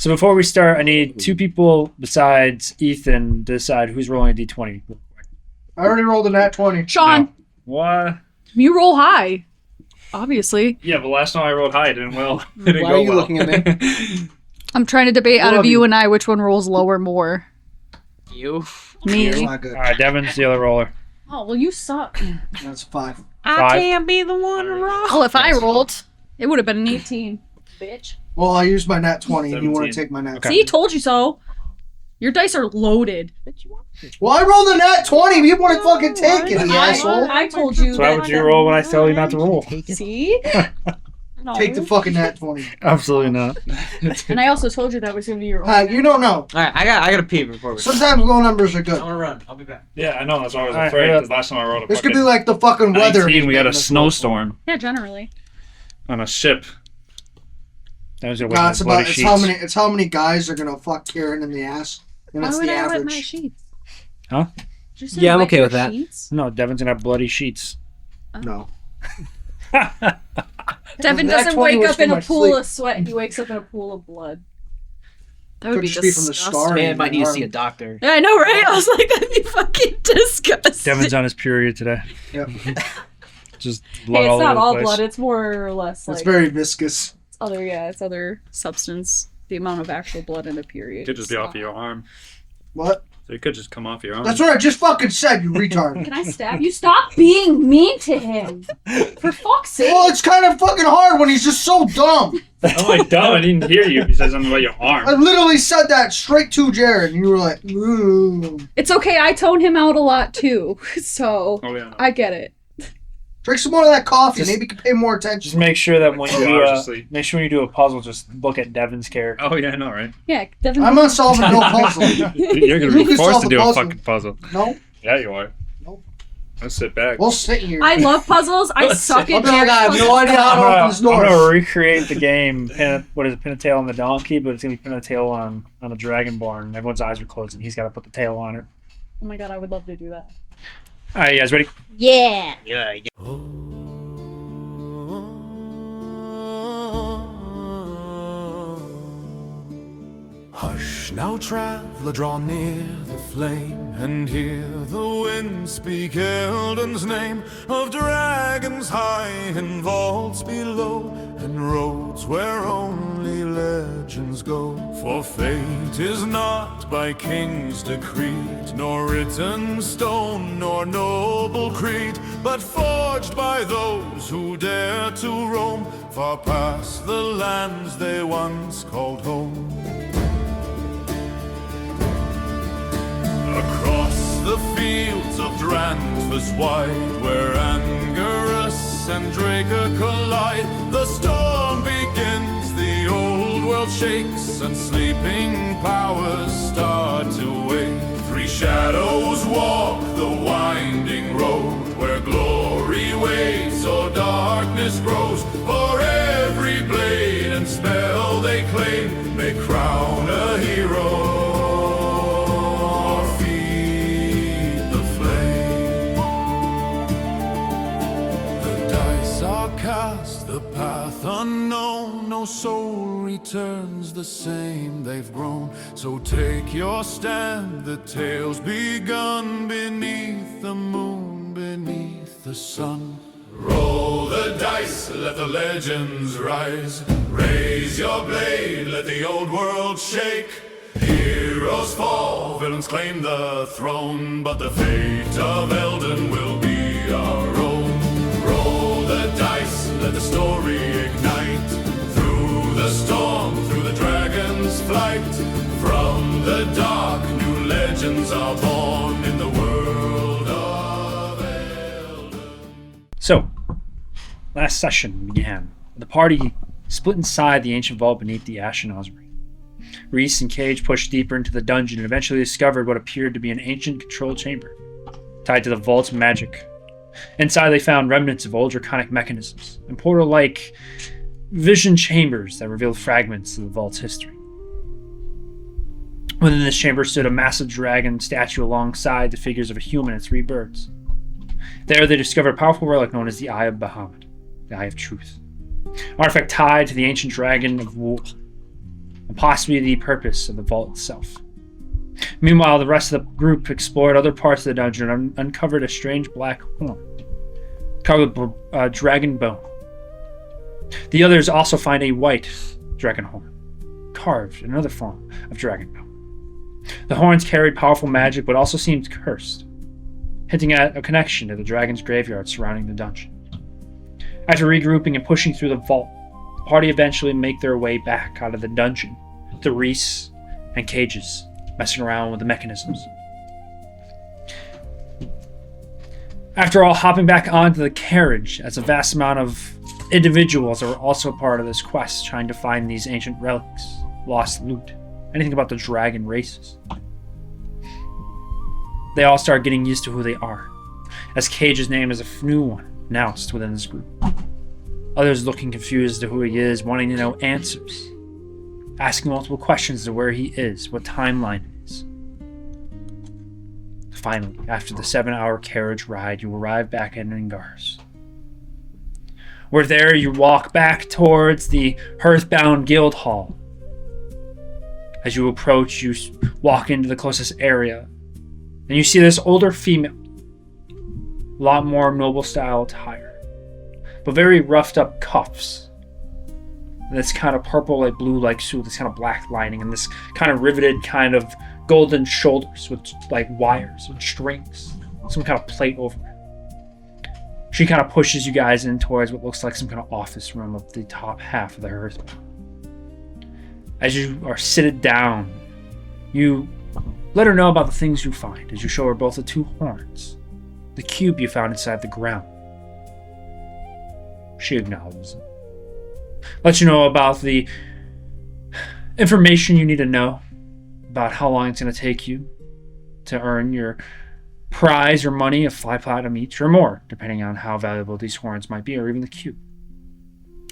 So before we start, I need 2 people besides Ethan to decide who's rolling a d20. I already rolled a nat 20. Sean, No. What? you roll high. Obviously. Yeah, but last time I rolled high, it didn't well. It didn't Why go are you well. looking at me? I'm trying to debate out Love of you you. and I which one rolls lower more. You? Me. It's not good. All right, Devin's the other roller. Oh, well, you suck. That's 5. I can't be the one to roll. Well, if I rolled, it would have been an 18. Bitch. Well, I used my nat 20 and you want 17. to take my nat Okay. 20. See, told you so. Your dice are loaded. Well, I rolled a nat 20. You want to fucking take it, you asshole. I told you. So why would you roll when I tell you not to roll? See? No. Take the fucking nat 20. Absolutely not. And I also told you that was going to be your You don't know. Alright, I got to pee before we Sometimes low numbers are I'm good. gonna run. I'll be back. Yeah, I know. That's why I was All right, afraid. hurry Because last time I rolled a This could be fucking like the fucking weather. 19, we got a snowstorm Yeah, generally. on a ship. That was Nah, it's how many guys are gonna fuck Kierian in the ass, and Why that's would the I wet my average. sheets? Huh? Did you say Yeah, I'm wet okay your with that. sheets? No, Devin's gonna have bloody sheets. No. Devin That doesn't 20 wake was up in from a my pool sleep. of sweat. He wakes up in a pool of blood. That would Could be just be from the disgusting. scar. Man, might need to see a doctor. Yeah, I know, right? I was like, that'd be fucking disgusting. Devin's on his period today. Yep. Just blood Hey, all it's not over all the place. blood. It's more or less It's like very viscous. it's other substance. The amount of actual blood in a period. It could just be off of your arm. What? So it could just come off your arm. That's what I just fucking said, you retard. Can I stab you? Stop being mean to him. For fuck's sake. Well, it's kind of fucking hard when he's just so dumb. I'm like, dumb. I didn't hear you. He said something about your I arm. literally said that straight to Jared, and you were like, ooh. It's okay. I tone him out a lot too. So Oh, yeah. No. I get it. Drink some more of that coffee. Just- Maybe you can pay more Just attention. make sure that when you 2 do hours of sleep. make sure when you do a puzzle, just look at Devin's character. Oh, yeah, I know, right? Yeah, Devin. I'm not solving no puzzle. You're going to You be can forced solve to the do a puzzle. fucking puzzle. No, Yeah, you are. Nope. Let's sit back. we'll sit here. I love puzzles. I Let's suck see. at I'll be like, I have puzzles. no idea how to open this I'm door. gonna recreate the game. What is it? Pin a tail on the donkey, but it's gonna be pin a tail on a dragon barn. Everyone's eyes are closed, and he's got to put the tail on it. Oh my god, I would love to do that. All right, you guys ready? Yeah. Yeah. Hush now, traveler, draw near the flame, and hear the wind speak Eldon's name, of dragons high and vaults below, and roads where only legends go. For fate is not by kings decreed, nor written stone, nor noble creed, but forged by those who dare to roam far past the lands they once called home. Across the fields of Drantha's wide, where Angarus and Draca collide, the storm begins, the old world shakes, and sleeping powers start to wake. 3 shadows walk the winding road, where glory waits or darkness grows. For every blade and spell they claim may crown a hero. Cast the path unknown, no soul returns the same they've grown. So take your stand, the tale's begun, beneath the moon, beneath the sun. Roll the dice, let the legends rise. Raise your blade, let the old world shake. Heroes fall, villains claim the throne, but the fate of Eldon will be our own. Roll the dice, let the story ignite. Through the storm, through the dragon's flight. From the dark, new legends are born in the world of Eldon. So, last session began. The party split inside the ancient vault beneath the Ashen Osprey. Reese and Cage pushed deeper into the dungeon and eventually discovered what appeared to be an ancient control chamber, tied to the vault's magic. Inside, they found remnants of old draconic mechanisms and portal-like vision chambers that revealed fragments of the vault's history. Within this chamber stood a massive dragon statue alongside the figures of a human and 3 birds. There, they discovered a powerful relic known as the Eye of Bahamut, the Eye of Truth. Artifact tied to the ancient dragon of war. and possibly the purpose of the vault itself. Meanwhile, the rest of the group explored other parts of the dungeon and uncovered a strange black horn covered with dragon bone. The others also find a white dragon horn, carved in another form of dragon bone. The horns carried powerful magic, but also seemed cursed, hinting at a connection to the dragon's graveyard surrounding the dungeon. After regrouping and pushing through the vault, the party eventually make their way back out of the dungeon to Reese and Cage's, messing around with the mechanisms. After all, hopping back onto the carriage, as a vast amount of individuals are also part of this quest, trying to find these ancient relics, lost loot, anything about the dragon races. They all start getting used to who they are, as Cage's name is a new one announced within this group. Others looking confused as to who he is, wanting to know answers, asking multiple questions as to where he is, what timeline it is. Finally, after the 7-hour carriage ride, you arrive back in Ingars. Where there you walk back towards the Hearthbound Guild Hall. As you approach, you walk into the closest area, and you see this older female. A lot more noble style attire, but very roughed up cuffs. And this kind of purple, like blue, like suit, this kind of black lining, and this kind of riveted kind of golden shoulders with like wires and strings, some kind of plate over it. She kind of pushes you guys in towards what looks like some kind of office room up the top half of the hearth. As you are seated down, you let her know about the things you find as you show her both the 2 horns, the cube you found inside the ground. She acknowledges it. Lets you know about the information you need to know about how long it's going to take you to earn your prize or money of 5 platinum each or more, depending on how valuable these horns might be, or even the cube.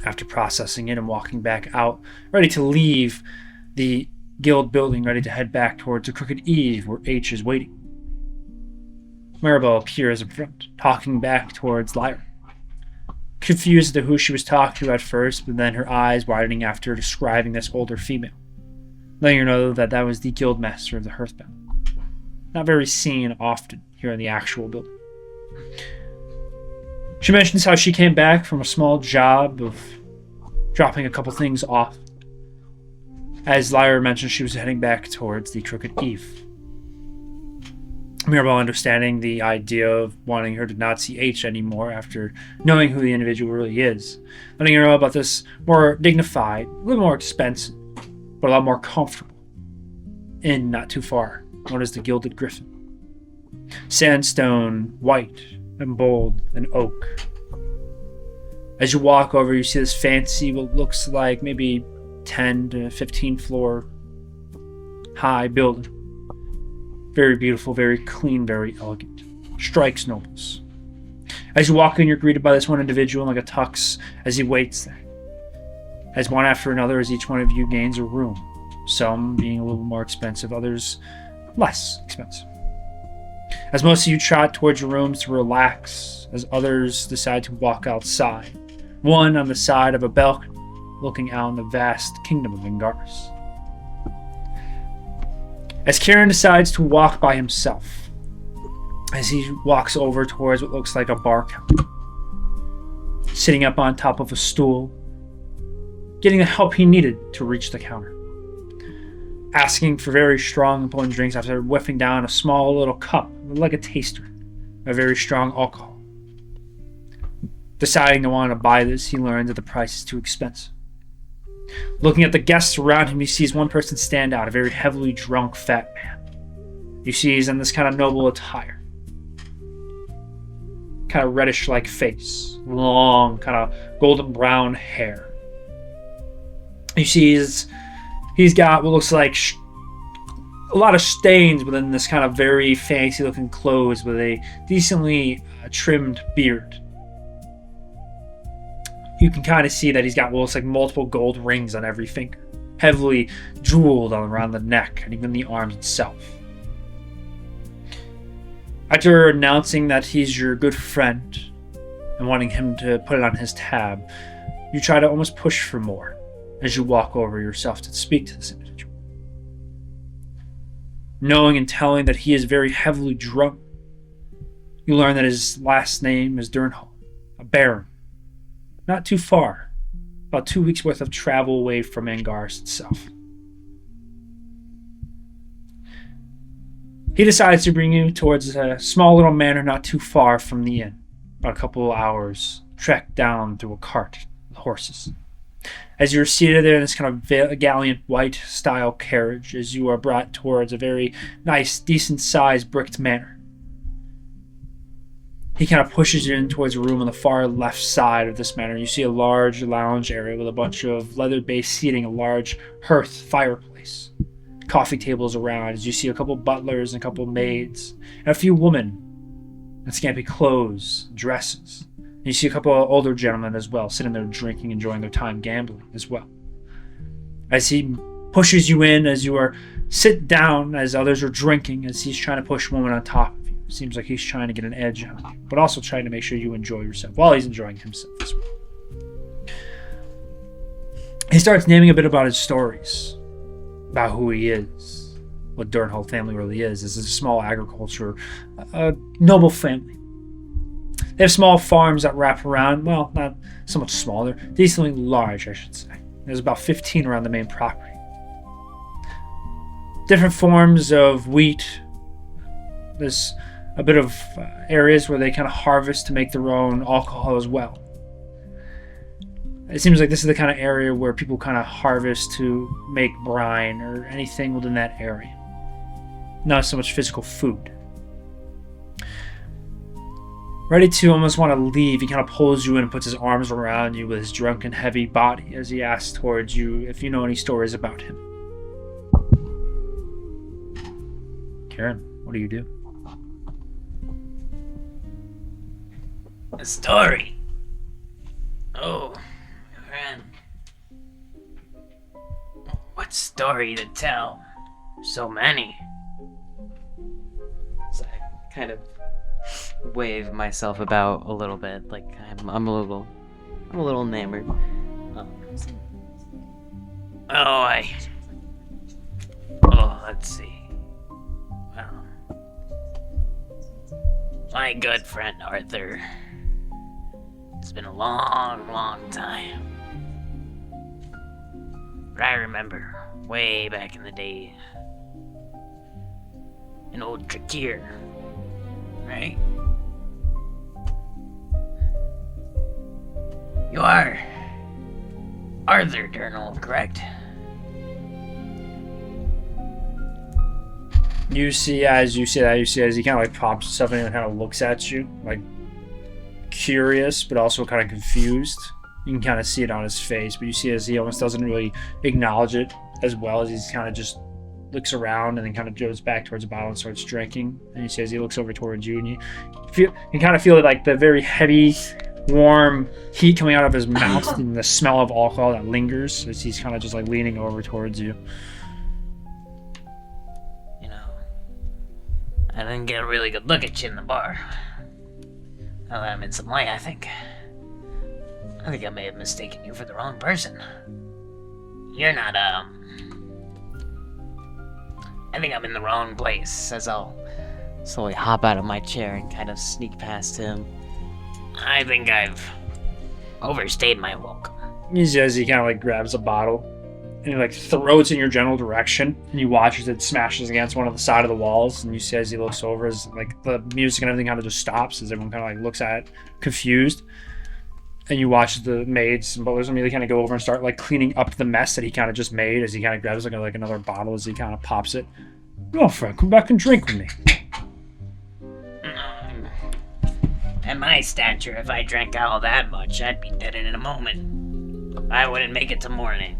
After processing it and walking back out, ready to leave the guild building, ready to head back towards the Crooked Eve where H is waiting, Maribel appears in front, talking back towards Lyra. Confused as to who she was talking to at first, but then her eyes widening after describing this older female, letting her know that that was the guildmaster of the Hearthbound. Not very seen often here in the actual building. She mentions how she came back from a small job of dropping a couple things off. As Lyra mentioned, she was heading back towards the Crooked Eve. Mirabelle understanding the idea of wanting her to not see H anymore after knowing who the individual really is. Letting her know about this more dignified, a little more expensive, but a lot more comfortable inn not too far, known as the Gilded Griffin. Sandstone, white and bold and oak. As you walk over, you see this fancy, what looks like maybe 10 to 15 floor high building. Very beautiful, very clean, very elegant. Strikes nobles. As you walk in, you're greeted by this one individual in like a tux as he waits there. As one after another, as each one of you gains a room. Some being a little more expensive, others less expensive. As most of you trot towards your rooms to relax, as others decide to walk outside. One on the side of a balcony, looking out on the vast kingdom of Ingaris. As Kierian decides to walk by himself, as he walks over towards what looks like a bar counter, sitting up on top of a stool, getting the help he needed to reach the counter, asking for very strong and potent drinks after whiffing down a small little cup, like a taster, of very strong alcohol. Deciding to want to buy this, he learns that the price is too expensive. Looking at the guests around him, he sees one person stand out, a very heavily drunk fat man. You see he's in this kind of noble attire. Kind of reddish-like face. Long, kind of golden brown hair. You see he's got what looks like a lot of stains within this kind of very fancy-looking clothes with a decently trimmed beard. You can kind of see that he's got what looks like multiple gold rings on every finger, heavily jeweled around the neck and even the arms itself. After announcing that he's your good friend and wanting him to put it on his tab, you try to almost push for more, as you walk over yourself to speak to this individual. Knowing and telling that he is very heavily drunk, you learn that his last name is Durnhall, a baron, not too far, about 2 weeks worth of travel away from Angars itself. He decides to bring you towards a small little manor not too far from the inn, about a couple of hours, trek down through a cart with horses. As you're seated there in this kind of gallant white style carriage, as you are brought towards a very nice, decent sized bricked manor. He kind of pushes you in towards a room on the far left side of this manor. You see a large lounge area with a bunch of leather-based seating, a large hearth fireplace, coffee tables around, as you see a couple butlers and a couple maids, and a few women in scampy clothes, dresses. And you see a couple of older gentlemen as well, sitting there drinking, enjoying their time gambling as well. As he pushes you in, as you are sit down, as others are drinking, as he's trying to push women on top of you. Seems like he's trying to get an edge on you, but also trying to make sure you enjoy yourself while he's enjoying himself as well. He starts naming a bit about his stories, about who he is, what Durnhall family really is. This is a small agriculture, a noble family. They have small farms that wrap around, well, not so much small, they're decently large, I should say. There's about 15 around the main property. Different forms of wheat. There's a bit of areas where they kind of harvest to make their own alcohol as well. It seems like this is the kind of area where people kind of harvest to make brine or anything within that area. Not so much physical food. Ready to almost want to leave, he kind of pulls you in and puts his arms around you with his drunken, heavy body as he asks towards you if you know any stories about him. Kierian, what do you do? A story. Oh, man. What story to tell? So many. So I kind of wave myself about a little bit, like I'm a little enamored. Let's see. Well, my good friend Arthur. It's been a long, long time. But I remember way back in the day, in old Kierian, right? You are Arthur Durnhall, correct? You see as you say that, as he kind of like pops himself in and kind of looks at you, like curious, but also kind of confused. You can kind of see it on his face, but you see as he almost doesn't really acknowledge it as well, as he's kind of just looks around and then kind of goes back towards the bottle and starts drinking. And you see as he looks over towards you, and you kind of feel like the very heavy, warm heat coming out of his mouth and the smell of alcohol that lingers as he's kind of just like leaning over towards you. You know, I didn't get a really good look at you in the bar. Now that I'm in some light, I think I may have mistaken you for the wrong person. You're not, I think I'm in the wrong place, as I'll slowly hop out of my chair and kind of sneak past him. I think I've overstayed my welcome. He says he kind of like grabs a bottle and he like throws it in your general direction, and you watch as it smashes against one of the side of the walls, and you see as he looks over as like the music and everything kind of just stops as everyone kind of like looks at it confused, and you watch the maids and butlers immediately kind of go over and start like cleaning up the mess that he kind of just made as he kind of grabs like another bottle as he kind of pops it. Girlfriend, come back and drink with me. At my stature, if I drank all that much, I'd be dead in a moment. I wouldn't make it to morning.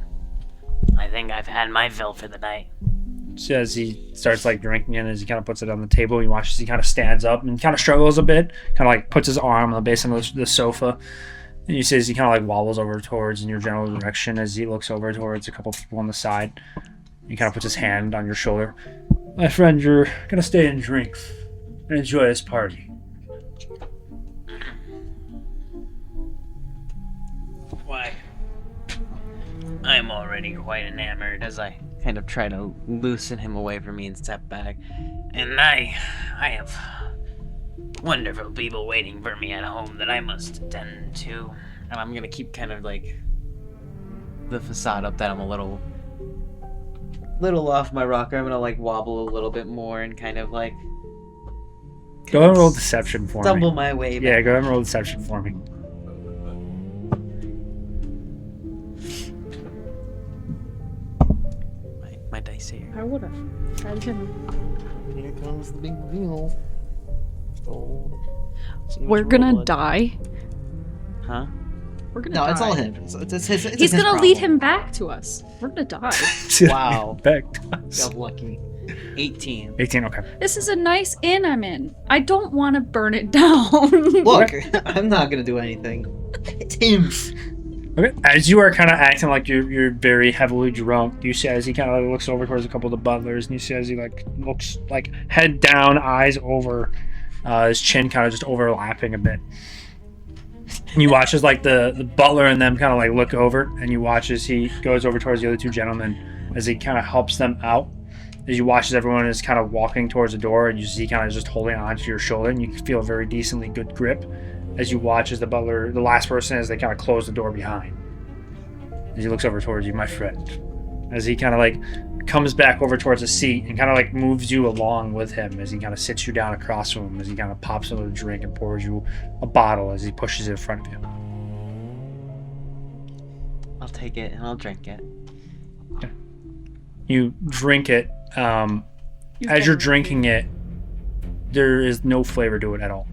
I think I've had my fill for the night. So as he starts like drinking it, as he kind of puts it on the table, you watch as he kind of stands up and kind of struggles a bit, kind of like puts his arm on the base of the sofa, and you see as he kind of like wobbles over towards in your general direction as he looks over towards a couple people on the side. He kind of puts his hand on your shoulder. My friend, you're gonna stay and drink and enjoy this party. Why? I'm already quite enamored. As I kind of try to loosen him away from me and step back. And I have wonderful people waiting for me at home that I must attend to. And I'm gonna keep kind of like the facade up that I'm a little off my rocker. I'm gonna like wobble a little bit more and kind of like Go ahead and roll deception for stumble me. my way back. Yeah, go ahead and roll deception for me. My dice here. I would have. Tried him. Here comes the big wheel. Oh. See what We're you gonna roll, bud. die. Huh? We're gonna No, die. it's all him. It's his He's his gonna lead problem. him back to us. We're gonna die. Wow. Back. Got lucky. 18. 18, okay. This is a nice inn I'm in. I don't want to burn it down. Look, I'm not gonna do anything. It's him. Okay. As you are kind of acting like you're very heavily drunk, you see as he kind of looks over towards a couple of the butlers, and you see as he like looks like head down, eyes over, his chin kind of just overlapping a bit. And you watch as like the butler and them kind of like look over, and you watch as he goes over towards the other two gentlemen as he kind of helps them out. As you watch as everyone is kind of walking towards the door, and you see kind of just holding onto your shoulder, and you feel a very decently good grip. As you watch as the butler, the last person, as they kind of close the door behind. As he looks over towards you, my friend. As he kind of like comes back over towards the seat and kind of like moves you along with him as he kind of sits you down across from him, as he kind of pops another drink and pours you a bottle as he pushes it in front of you. I'll take it and I'll drink it. You drink it. As you're drinking it, there is no flavor to it at all.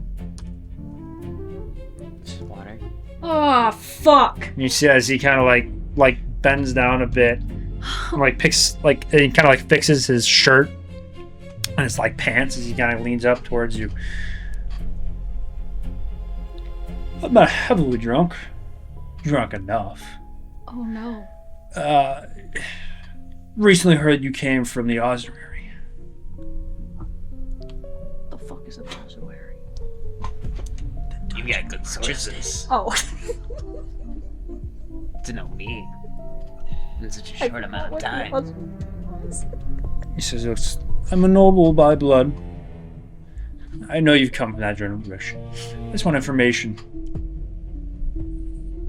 Just water. Oh, fuck. And you see as he kind of like bends down a bit, and like picks like and he kind of like fixes his shirt and his like pants as he kind of leans up towards you. I'm not heavily drunk. Drunk enough. Oh no. Recently heard you came from the ossuary. The fuck is a ossuary? You got good sources Oh. to know me in such a short amount of time. He says, "Looks, I'm a noble by blood. I know you've come from that generation. I just want information.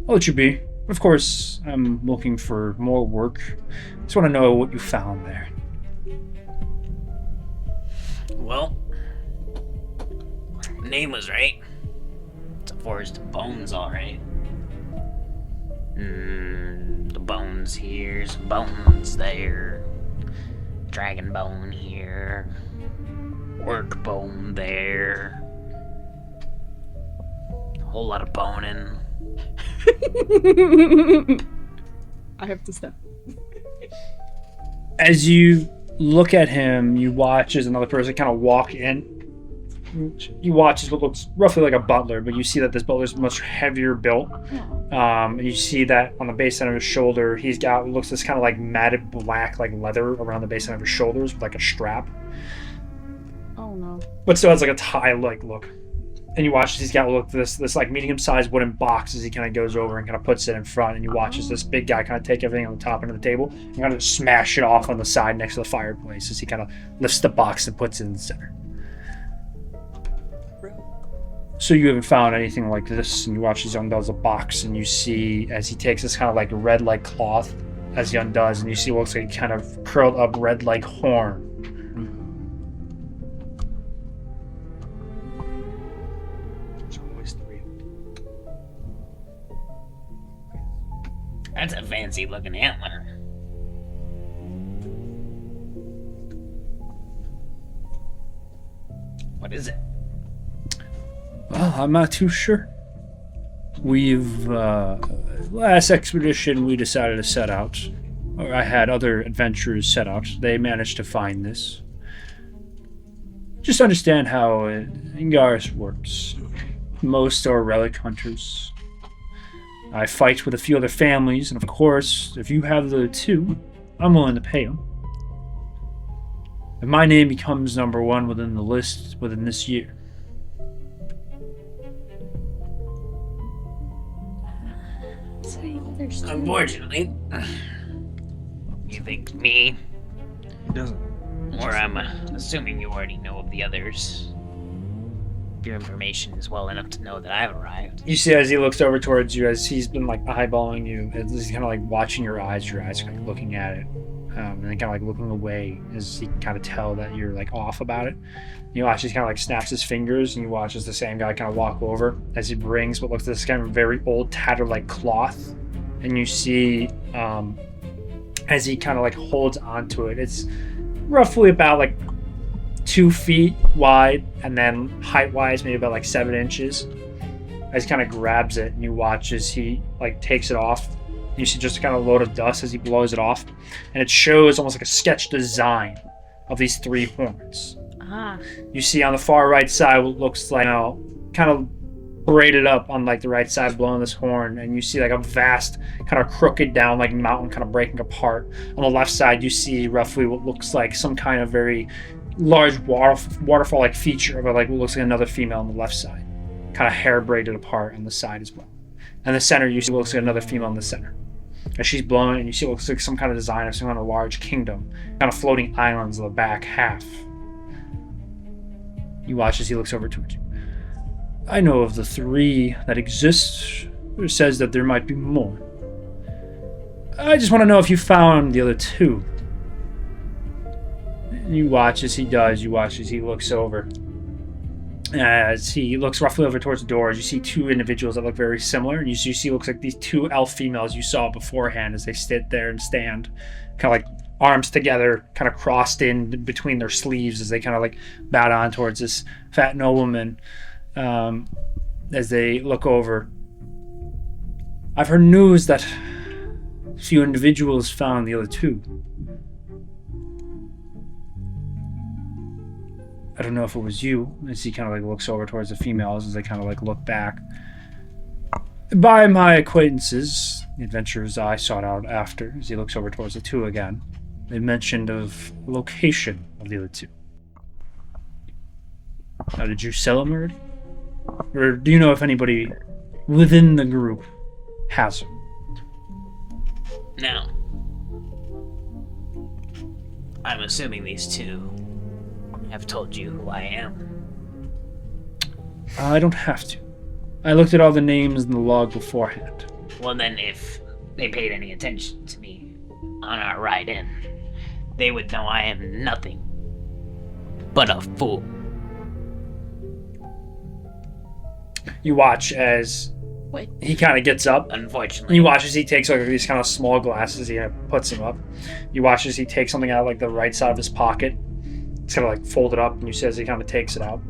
I'll let you be. Of course, I'm looking for more work. Just want to know what you found there." Well, the name was right. It's a forest of bones, alright. The bones here, some bones there. Dragon bone here. Orc bone there. A whole lot of boning. I have to step. As you look at him, you watch as another person kind of walk in. You watch as what looks roughly like a butler, but you see that this butler is much heavier built. And you see that on the base end of his shoulder, he's got what looks this kind of like matted black like leather around the base end of his shoulders with like a strap, Oh no. but still has like a tie like look. And you watch as he's got look this like medium-sized wooden box as he kind of goes over and kind of puts it in front, and you watch as this big guy kind of take everything on the top end of the table and kind of smash it off on the side next to the fireplace as he kind of lifts the box and puts it in the center. So you haven't found anything like this, and you watch as he undoes the box, and you see as he takes this kind of like red like cloth as he undoes, and you see what looks like a kind of curled up red like horn. There's always three. That's a fancy looking antler. What is it? Well, I'm not too sure. We've, last expedition we decided to set out, or I had other adventurers set out. They managed to find this. Just understand how Ingaris works. Most are relic hunters. I fight with a few other families, and of course, if you have the two, I'm willing to pay them. If my name becomes number one within the list within this year, Say other understand. Unfortunately, you think me, He doesn't. or I'm assuming you already know of the others. Your information is well enough to know that I've arrived. You see as he looks over towards you, as he's been like eyeballing you, as he's kind of like watching your eyes are like looking at it, and then kind of like looking away as he can kind of tell that you're like off about it. You watch as he kind of like snaps his fingers, and you watch as the same guy kind of walk over as he brings what looks like this kind of very old tattered like cloth, and you see as he kind of like holds onto it, it's roughly about like 2 feet wide, and then height wise maybe about like 7 inches. As he kind of grabs it, and you watch as he like takes it off. You see just a kind of load of dust as he blows it off, and it shows almost like a sketch design of these 3 horns. Ah. You see on the far right side what looks like, kind of braided up on like the right side blowing this horn, and you see like a vast kind of crooked down like mountain kind of breaking apart. On the left side you see roughly what looks like some kind of very large waterfall like feature of like what looks like another female on the left side, kind of hair braided apart on the side as well. And the center you see what looks like another female in the center as she's blowing, and you see what looks like some kind of design of some kind of large kingdom, kind of floating islands in the back half. You watch as he looks over towards you. I know of the 3 that exist. It says that there might be more. I just want to know if you found the other 2. You watch as he does. You watch as he looks over. As he looks roughly over towards the doors, you see 2 individuals that look very similar. You see looks like these 2 elf females you saw beforehand as they sit there and stand, kind of like arms together, kind of crossed in between their sleeves as they kind of like bow down towards this fat nobleman. As they look over, I've heard news that a few individuals found the other 2. I don't know if it was you, as he kind of like looks over towards the females as they kind of like look back. By my acquaintances, the adventurers I sought out after, as he looks over towards the 2 again, they mentioned of location of the other 2. Now, did you sell them already? Or do you know if anybody within the group has them? Now, I'm assuming these 2 have told you who I am. I don't have to. I looked at all the names in the log beforehand. Well then, if they paid any attention to me on our ride in, they would know I am nothing but a fool. You watch as Wait. he kind of gets up. Unfortunately, You watch as he takes like these kind of small glasses, he puts them up. You watch as he takes something out of like the right side of his pocket. It's kind of like folded up, and you see as he kind of takes it out.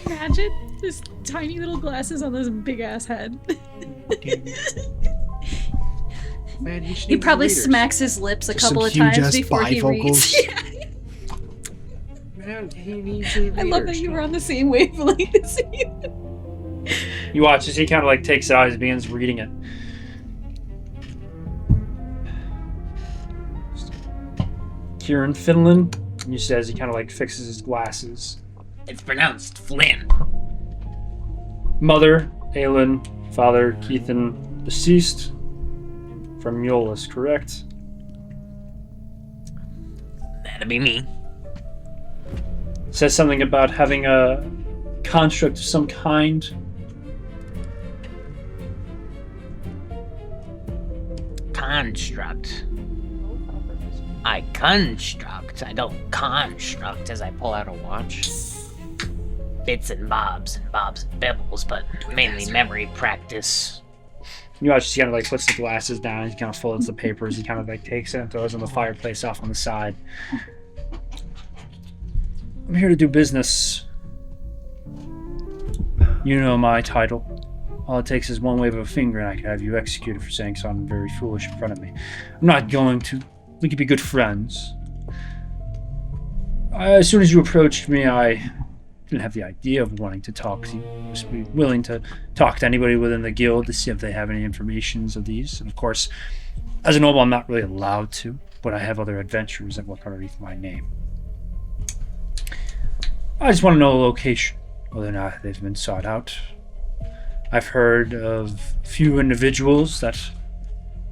Imagine this tiny little glasses on this big ass head. Man, He probably smacks his lips a Just couple some of huge times ass before he reads. bifocals. Man, he needs I love that you were on the same wavelength as me. You watch as he kind of like takes it out, he begins reading it. Kierian, Finland. And you see as he kind of like fixes his glasses. it's pronounced Flynn. Mother, Aelin. Father, Keithan, deceased. From Mjolnir, correct? That'd be me. Says something about having a construct of some kind. Construct. I construct. I don't construct as I pull out a watch. Bits and bobs and bibbles, but mainly memory practice. You watch, he kind of like puts the glasses down, he kind of folds the papers, he kind of like takes it and throws it in the fireplace off on the side. I'm here to do business. You know my title. All it takes is one wave of a finger and I can have you executed for saying something very foolish in front of me. I'm not going to. We could be good friends. As soon as you approached me, I didn't have the idea of wanting to talk to you. Just be willing to talk to anybody within the guild to see if they have any informations of these. And of course, as a noble, I'm not really allowed to, but I have other adventurers that work underneath my name. I just want to know the location, whether or not they've been sought out. I've heard of a few individuals that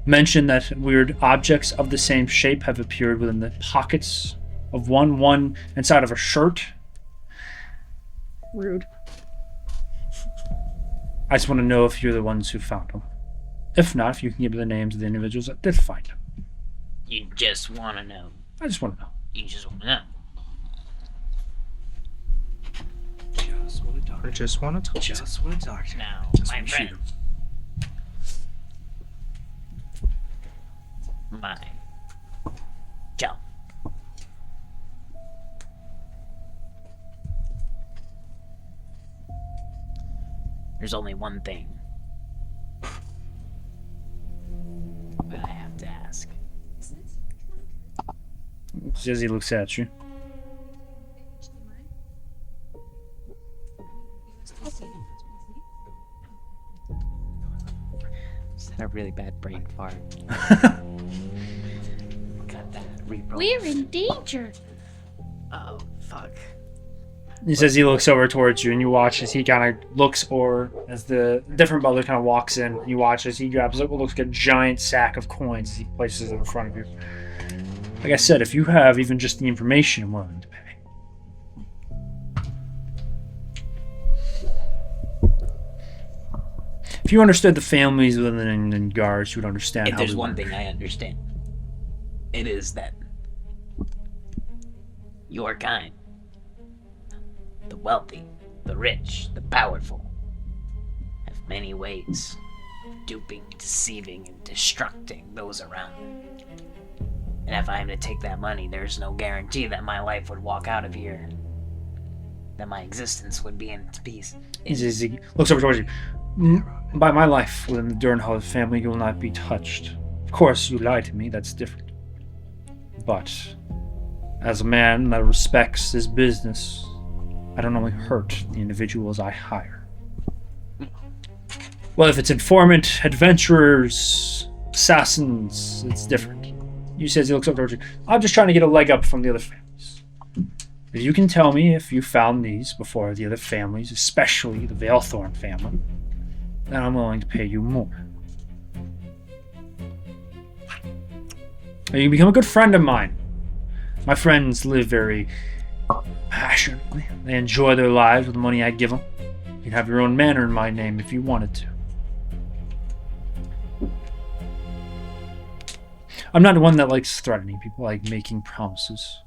mention that weird objects of the same shape have appeared within the pockets of one inside of a shirt. Rude. I just want to know if you're the ones who found them. If not, if you can give me the names of the individuals that did find them. You just want to know. I just want to know. You just want to know. I just want to talk. Just want to talk to Now, Just my wanna shoot friend. him. My jump. There's only one thing that I have to ask. As he looks at you. Is that a really bad brain fart? Got that. Re-roll. We're in danger. Oh, fuck. He says he looks over towards you, and you watch as he kind of looks, or as the different butler kind of walks in, and you watch as he grabs what looks like a giant sack of coins as he places it in front of you. Like I said, if you have even just the information, I'm willing to pay. If you understood the families within the guards, you would understand If how there's we one work. thing I understand, it is that your kind, the wealthy, the rich, the powerful, have many ways of duping, deceiving, and destructing those around them. And if I am to take that money, there's no guarantee that my life would walk out of here, that my existence would be in peace. He says he looks over towards you. By my life within the Durnhall family, you will not be touched. Of course, you lied to me, that's different. But, as a man that respects his business, I don't only hurt the individuals I hire. Well, if it's informant, adventurers, assassins, it's different. He says he looks up towards you. I'm just trying to get a leg up from the other families. If you can tell me if you found these before the other families, especially the Valethorn family, then I'm willing to pay you more. And you can become a good friend of mine. My friends live very passionately. They enjoy their lives with the money I give them. You can have your own manor in my name if you wanted to. I'm not one that likes threatening people, like making promises.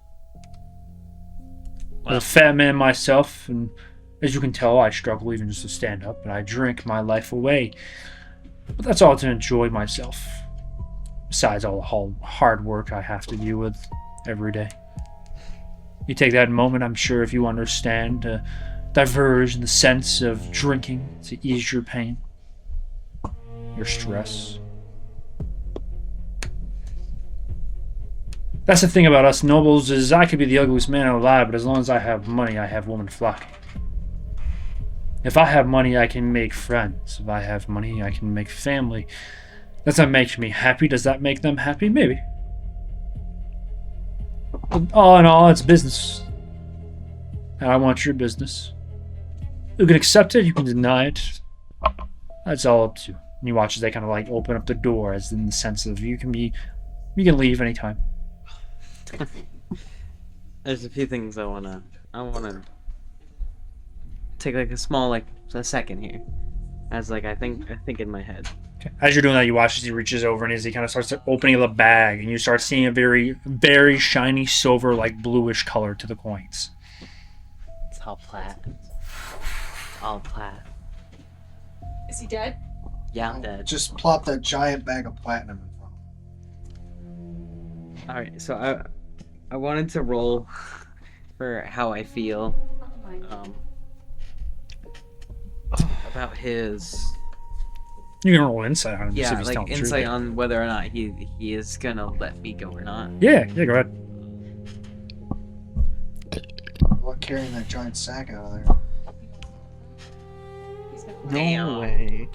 I'm a fat man myself, and as you can tell, I struggle even just to stand up, and I drink my life away. But that's all to enjoy myself. Besides all the hard work I have to deal with every day. You take that moment, I'm sure, if you understand, to diverge in the sense of drinking to ease your pain, your stress. That's the thing about us nobles, is I could be the ugliest man alive, but as long as I have money, I have women flocking. If I have money, I can make friends. If I have money, I can make family. Does that make me happy? Does that make them happy? Maybe. But all in all, it's business. And I want your business. You can accept it, you can deny it. That's all up to you. And you watch as they kind of like open up the door, as in the sense of you can leave anytime. There's a few things I wanna take like a small a second here, as I think in my head. Okay. As you're doing that, you watch as he reaches over and as he kind of starts opening the bag, and you start seeing a very, very shiny silver, like bluish color to the coins. It's all plat. All plat. Is he dead? Yeah, I'm dead. Just plop that giant bag of platinum in front of him. All right, so I wanted to roll for how I feel about his. You can roll insight on him. to see Yeah, if he's like telling the truth. insight on whether or not he is gonna let me go or not. Yeah, go ahead. What, carrying that giant sack out of there? No way.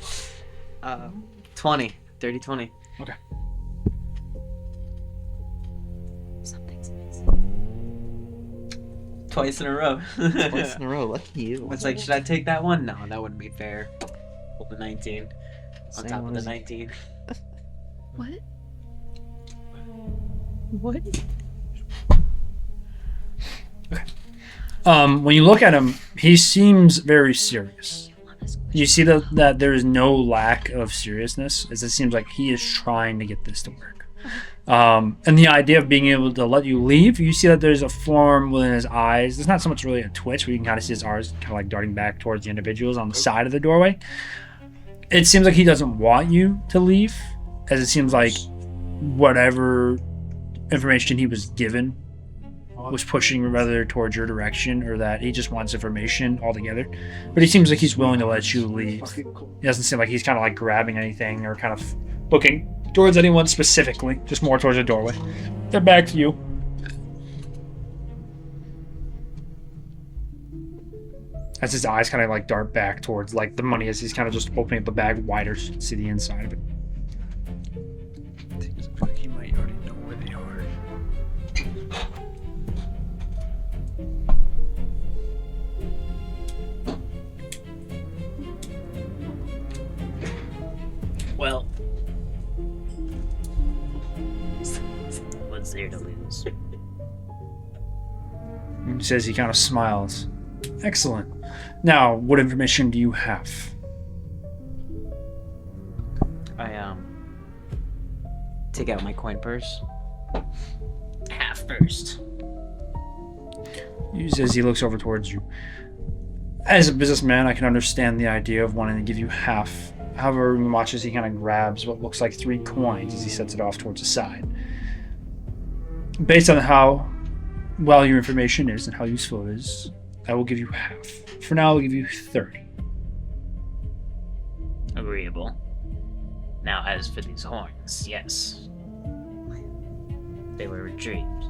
20. Dirty 20. Okay. Twice in a row. Twice in a row. Lucky you. It's like, should I take that one? No, that wouldn't be fair. Roll the 19. On Same top of one the as- 19. What? What? When you look at him, he seems very serious. You see that there is no lack of seriousness, as it seems like he is trying to get this to work. And the idea of being able to let you leave, you see that there's a form within his eyes. There's not so much really a twitch, but you can kind of see his eyes kind of like darting back towards the individuals on the side of the doorway. It seems like he doesn't want you to leave, as it seems like whatever information he was given was pushing rather towards your direction, or that he just wants information altogether. But he seems like he's willing to let you leave. It doesn't seem like he's kind of like grabbing anything or kind of looking towards anyone specifically, just more towards the doorway. They're back to you. As his eyes kind of like dart back towards like the money, as he's kind of just opening up the bag wider so you can see the inside of it. Seems like he might already know where they are. Well, what's there to lose? He says he kind of smiles. Excellent. Now, what information do you have? I take out my coin purse. Half first. He says he looks over towards you. As a businessman, I can understand the idea of wanting to give you half. However, when you watch as he kind of grabs what looks like 3 coins as he sets it off towards the side. Based on how well your information is and how useful it is, I will give you half. For now, I'll give you 30. Agreeable. Now, as for these horns, yes. They were retrieved.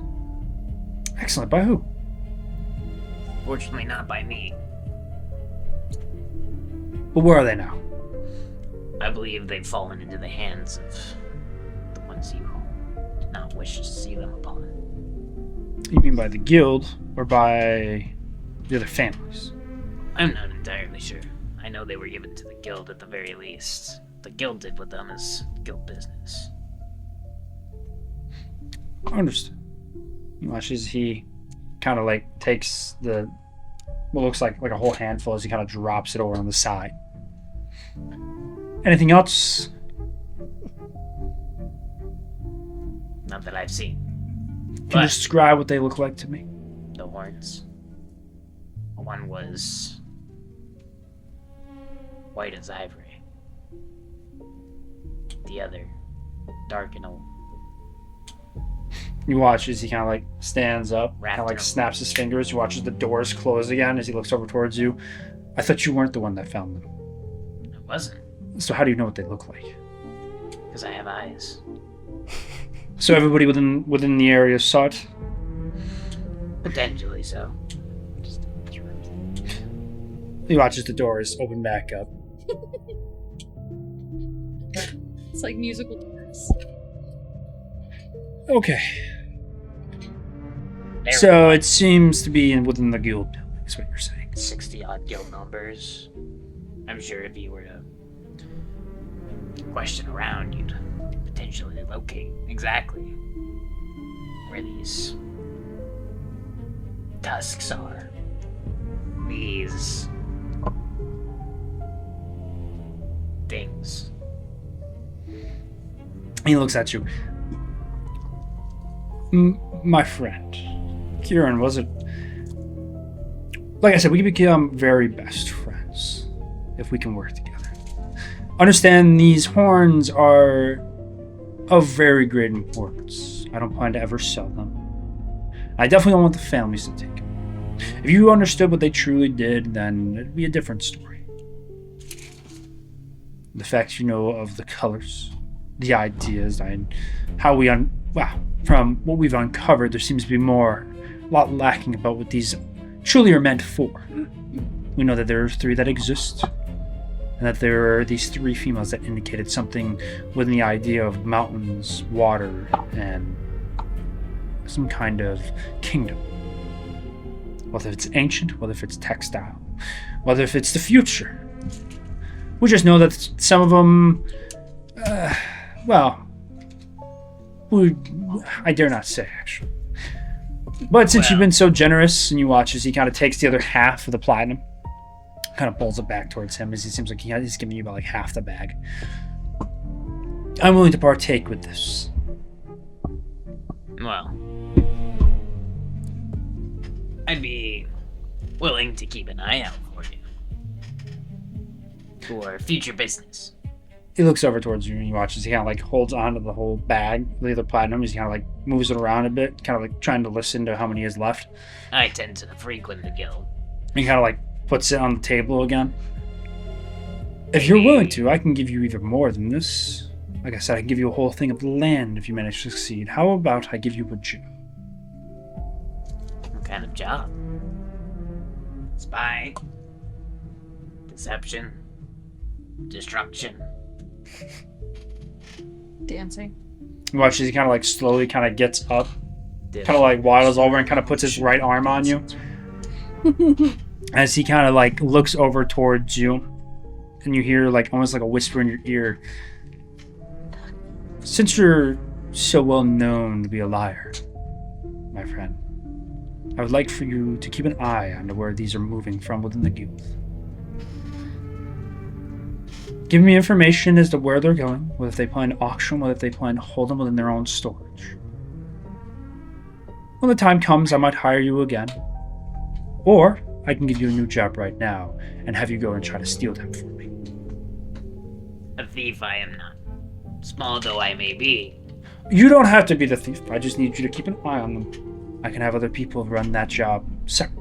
Excellent. By who? Fortunately, not by me. But where are they now? I believe they've fallen into the hands of the ones you do not wish to see them upon. You mean by the guild or by the other families? I'm not entirely sure. I know they were given to the guild at the very least. The guild did with them is guild business. Understood. You watch as he kind of like takes the what looks like a whole handful as he kind of drops it over on the side. Anything else? Not that I've seen. Can you But describe what they look like to me? the horns. One was white as ivory. The other dark and old. You watch as he kind of like stands up, kind of like Raptor. snaps his fingers. You watch as the doors close again as he looks over towards you. I thought you weren't the one that found them. It wasn't, So how do you know what they look like? because I have eyes. So everybody within the area saw it? Potentially so. You watch as the doors open back up. It's like musical chairs. Okay. There So it seems to be within the guild building, is what you're saying. 60 odd guild members. I'm sure if you were to question around, you'd potentially locate exactly where these tusks are. These things. He looks at you. My friend, Kierian, was it? Like I said, we can become very best friends if we can work together. Understand these horns are of very great importance. I don't plan to ever sell them. I definitely don't want the families to take them. If you understood what they truly did, then it'd be a different story. The fact you know of the colors, the ideas, and how we from what we've uncovered, there seems to be a lot lacking about what these truly are meant for. We know that there are 3 that exist, and that there are these 3 females that indicated something within the idea of mountains, water, and some kind of kingdom. whether it's ancient, whether if it's textile, whether if it's the future. We just know that some of them, I dare not say, actually. But since you've been so generous, and you watch as he kind of takes the other half of the platinum, kind of pulls it back towards him, as he seems like he's giving you about like half the bag. I'm willing to partake with this. Well, I'd be willing to keep an eye out for you. For future business. He looks over towards you and you watch as he kind of like holds on to the whole bag, the other platinum, as he kind of like moves it around a bit, kind of like trying to listen to how many is left. I tend to frequent the guild. He kind of like puts it on the table again. If you're willing to, I can give you even more than this. Like I said, I can give you a whole thing of land if you manage to succeed. How about I give you a job? What kind of job? Spy? Deception? Destruction? Dancing. You watch as he kind of like slowly kind of gets up, kind of like waddles over and kind of puts his right arm on you. As he kind of like looks over towards you, and you hear like almost like a whisper in your ear. Since you're so well known to be a liar, my friend, I would like for you to keep an eye on where these are moving from within the guild. Give me information as to where they're going, whether if they plan to auction, whether if they plan to hold them within their own storage. When the time comes, I might hire you again. Or I can give you a new job right now and have you go and try to steal them for me. A thief I am not. Small though I may be. You don't have to be the thief. I just need you to keep an eye on them. I can have other people run that job separately.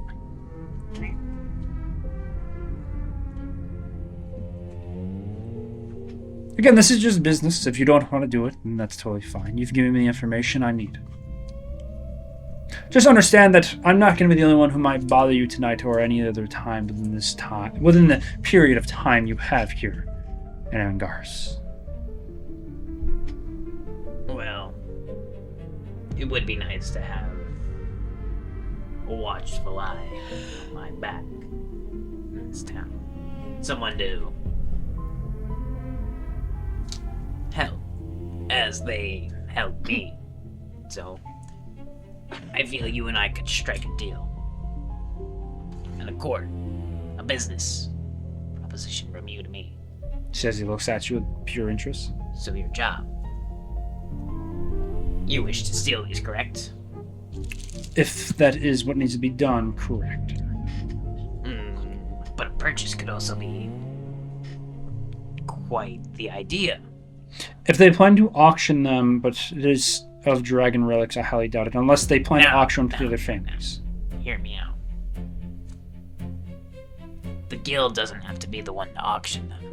Again, this is just business. If you don't want to do it, then that's totally fine. You've given me the information I need. Just understand that I'm not going to be the only one who might bother you tonight or any other time within the period of time you have here in Angars. Well, it would be nice to have a watchful eye on my back in this town. Someone to help as they help me. So, I feel you and I could strike a deal. An accord. A business proposition from you to me. Says he looks at you with pure interest. So your job. You wish to steal these, correct? If that is what needs to be done, correct. But a purchase could also be quite the idea. If they plan to auction them, but it is of dragon relics, I highly doubt it, unless they plan to auction them to their families. Hear me out. The guild doesn't have to be the one to auction them.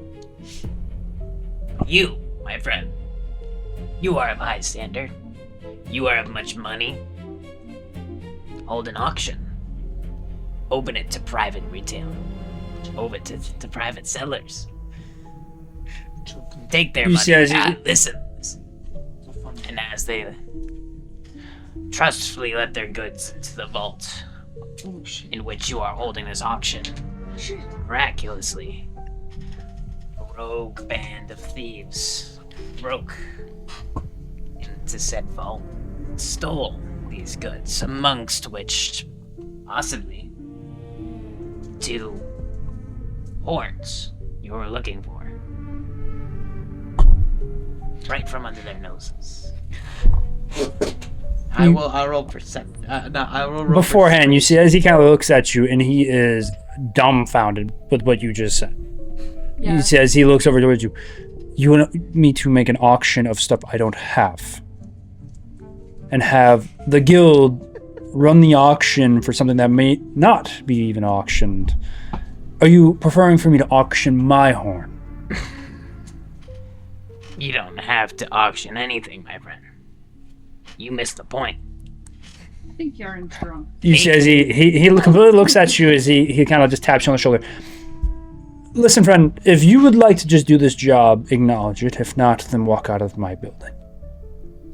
You, my friend, you are of high standard. You are of much money. Hold an auction. Open it to private retail. Open it to private sellers. Take their money. Listen. And as they trustfully let their goods into the vault in which you are holding this auction, miraculously, a rogue band of thieves broke into said vault and stole these goods, amongst which possibly 2 horns you were looking for. Right from under their noses. I roll perception. I will roll Beforehand, you see as he kind of looks at you, and he is dumbfounded with what you just said. Yeah. He says he looks over towards you. You want me to make an auction of stuff I don't have, and have the guild run the auction for something that may not be even auctioned? Are you preferring for me to auction my horn? You don't have to auction anything, my friend. You missed the point. I think you're in drunk. You see as he completely looks at you as he kind of just taps you on the shoulder. Listen, friend, if you would like to just do this job, acknowledge it. If not, then walk out of my building.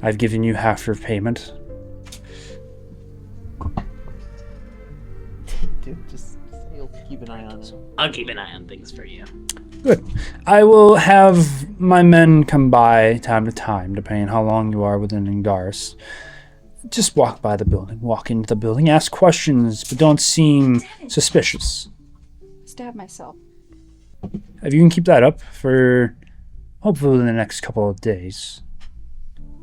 I've given you half your payment. an eye on it. I'll keep an eye on things for you. Good. I will have my men come by time to time, depending on how long you are within Ingaris. Just walk by the building, walk into the building, ask questions, but don't seem suspicious. Stab myself. If you can keep that up for hopefully within the next couple of days,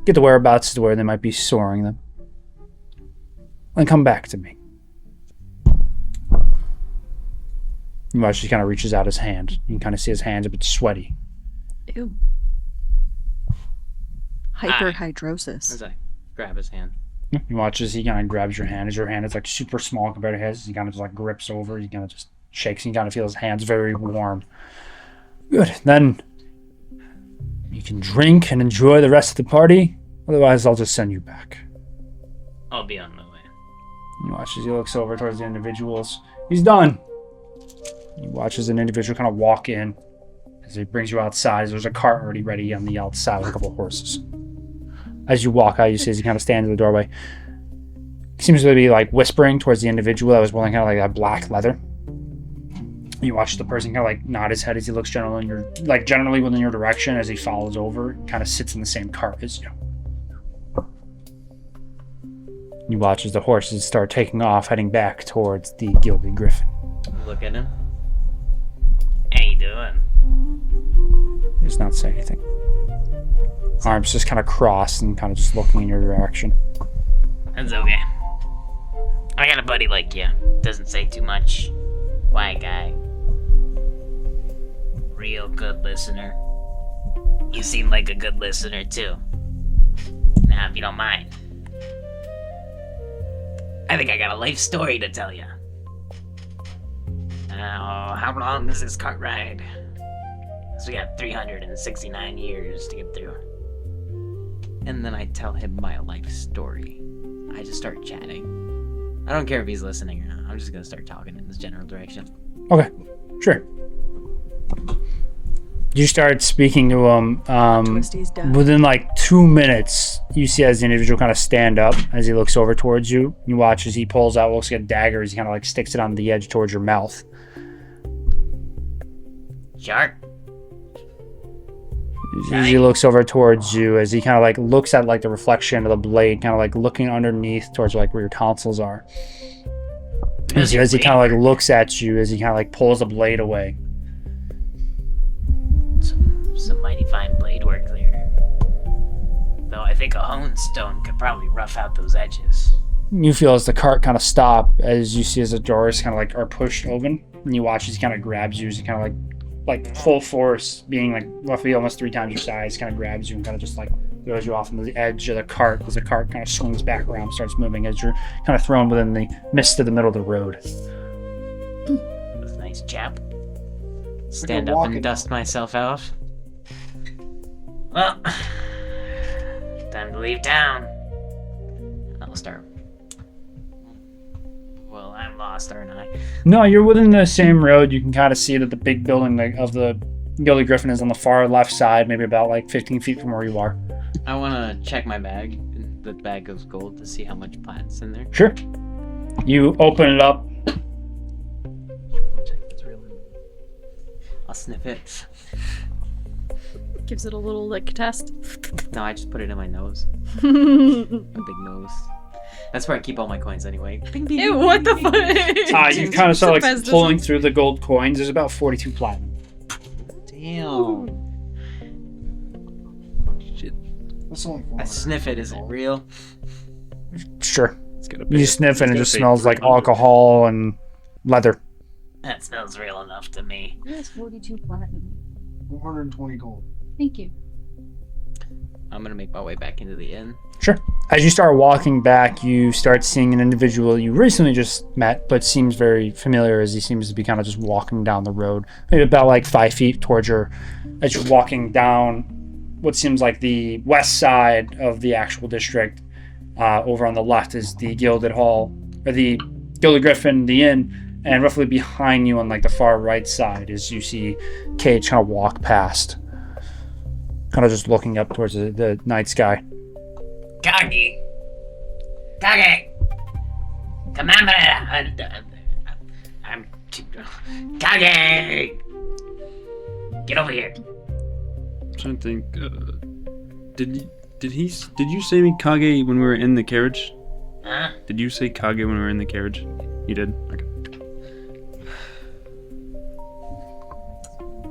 get the whereabouts to where they might be storing them, and come back to me. You watch, he kind of reaches out his hand. You can kind of see his hand's a bit sweaty. Ew. Hyperhidrosis. As I grab his hand. You watch as he kind of grabs your hand. As your hand is like super small compared to his, he kind of just like grips over. He kind of just shakes. And you kind of feel his hand's very warm. Good. Then you can drink and enjoy the rest of the party. Otherwise, I'll just send you back. I'll be on my way. You watch as he looks over towards the individuals. He's done. You watch as an individual kind of walk in. As he brings you outside, there's a cart already ready on the outside with a couple of horses. As you walk out, you see as he kind of stands in the doorway. He seems to be like whispering towards the individual that was wearing kind of like that black leather. You watch the person kind of like nod his head as he looks generally within your direction as he follows over, kind of sits in the same cart as you. You watch as the horses start taking off, heading back towards the Gilded Griffin. Look at him. How you doing? He does not say anything. Arms just kind of crossed and kind of just looking in your direction. That's okay. I got a buddy like you. Doesn't say too much. White guy. Real good listener. You seem like a good listener too. Now, if you don't mind, I think I got a life story to tell you. Now, how long is this cart ride? So we got 369 years to get through. And then I tell him my life story. I just start chatting. I don't care if he's listening or not. I'm just gonna start talking in this general direction. Okay, sure. You start speaking to him. Twisty's dead. Within like 2 minutes, you see as the individual kind of stand up as he looks over towards you. You watch as he pulls out, looks like a dagger, as he kind of like sticks it on the edge towards your mouth. Shark? As he looks over towards you, as he kind of like looks at like the reflection of the blade, kind of like looking underneath towards like where your tonsils are. As he kind of like looks at you, as he kind of like pulls the blade away. Some mighty fine blade work there. Though I think a hone stone could probably rough out those edges. You feel as the cart kind of stop, as you see as the doors kind of like are pushed open, and you watch as he kind of grabs you, as he kind of like full force, being like roughly almost 3 times your size, kind of grabs you and kind of just like throws you off into the edge of the cart as the cart kind of swings back around, starts moving as you're kind of thrown within the mist of the middle of the road. That's a nice chap. Stand up and dust myself out. Well, time to leave town. I'll start. Well, I'm lost, aren't I? No, you're within the same road. You can kind of see that the big building of the Gilded Griffin is on the far left side, maybe about like 15 feet from where you are. I want to check my bag, the bag of gold, to see how much plat's in there. Sure. You open it up. I'll sniff it. Gives it a little lick test. No, I just put it in my nose. My big nose. That's where I keep all my coins anyway. Bing, bing, Ew, bing, what the bing, bing. fuck? You kind of start like Surprised pulling this through the gold coins. There's about 42 platinum. Damn. Shit. That's only I sniff it. Is it real? Sure. It's gonna You sniff and it just smells like alcohol and leather. That smells real enough to me. Yes, 42 platinum. 420 gold. Thank you. I'm gonna make my way back into the inn. Sure. As you start walking back, you start seeing an individual you recently just met, but seems very familiar as he seems to be kind of just walking down the road, maybe about like 5 feet towards your, as you're walking down what seems like the west side of the actual district. Over on the left is the Gilded Hall, or the Gilded Griffin, the inn, and roughly behind you on like the far right side is you see Cage kind of walk past, kind of just looking up towards the night sky. Kagi! Kage! I'm Kage! Get over here. I'm trying to think. Did you say me Kage when we were in the carriage? Huh? Did you say Kage when we were in the carriage? You did? Okay.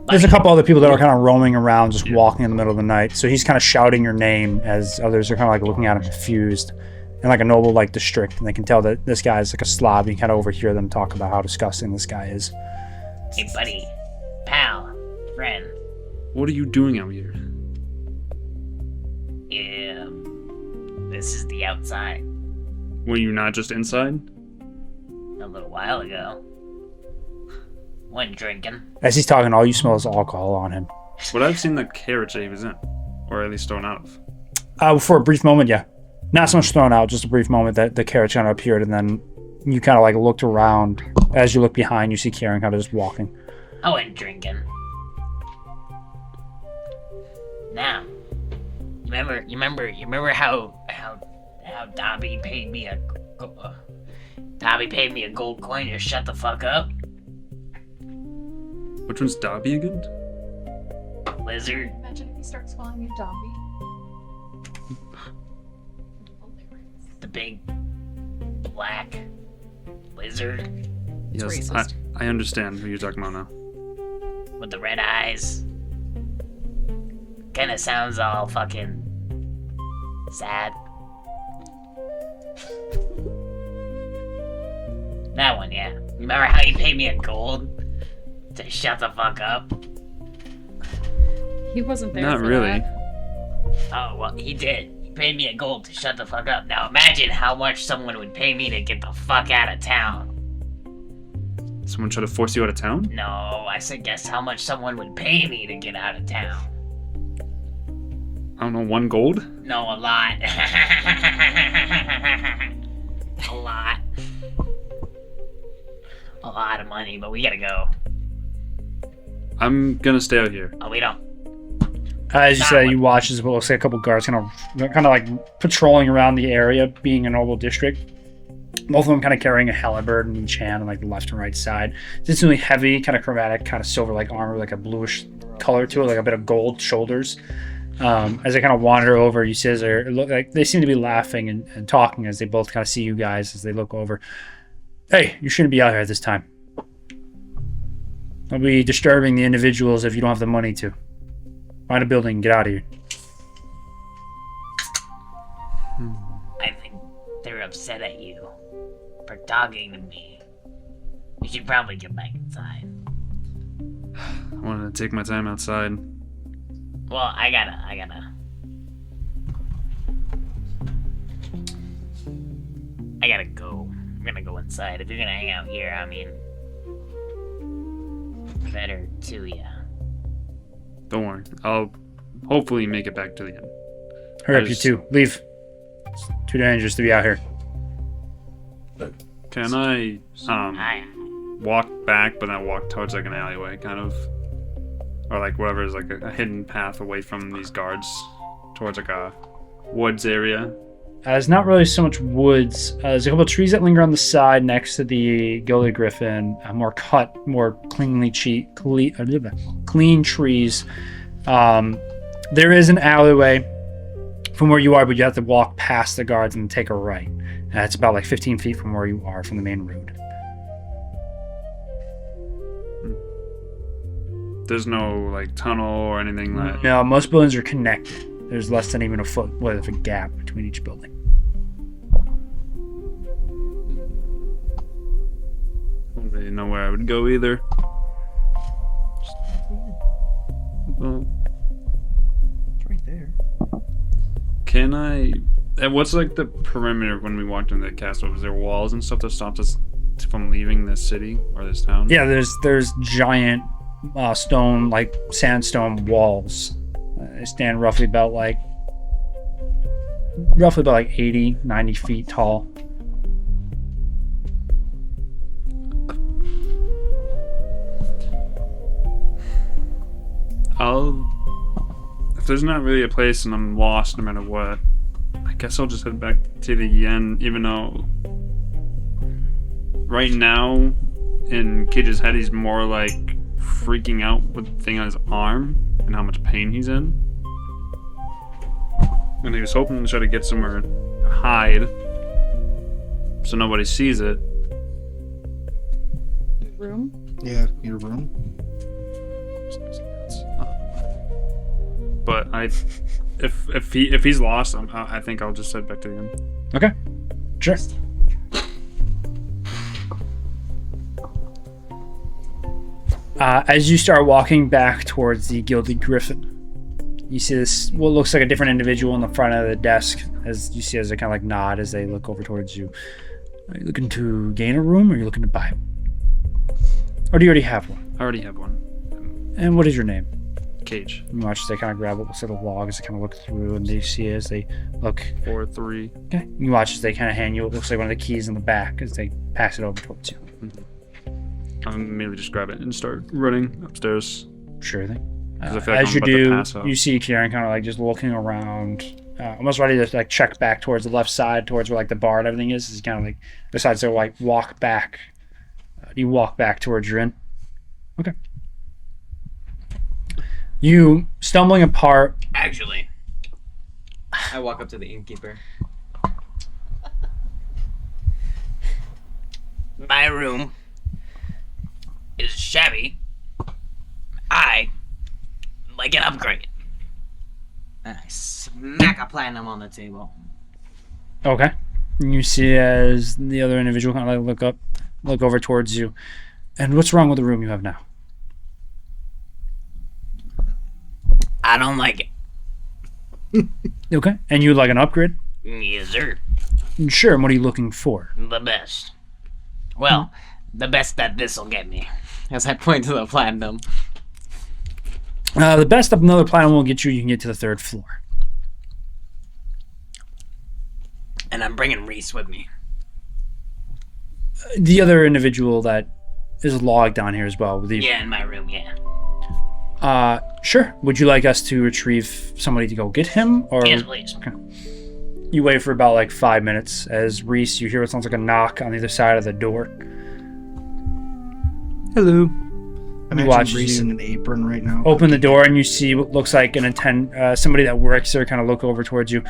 There's a couple other people that are kind of roaming around, just walking in the middle of the night. So he's kind of shouting your name as others are kind of like looking at him confused. In like a noble like district, and they can tell that this guy is like a slob. You kind of overhear them talk about how disgusting this guy is. Hey, buddy. Pal. Friend. What are you doing out here? Yeah. This is the outside. Were you not just inside? A little while ago. Went drinking. As he's talking, all you smell is alcohol on him. But I've seen the carriage that he was in, or at least thrown out of. For a brief moment, yeah. Not so much thrown out, just a brief moment that the carriage kind of appeared, and then you kind of like looked around. As you look behind, you see Kierian kind of just walking. I went drinking. Now, you remember how Dobby paid me a gold coin to shut the fuck up? Which one's Dobby again? Lizard. Imagine if he starts calling you Dobby. The big black lizard Yes, I understand who you're talking about now. with the red eyes. Kinda sounds all fucking sad. That one, yeah. Remember how he paid me a gold to shut the fuck up? He wasn't there. Not for really. That. Oh, well, he did. He paid me a gold to shut the fuck up. Now imagine how much someone would pay me to get the fuck out of town. Someone tried to force you out of town? No, I said guess how much someone would pay me to get out of town. I don't know, 1 gold? No, a lot. A lot. A lot of money, but we gotta go. I'm gonna stay out here. Oh, we don't. As you say, you watch as it looks like a couple guards kind of like patrolling around the area, being a noble district. Both of them kind of carrying a halberd in each hand on like the left and right side. It's really heavy, kind of chromatic, kind of silver-like armor, like a bluish color to it, like a bit of gold shoulders. As they kind of wander over, you see they seem to be laughing and talking as they both kind of see you guys as they look over. Hey, you shouldn't be out here at this time. Don't be disturbing the individuals if you don't have the money to. Find a building and get out of here. I think they're upset at you for talking to me. We should probably get back inside. I wanted to take my time outside. Well, I gotta. I gotta go. I'm gonna go inside. If you're gonna hang out here, I mean, better to ya. Don't worry. I'll hopefully make it back to the end. Hurry up, you two. Leave. It's too dangerous to be out here. Can I Hi. walk back, but then walk towards like an alleyway, kind of, or like whatever is like a hidden path away from these guards, towards like a woods area? It's not really so much woods. There's a couple of trees that linger on the side next to the Gilded Griffin. More cut, more clean trees. There is an alleyway from where you are, but you have to walk past the guards and take a right. It's about like 15 feet from where you are from the main road. There's no like tunnel or anything like. No, most buildings are connected. There's less than even a foot width of a gap between each building. I don't really know where I would go either. Well, It's right there. can I? What's like the perimeter when we walked into the castle? Was there walls and stuff that stopped us from leaving this city or this town? Yeah, there's giant stone, like sandstone walls. They stand roughly about like 80, 90 feet tall. If there's not really a place and I'm lost no matter what, I guess I'll just head back to the inn, even though right now in Cage's head, he's more like freaking out with the thing on his arm and how much pain he's in. And he was hoping to try to get somewhere to hide so nobody sees it. Room? Yeah, your room. But if he's lost, I think I'll just head back to the inn. Okay. Sure. As you start walking back towards the Gilded Griffin, you see this, what looks like a different individual in the front of the desk, as you see as they kind of like nod as they look over towards you. Are you looking to gain a room, or are you looking to buy one? Or do you already have one? I already have one. And what is your name? Cage. You watch as they kind of grab what looks like a log as they kind of look through, and they see as they look. 4-3. Okay. You watch as they kind of hand you what looks like one of the keys in the back as they pass it over towards you. I'll immediately just grab it and start running upstairs. Sure thing. 'Cause I feel like As I'm you about to do, pass out. you see Kierian kind of like just looking around, almost ready to like check back towards the left side, towards where like the bar and everything is. He's kind of like decides to like walk back. You walk back towards your inn. Okay. You stumbling apart. Actually, I walk up to the innkeeper. My room is shabby. I like an upgrade. And I smack a platinum on the table. Okay. You see as the other individual kind of like look over towards you. And what's wrong with the room you have now? I don't like it. Okay. And you'd like an upgrade? Yes, sir. Sure. And what are you looking for? The best. Well, the best that this'll get me. As I point to the platinum. The best of another platinum will get you. You can get to the 3rd floor. And I'm bringing Reese with me. The other individual that is logged on here as well. With you. Yeah, in my room, yeah. Sure. Would you like us to retrieve somebody to go get him? Or Yes, please. Okay. You wait for about like 5 minutes as Reese, you hear what sounds like a knock on the other side of the door. Hello. You I'm watch actually Reese you in an apron right now. open the door and you see what looks like somebody that works there kind of look over towards you.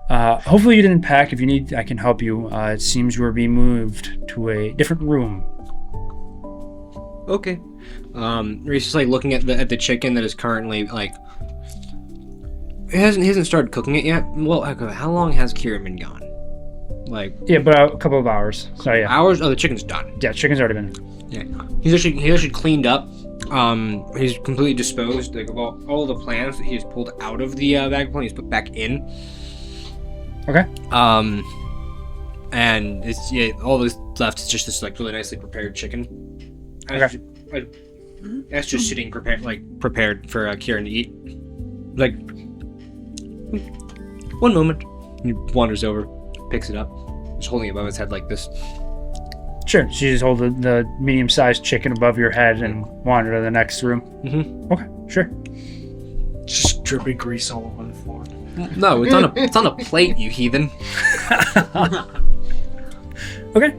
Hopefully you didn't pack. If you need, I can help you. It seems you were being moved to a different room. Okay. Reese is like looking at the chicken that is currently like. He hasn't started cooking it yet. Well, how long has Kierian been gone? Like Yeah, but a couple of hours. So yeah. hours? Oh, the chicken's done. Yeah, chicken's already been. Yeah, he's actually cleaned up. He's completely disposed like of all the plants that he's pulled out of the bag plane. He's put back in. Okay. And it's all that's left is just this like really nicely prepared chicken. Okay. That's just sitting prepared for Kierian to eat. Like, 1 moment. He wanders over, picks it up, just holding it above his head like this. Sure. So you just hold the medium-sized chicken above your head and wander to the next room. Mm-hmm. Okay. Sure. Just dripping grease all over the floor. No, it's on a plate, you heathen. Okay.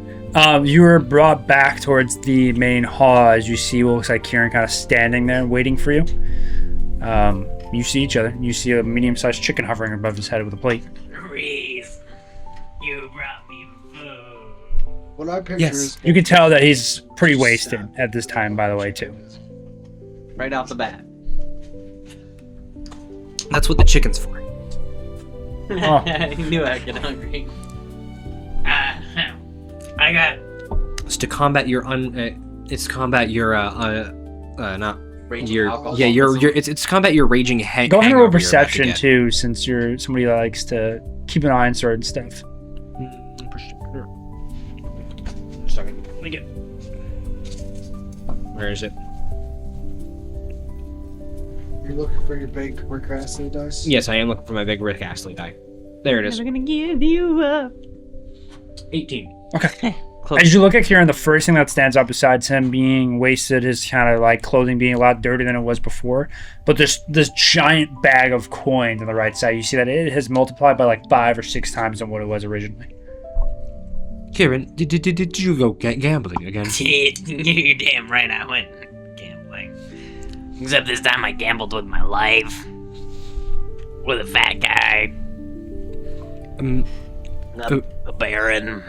You were brought back towards the main hall as you see what looks like Kierian kind of standing there waiting for you. You see each other. You see a medium-sized chicken hovering above his head with a plate. Reese, you brought me food. What I picture Yes. is You can tell that he's pretty wasted at this time, by the way, too. Right off the bat. That's what the chicken's for. Oh. I knew I'd get hungry. I got It's to combat your it's to combat your not Raging your alcoholism. yeah your it's to combat your raging Go ahead and roll hangover you're about to perception, get. too, since you're somebody that likes to keep an eye on certain stuff. Where is it? you're looking for your big Rick dice. Yes, I am looking for my big Rick Astley die. There it is. Never gonna give you up. 18. Okay. Close. As you look at Kierian, the first thing that stands out besides him being wasted is kind of like clothing being a lot dirtier than it was before. But there's this giant bag of coins on the right side. You see that it has multiplied by like 5 or 6 times than what it was originally. Kierian, did you go gambling again? You're damn right I went gambling. Except this time I gambled with my life. With a fat guy. A baron.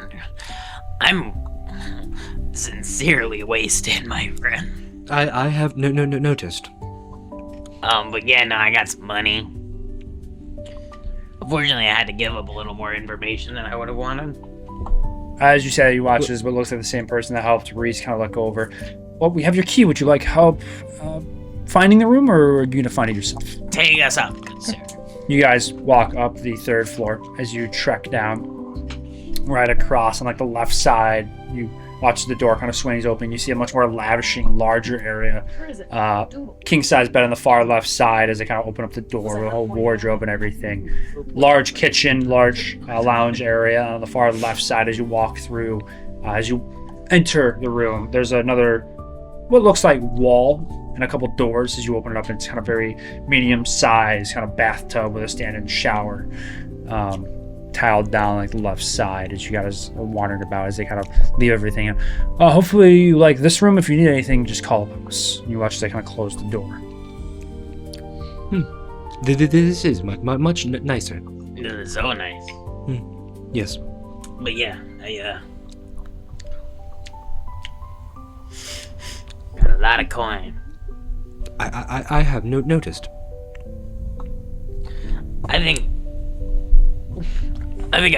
I'm sincerely wasted, my friend. I have noticed. But yeah, no, I got some money. Unfortunately, I had to give up a little more information than I would have wanted. As you said, you watch this, but looks like the same person that helped Reese kind of look over. Well, we have your key. Would you like help finding the room, or are you going to find it yourself? Take us up, good sir. You guys walk up the 3rd floor as you trek down. Right across on like the left side, you watch the door kind of swings open. You see a much more lavishing, larger area. Where is it? King size bed on the far left side as they kind of open up the door with a whole wardrobe and everything. Large kitchen, large lounge area on the far left side as you walk through. As you enter the room, there's another what looks like wall and a couple doors as you open it up. And it's kind of very medium size kind of bathtub with a stand-in shower. Tiled down like the left side as you guys are wandering about as they kind of leave everything. Hopefully you like this room. If you need anything, just call us. You watch as they kind of close the door. This is much nicer. This is so nice. Yes. But yeah, I got a lot of coin. I have noticed. I think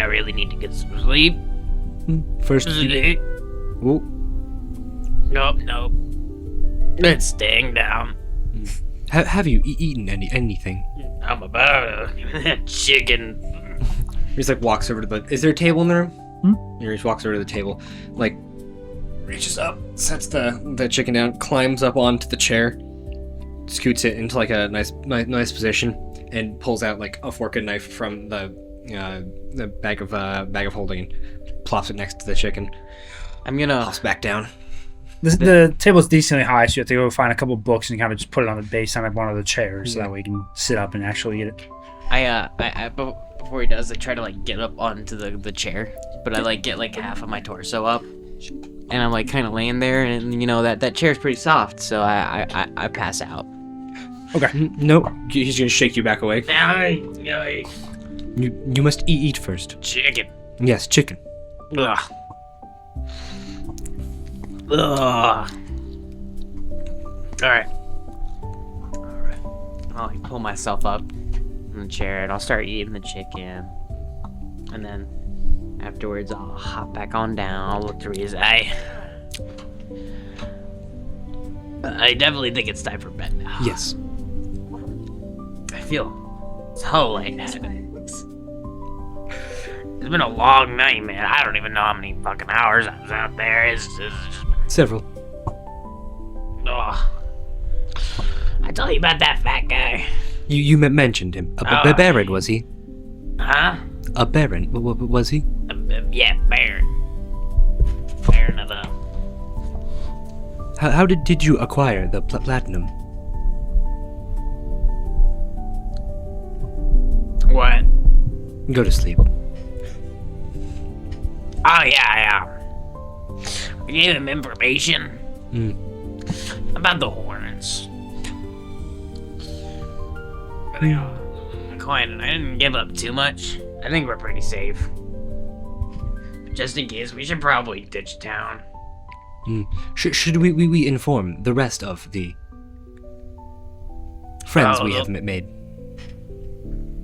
I really need to get some sleep. First. Sleep. Oh. Nope. It's staying down. Have you eaten anything? I'm about a chicken. He just like walks over to the. Is there a table in the room? He just walks over to the table, like reaches up, sets the chicken down, climbs up onto the chair, scoots it into like a nice position, and pulls out like a fork and knife from the bag of holding, and plops it next to the chicken. I'm gonna Plops back down. The table is decently high, so you have to go find a couple books and kind of just put it on the base on one of the chairs, so that way you can sit up and actually eat it. I before he does, I try to like get up onto the chair, but I like get like half of my torso up, and I'm like kind of laying there, and you know that chair's pretty soft, so I pass out. Okay. No, he's gonna shake you back awake. Ay. You must eat first. Chicken. Yes, chicken. Ugh. Ugh. Alright. I'll like pull myself up in the chair, and I'll start eating the chicken, and then afterwards I'll hop back on down. I'll look through his eye. I definitely think it's time for bed now. Yes. I feel so late. It's been a long night, man. I don't even know how many fucking hours I was out there. It's just... Several. Ugh. I told you about that fat guy. You mentioned him. A baron, was he? Huh? A baron, was he? Yeah, Baron. Baron of the... How did you acquire the platinum? What? Go to sleep. Oh, yeah. We gave him information about the horns. Coin, I didn't give up too much. I think we're pretty safe. But just in case, we should probably ditch town. Should we inform the rest of the friends we have made?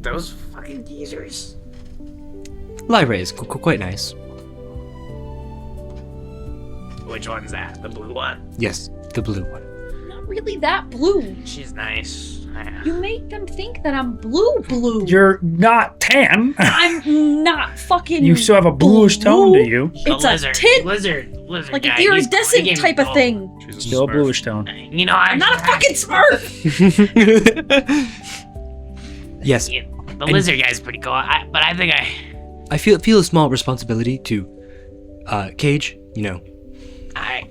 Those fucking geezers. Lyra is quite nice. Which one's that? The blue one? Yes, the blue one. Not really that blue. She's nice. You make them think that I'm blue. You're not tan. I'm not fucking. You still have a bluish tone to you. It's lizard, a tint, lizard like guy. an iridescent type of thing. She's a Still a Smurf. bluish tone. You know, I'm not a fucking Smurf. Yes, The lizard guy's pretty cool. But I think I feel a small responsibility to Cage. You know, I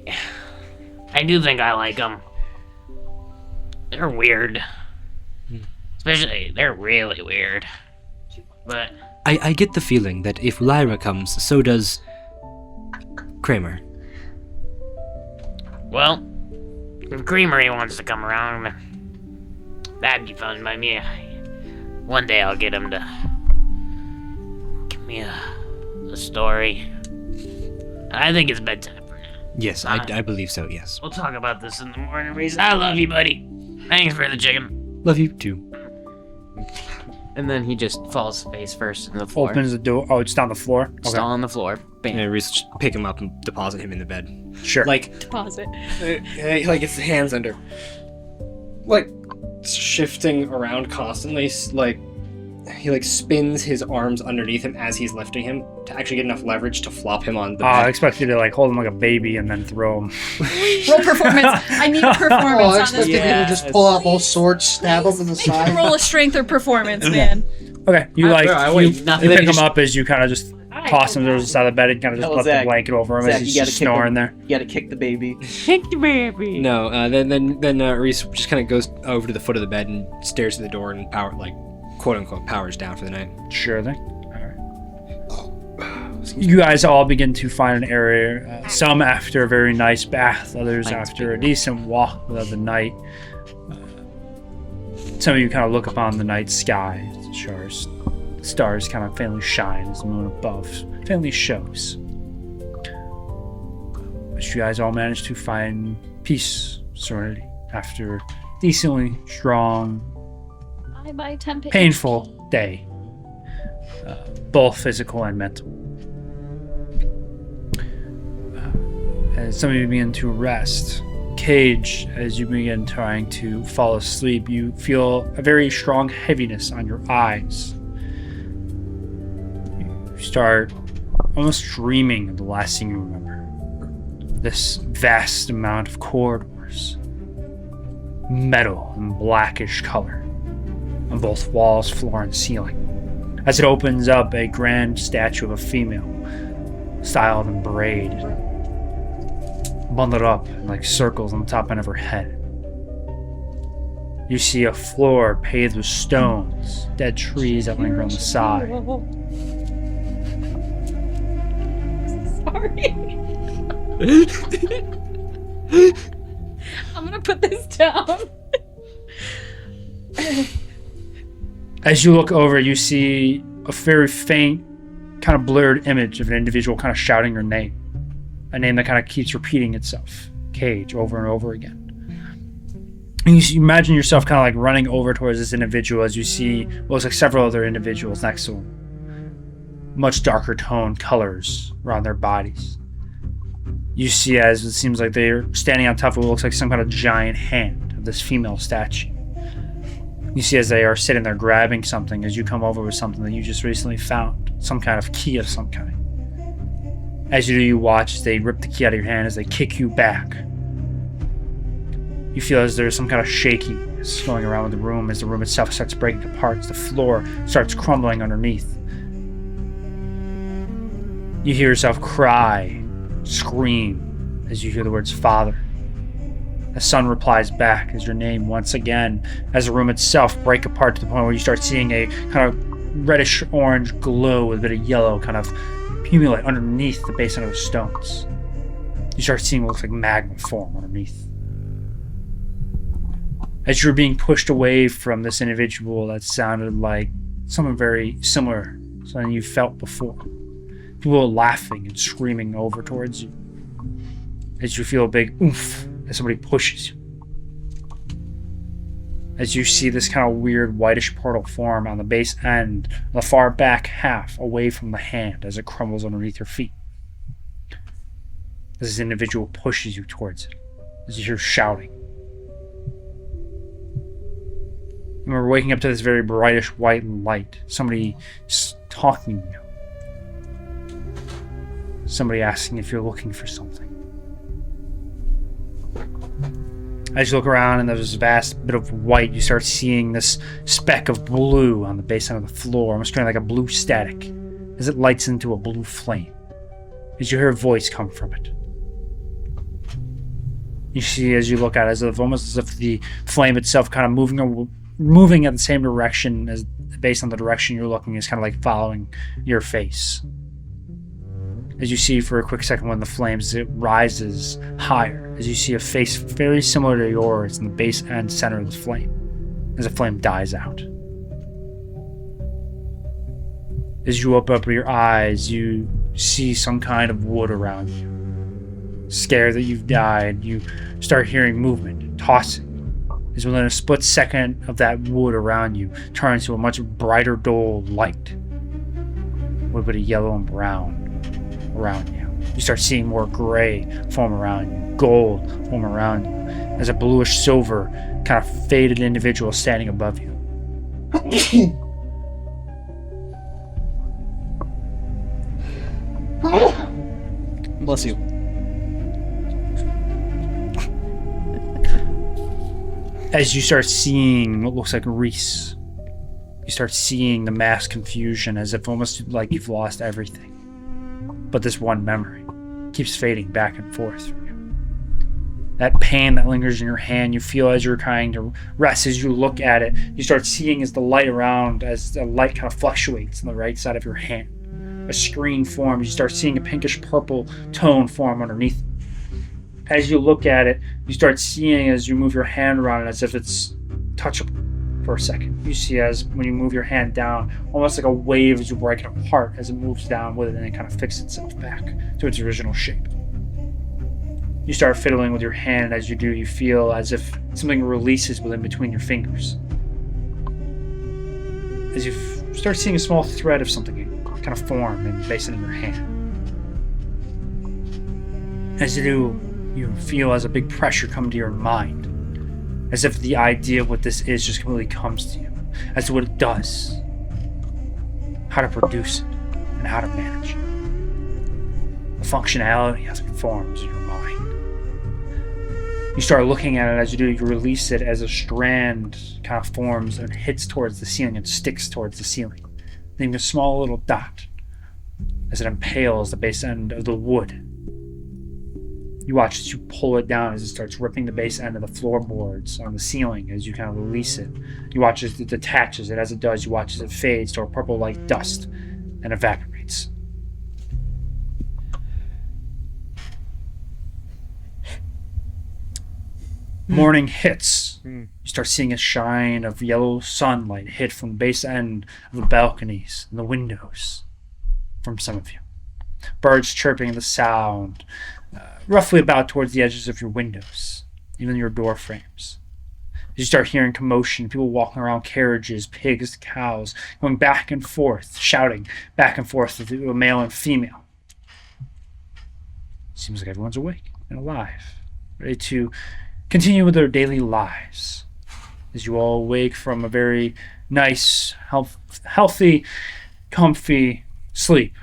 do think I like them. They're weird. Especially, they're really weird. But I get the feeling that if Lyra comes, so does Kramer. well, if Creamery wants to come around, that'd be fun by me. One day I'll get him to give me a story. I think it's bedtime for now. Yes, I believe so, yes. We'll talk about this in the morning, Reese. I love you, buddy. Thanks for the chicken. Love you too. And then he just falls face first in the floor. Opens the door. Oh, it's down the floor. Just on the floor. Bam. And Reese just pick him up and deposit him in the bed. Sure. Like, Deposit. like it's the hands under. Like, shifting around constantly, like, he like spins his arms underneath him as he's lifting him to actually get enough leverage to flop him on the bed. I expect you to like hold him like a baby and then throw him. Roll performance. I need performance Oh, I on this. expected you to just pull out both swords, stab him in the side. Roll a strength or performance, man. Okay, you like I you, wait, nothing. you pick him up as you kind of just toss him to the side of the bed and kind of just Tell put the Zach. blanket over him Zach, as he's you gotta just kick him. snoring there. You gotta kick the baby. Kick the baby. No, then Reese just kind of goes over to the foot of the bed and stares at the door and quote unquote powers down for the night. Sure thing. You guys all begin to find an area, some after a very nice bath, others Thanks, after a people. decent walk of the night. Some of you kind of look upon the night sky. Stars kind of faintly shine as the moon above faintly shows. But you guys all manage to find peace, serenity, after a decently strong, Bye, temp. painful day, both physical and mental. As some of you begin to rest, Cage, as you begin trying to fall asleep, you feel a very strong heaviness on your eyes. You start almost dreaming of the last thing you remember. This vast amount of corridors, metal and blackish color on both walls, floor, and ceiling. As it opens up, a grand statue of a female, styled in braid, bundled up in like circles on the top end of her head. You see a floor paved with stones, dead trees that linger on the side. Sorry. I'm gonna put this down. As you look over, you see a very faint, kind of blurred image of an individual kind of shouting your name. A name that kind of keeps repeating itself. Cage, over and over again. And you imagine yourself kind of like running over towards this individual as you see what looks like several other individuals next to him. Much darker toned colors around their bodies. You see as it seems like they're standing on top of what looks like some kind of giant hand of this female statue. You see as they are sitting there grabbing something as you come over with something that you just recently found. Some kind of key of some kind. As you do, you watch as they rip the key out of your hand as they kick you back. You feel as there's some kind of shakiness going around with the room as the room itself starts breaking apart, as the floor starts crumbling underneath. You hear yourself cry, scream, as you hear the words Father. The sun replies back as your name once again, as the room itself break apart to the point where you start seeing a kind of reddish orange glow with a bit of yellow kind of accumulate underneath the base of those stones. You start seeing what looks like magma form underneath. As you're being pushed away from this individual that sounded like someone very similar to something you felt before. People laughing and screaming over towards you. As you feel a big oomph as somebody pushes you. As you see this kind of weird whitish portal form on the base end, the far back half away from the hand as it crumbles underneath your feet. As this individual pushes you towards it, as you hear shouting. And we're waking up to this very brightish white light. Somebody talking to you. Somebody asking if you're looking for something. As you look around and there's this vast bit of white, you start seeing this speck of blue on the base end of the floor, almost turning like a blue static, as it lights into a blue flame. As you hear a voice come from it. You see as you look at it, almost as if the flame itself kind of moving moving at the same direction as based on the direction you're looking is kind of like following your face. As you see for a quick second when the flames, it rises higher as you see a face very similar to yours in the base and center of the flame as the flame dies out. As you open up your eyes, you see some kind of wood around you. Scared that you've died, you start hearing movement, tossing. As within a split second of that wood around you turns to a much brighter dull light. A little bit of yellow and brown around you. You start seeing more gray form around you, gold form around you, as a bluish silver kind of faded individual standing above you. Bless you. As you start seeing what looks like Reese, you start seeing the mass confusion as if almost like you've lost everything. But this one memory keeps fading back and forth from you. That pain that lingers in your hand, you feel as you're trying to rest. As you look at it, you start seeing as the light around, as the light kind of fluctuates on the right side of your hand. A screen forms. You start seeing a pinkish purple tone form underneath. As you look at it, you start seeing as you move your hand around it as if it's touchable for a second. You see as when you move your hand down, almost like a wave as you break it apart as it moves down with it and it kind of fixes itself back to its original shape. You start fiddling with your hand, and as you do, you feel as if something releases within between your fingers. As you start seeing a small thread of something kind of form and place it in your hand. As you do, you feel as a big pressure come to your mind, as if the idea of what this is just completely comes to you, as to what it does, how to produce it, and how to manage it. The functionality as it forms in your mind. You start looking at it. As you do, you release it as a strand kind of forms and hits towards the ceiling and sticks towards the ceiling, leaving a small little dot as it impales the base end of the wood. You watch as you pull it down as it starts ripping the base end of the floorboards on the ceiling as you kind of release it. You watch as it detaches it. As it does, you watch as it fades to a purple like dust and evaporates. Morning hits. You start seeing a shine of yellow sunlight hit from the base end of the balconies and the windows from some of you. Birds chirping the sound, roughly about towards the edges of your windows, even your door frames. As you start hearing commotion, people walking around carriages, pigs, cows, going back and forth, shouting back and forth to a male and female. Seems like everyone's awake and alive, ready to continue with their daily lives. As you all wake from a very nice, healthy, comfy sleep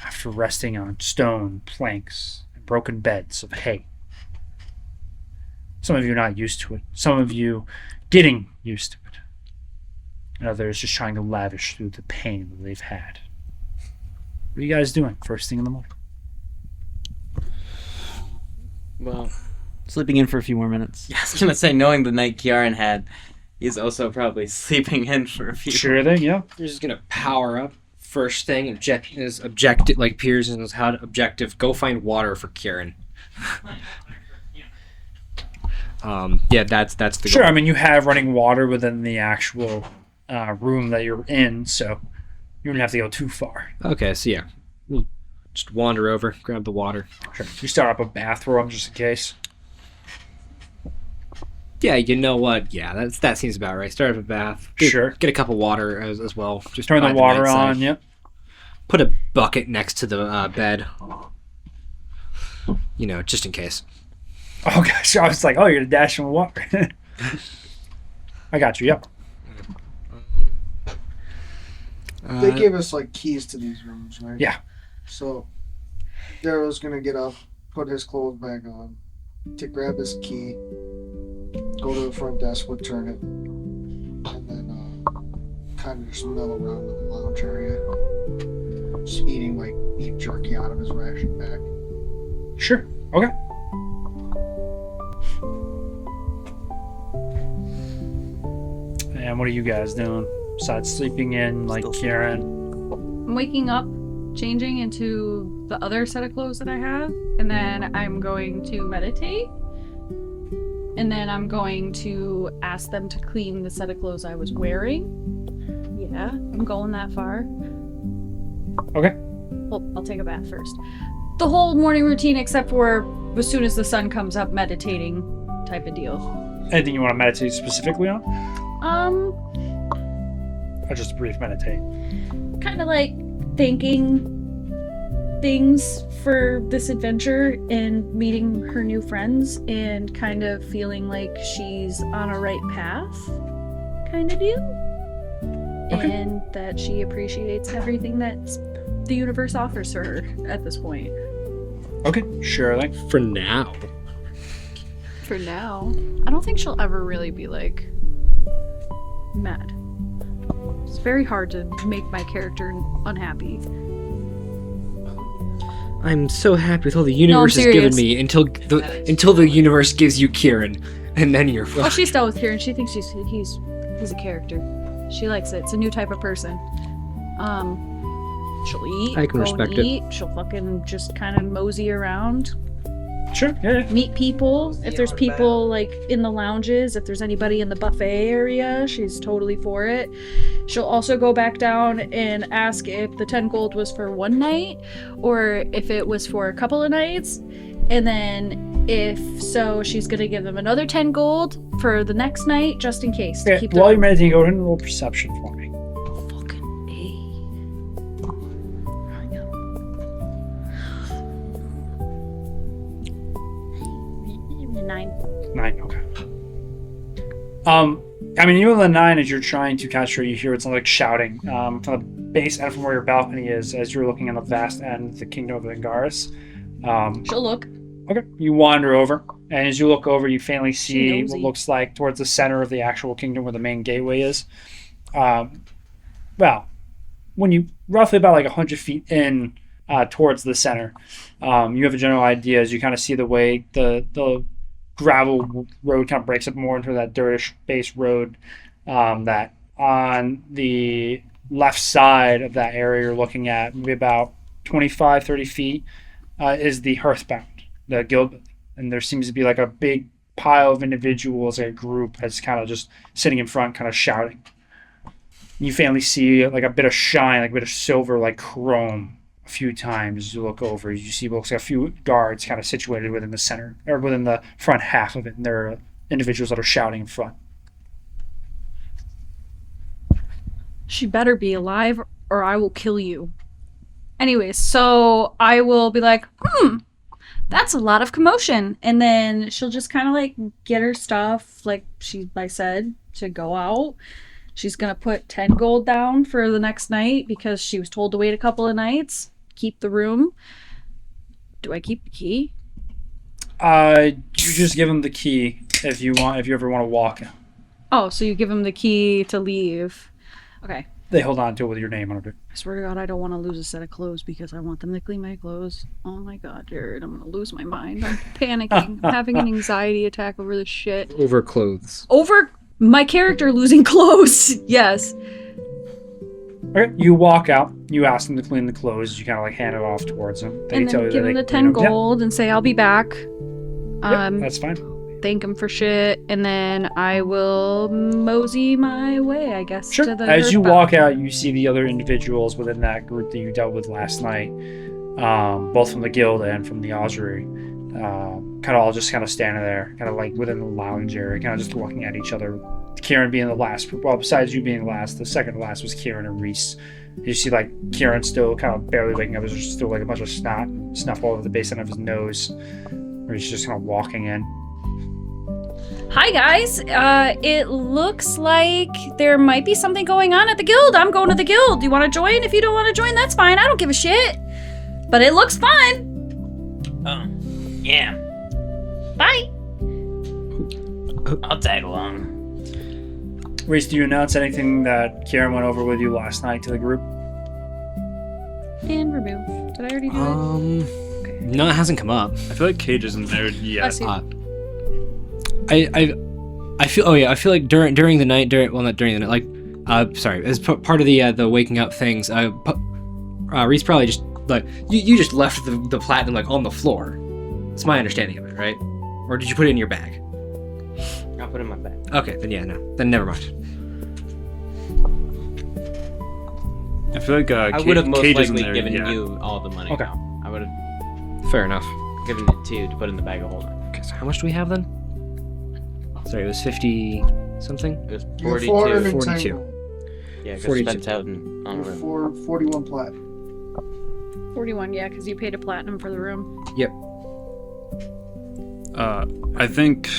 after resting on stone planks and broken beds of hay. Some of you are not used to it. Some of you getting used to it. And others just trying to lavish through the pain that they've had. What are you guys doing first thing in the morning? Well, sleeping in for a few more minutes. Yeah, I was gonna say, knowing the night Kierian had, he's also probably sleeping in for a few. Sure thing, yeah. You're just gonna power up. First thing, objective, like Pearson's how to objective. Go find water for Kierian. Yeah, that's the Sure, goal. I mean, you have running water within the actual room that you're in, so you don't have to go too far. Okay, so yeah, we'll just wander over, grab the water. Sure. You start up a bathroom just in case. Yeah, you know what? Yeah, that seems about right. Start up a bath. Sure. Get a cup of water as well. Just Turn the by water bedside. on, yep. Put a bucket next to the bed. You know, just in case. Oh gosh, I was like, oh, you're gonna dash in with water. I got you, yep. They gave us like keys to these rooms, right? Yeah. So Darrow's gonna get up, put his clothes back on, to grab his key, go to the front desk, would turn it, and then kind of just mill around in the lounge area, just eating like beef jerky out of his ration bag. Sure. Okay. And what are you guys doing besides sleeping in like Kierian? I'm waking up, changing into the other set of clothes that I have, and then I'm going to meditate. And then I'm going to ask them to clean the set of clothes I was wearing. Yeah, I'm going that far. Okay. Well, I'll take a bath first. The whole morning routine, except for as soon as the sun comes up, meditating type of deal. Anything you want to meditate specifically on? Or just a brief meditate? Kind of like thanking things for this adventure and meeting her new friends and kind of feeling like she's on a right path kind of deal. Okay. And that she appreciates everything that the universe offers her at this point. Okay, surely. For now. For now. I don't think she'll ever really be like mad. It's very hard to make my character unhappy. I'm so happy with all the universe has given me until the universe gives you Kierian, and then you're Well, she's still with Kierian. She thinks he's a character. She likes it. It's a new type of person. She'll eat. I can go respect and it. eat. She'll fucking just kind of mosey around. Sure, yeah. Meet people. If there's people like in the lounges, if there's anybody in the buffet area, she's totally for it. She'll also go back down and ask if the 10 gold was for one night or if it was for a couple of nights. And then if so, she's gonna give them another 10 gold for the next night just in case. To Okay, keep while them you're meditating, go ahead and roll perception for me. fucking A. 9. 9, okay. I mean, even the 9, as you're trying to catch her, you hear it's like shouting from the base and from where your balcony is as you're looking on the vast end of the kingdom of Angaris. She'll look. Okay, you wander over, and as you look over, you faintly see nosy. what looks like towards the center of the actual kingdom where the main gateway is. Well, when you roughly about like 100 feet in towards the center, you have a general idea as you kind of see the way the gravel road kind of breaks up more into that dirtish base road. That on the left side of that area you're looking at, maybe about 25, 30 feet, is the Hearthbound, the guild building. And there seems to be like a big pile of individuals, a group that's kind of just sitting in front, kind of shouting. You faintly see like a bit of shine, like a bit of silver, like chrome a few times as you look over. You see looks like a few guards kind of situated within the center, or within the front half of it. And there are individuals that are shouting in front. She better be alive or I will kill you. Anyways, so I will be like, that's a lot of commotion. And then she'll just kind of like get her stuff, like I said, to go out. She's going to put 10 gold down for the next night because she was told to wait a couple of nights. Keep the room. Do I keep the key? You just give them the key if you ever want to walk. Oh, so you give him the key to leave. Okay. They hold on to it with your name on it. I swear to God, I don't want to lose a set of clothes because I want them to clean my clothes. Oh my God, Jared, I'm going to lose my mind. I'm panicking. I'm having an anxiety attack over this shit. Over clothes. Over my character losing clothes. Yes. Okay, you walk out. You ask them to clean the clothes. You kind of like hand it off towards them. They And tell then you give that him they the clean 10 them. gold and say I'll be back. Yep, that's fine. Thank him for shit. And then I will mosey my way, I guess. Sure. To the As you earthbound. walk out, you see the other individuals within that group that you dealt with last night, both from the guild and from the ossuary, kind of all just kind of standing there, kind of like within the lounge area, kind of just looking at each other. Kierian being the last. Well, besides you being last, the second to last was Kierian and Reese. You see like Kierian still kind of barely waking up. There's still like a bunch of snot and snuff all over the base end of his nose, where he's just kind of walking in. Hi guys, it looks like there might be something going on at the guild. I'm going to the guild. Do you want to join? If you don't want to join, that's fine. I don't give a shit. But it looks fun. Oh, yeah. Bye. I'll tag along. Reese, do you announce anything that Kierian went over with you last night to the group? And remove. Did I already do it? No, it hasn't come up. I feel like Cage isn't there yet. Bless you. I I feel like during the night, not during the night, like sorry, as part of the waking up things, Reese probably just like you just left the platinum like on the floor. That's my understanding of it, right? Or did you put it in your bag? I'll put it in my bag. Okay, then yeah, no, then never mind. I feel like I would have most Cage isn't likely there given yet. you all the money. Okay. Now. I would have Fair enough. given it to you to put in the bag of holding. Okay, so how much do we have then? Sorry, it was 50 something. It was You have 42. 410 42. gold. Yeah, because 42. spent out on You a have room. 41 plat. 41, yeah, because you paid a platinum for the room. Yep. I think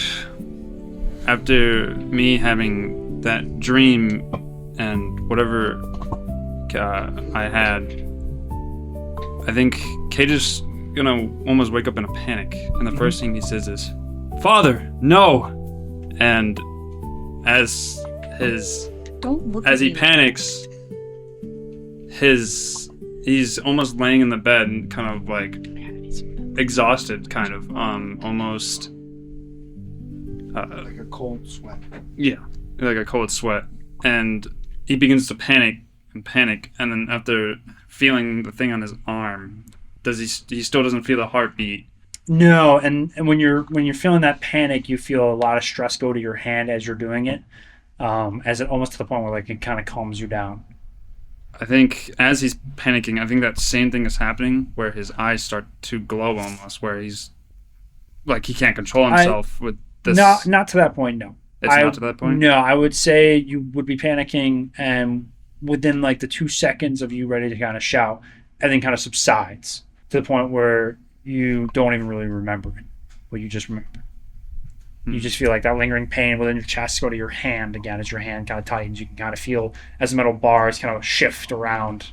after me having that dream and whatever I had, I think Cage is gonna almost wake up in a panic, and the first thing he says is, "Father, no!" And as Don't look as at he me. panics, he's almost laying in the bed and kind of like exhausted, kind of almost Like a cold sweat. yeah, like a cold sweat, and he begins to panic, and then after feeling the thing on his arm, he still doesn't feel the heartbeat. No, and when you're feeling that panic, you feel a lot of stress go to your hand as you're doing it, as it almost to the point where like it kind of calms you down. I think as he's panicking, I think that same thing is happening where his eyes start to glow almost, where he's like he can't control himself with this. Not to that point, no. It's not to that point? No, I would say you would be panicking, and within like the 2 seconds of you ready to kind of shout, and then kind of subsides to the point where you don't even really remember it, but you just remember. You just feel like that lingering pain within your chest go to your hand again as your hand kind of tightens. You can kind of feel as the metal bars kind of shift around.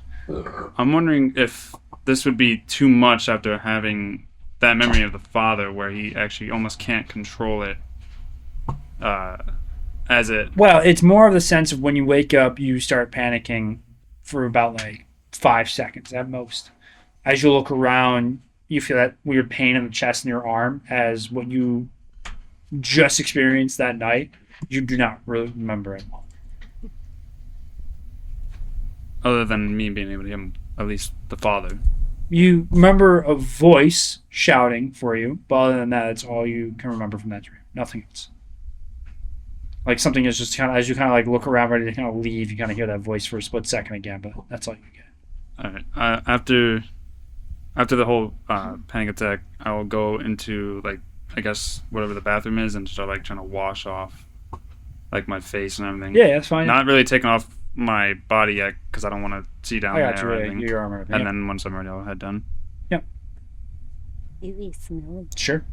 I'm wondering if this would be too much after having that memory of the father where he actually almost can't control it as it... Well, it's more of the sense of when you wake up, you start panicking for about like 5 seconds at most. As you look around, you feel that weird pain in the chest and your arm as what you just experienced that night. You do not really remember it. Other than me being able to hear at least the father. You remember a voice shouting for you, but other than that, that's all you can remember from that dream. Nothing else. Like something is just kind of, as you kind of like look around ready to kind of leave, you kind of hear that voice for a split second again, but that's all you get. All right. After the whole panic attack, I will go into like, I guess whatever the bathroom is and start like trying to wash off like my face and everything. Yeah, that's fine. Not really taking off my body yet because I don't want to see down I there got or you. anything. Your armor. And then once I'm ready, I'll head done. Really smelly. Sure.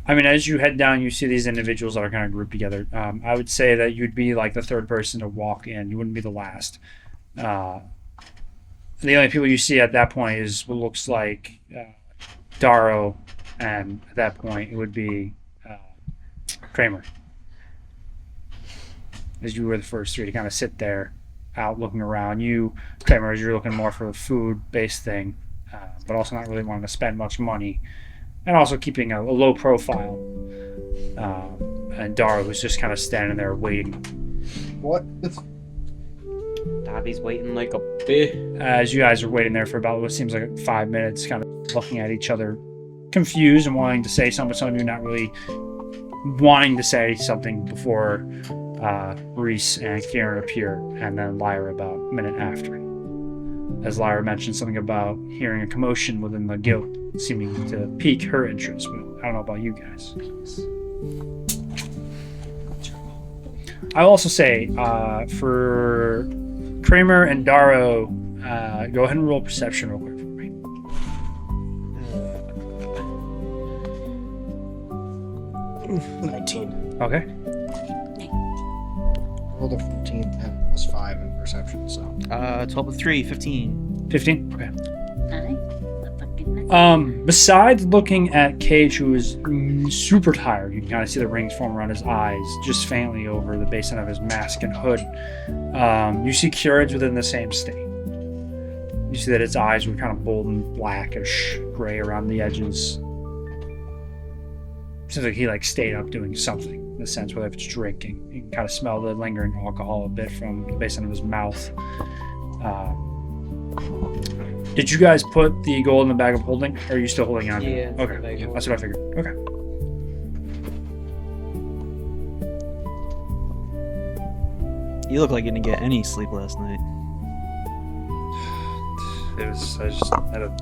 I mean, as you head down, you see these individuals that are kind of grouped together. I would say that you'd be like the third person to walk in. You wouldn't be the last. The only people you see at that point is what looks like Darrow, and at that point it would be Kramer. As you were the first three to kind of sit there, out looking around. You, Kramer, as you're looking more for a food-based thing, but also not really wanting to spend much money. And also keeping a low profile. And Dara was just kind of standing there waiting. What? Dobby's waiting like a bitch. As you guys are waiting there for about what seems like 5 minutes, kind of looking at each other, confused and wanting to say something, but some of you not really wanting to say something before Reese and Kierian appear, and then Lyra about a minute after. As Lyra mentioned something about hearing a commotion within the guild, seeming to pique her interest, but I don't know about you guys. I'll also say, for Kramer and Darrow, go ahead and roll perception real quick for me. 19. Okay. Rolled a 14 and plus 5 in perception, so. 12 with 3, 15. 15? Okay. Nice. Fucking nice. Besides looking at Cage, who is super tired, you can kind of see the rings form around his eyes, just faintly over the basin of his mask and hood. You see Kierian's within the same state. You see that his eyes were kind of golden, blackish, gray around the edges. Seems like he stayed up doing something. the sense, whether it's drinking. You can kind of smell the lingering alcohol a bit from the basin of his mouth. Did you guys put the gold in the bag of holding? Or are you still holding on to it? Yeah. Okay, that's what I figured. Okay. You look like you didn't get any sleep last night. I just had a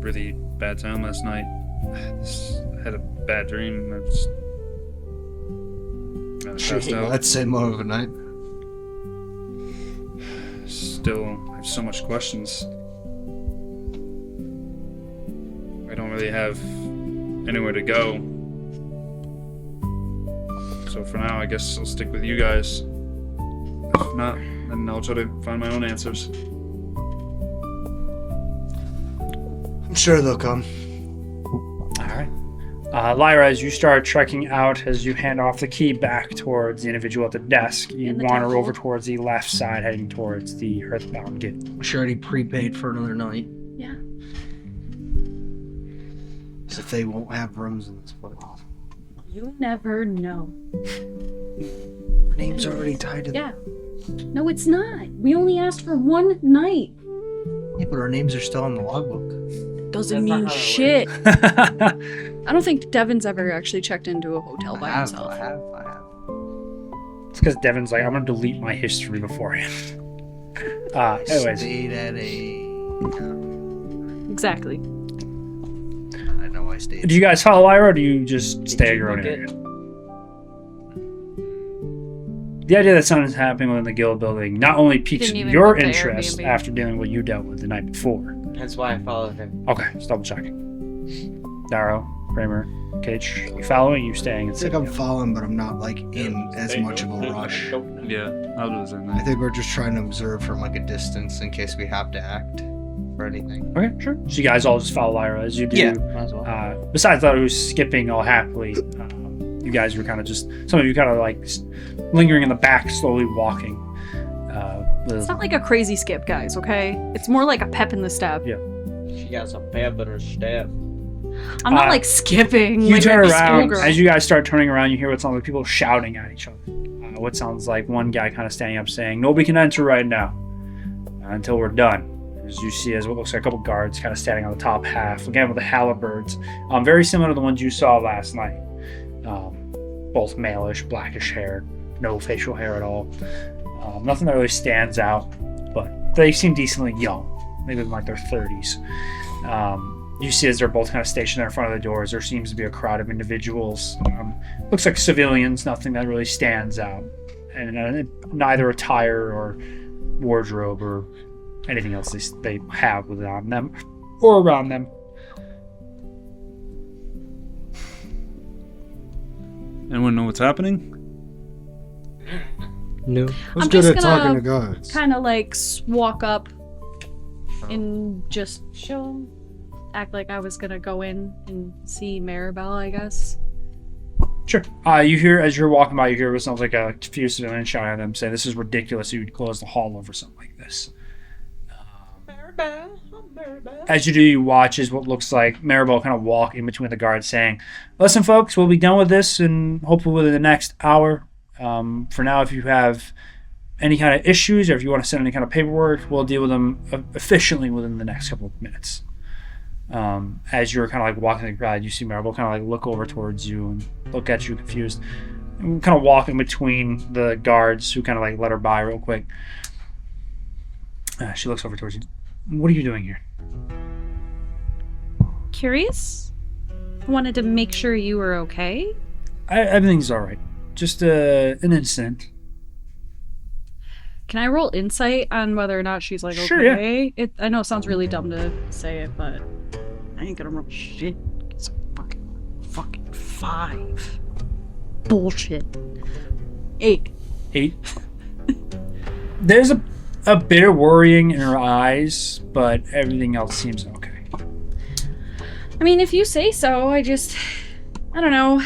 really bad time last night. I had a bad dream. I passed out. I'd say more of a night. Still have so much questions. I don't really have anywhere to go. So for now, I guess I'll stick with you guys. If not, then I'll try to find my own answers. I'm sure they'll come. All right. Lyra, as you start trekking out, as you hand off the key back towards the individual at the desk, you In the wander temple. over towards the left side, heading towards the Earthbound Gate. I'm sure already prepaid for another night. Yeah. As if they won't have rooms in this place. You never know. My name's already tied to Yeah. No, it's not. We only asked for one night. Yeah, but our names are still on the logbook. Doesn't That's not mean how it shit. It's I don't think Devin's ever actually checked into a hotel by himself. I have. because Devin's like, I'm going to delete my history beforehand. Anyways. Stayed at a... Exactly. I know I stayed. Do you guys follow Lyra, or do you just stay at your own book it? area? The idea that something's happening within the guild building not only piques Didn't even your book the interest Airbnb. after dealing with what you dealt with the night before. That's why I followed him. Okay, just double checking. Darrow, Kramer, Cage, you following? You staying? I think I'm following, but I'm not like in as much of a rush. Yeah, I'll do the same I thing. think we're just trying to observe from like a distance in case we have to act or anything. Okay, sure. So you guys all just follow Lyra as you do. Yeah, might as well. Besides that, who's skipping all happily. You guys were kind of just, some of you kind of like lingering in the back, slowly walking. It's not like a crazy skip, guys, okay? It's more like a pep in the step. Yeah. She got some pep in her step. I'm not Uh, like skipping. You like turn a around. schoolgirl. As you guys start turning around, you hear what sounds like people shouting at each other. What sounds like one guy kind of standing up saying, "Nobody can enter right now until we're done." As you see, as what looks like a couple guards kind of standing on the top half, again with the halberds, very similar to the ones you saw last night. Both malish, blackish hair, no facial hair at all. Nothing that really stands out, but they seem decently young, maybe in like their 30s. You see as they're both kind of stationed there in front of the doors, there seems to be a crowd of individuals. Looks like civilians, nothing that really stands out. And neither attire or wardrobe or anything else they have within them or around them. Anyone know what's happening? No. Who's I'm good just at talking gonna to guards? kind of like walk up and just act like I was gonna go in and see Maribel, I guess. Sure. You hear, as you're walking by, you hear what sounds like a few civilians shouting at them, saying, "This is ridiculous. You'd close the hall over something like this." As you do, you watch as what looks like Maribel kind of walk in between the guards, saying, "Listen, folks, we'll be done with this, and hopefully within the next hour. For now, if you have any kind of issues or if you want to send any kind of paperwork, we'll deal with them efficiently within the next couple of minutes." As you're kind of like walking the crowd, you see Maribel kind of like look over towards you and look at you confused, and kind of walk in between the guards who kind of like let her by real quick. She looks over towards you. "What are you doing here?" Curious? Wanted to make sure you were okay. Everything's all right. Just an incident. Can I roll insight on whether or not she's like Sure, okay? I know it sounds really dumb to say it, but I ain't gonna roll shit. It's a fucking 5. Bullshit. 8. 8. There's a bit of worrying in her eyes, but everything else seems okay. I mean, if you say so, I don't know.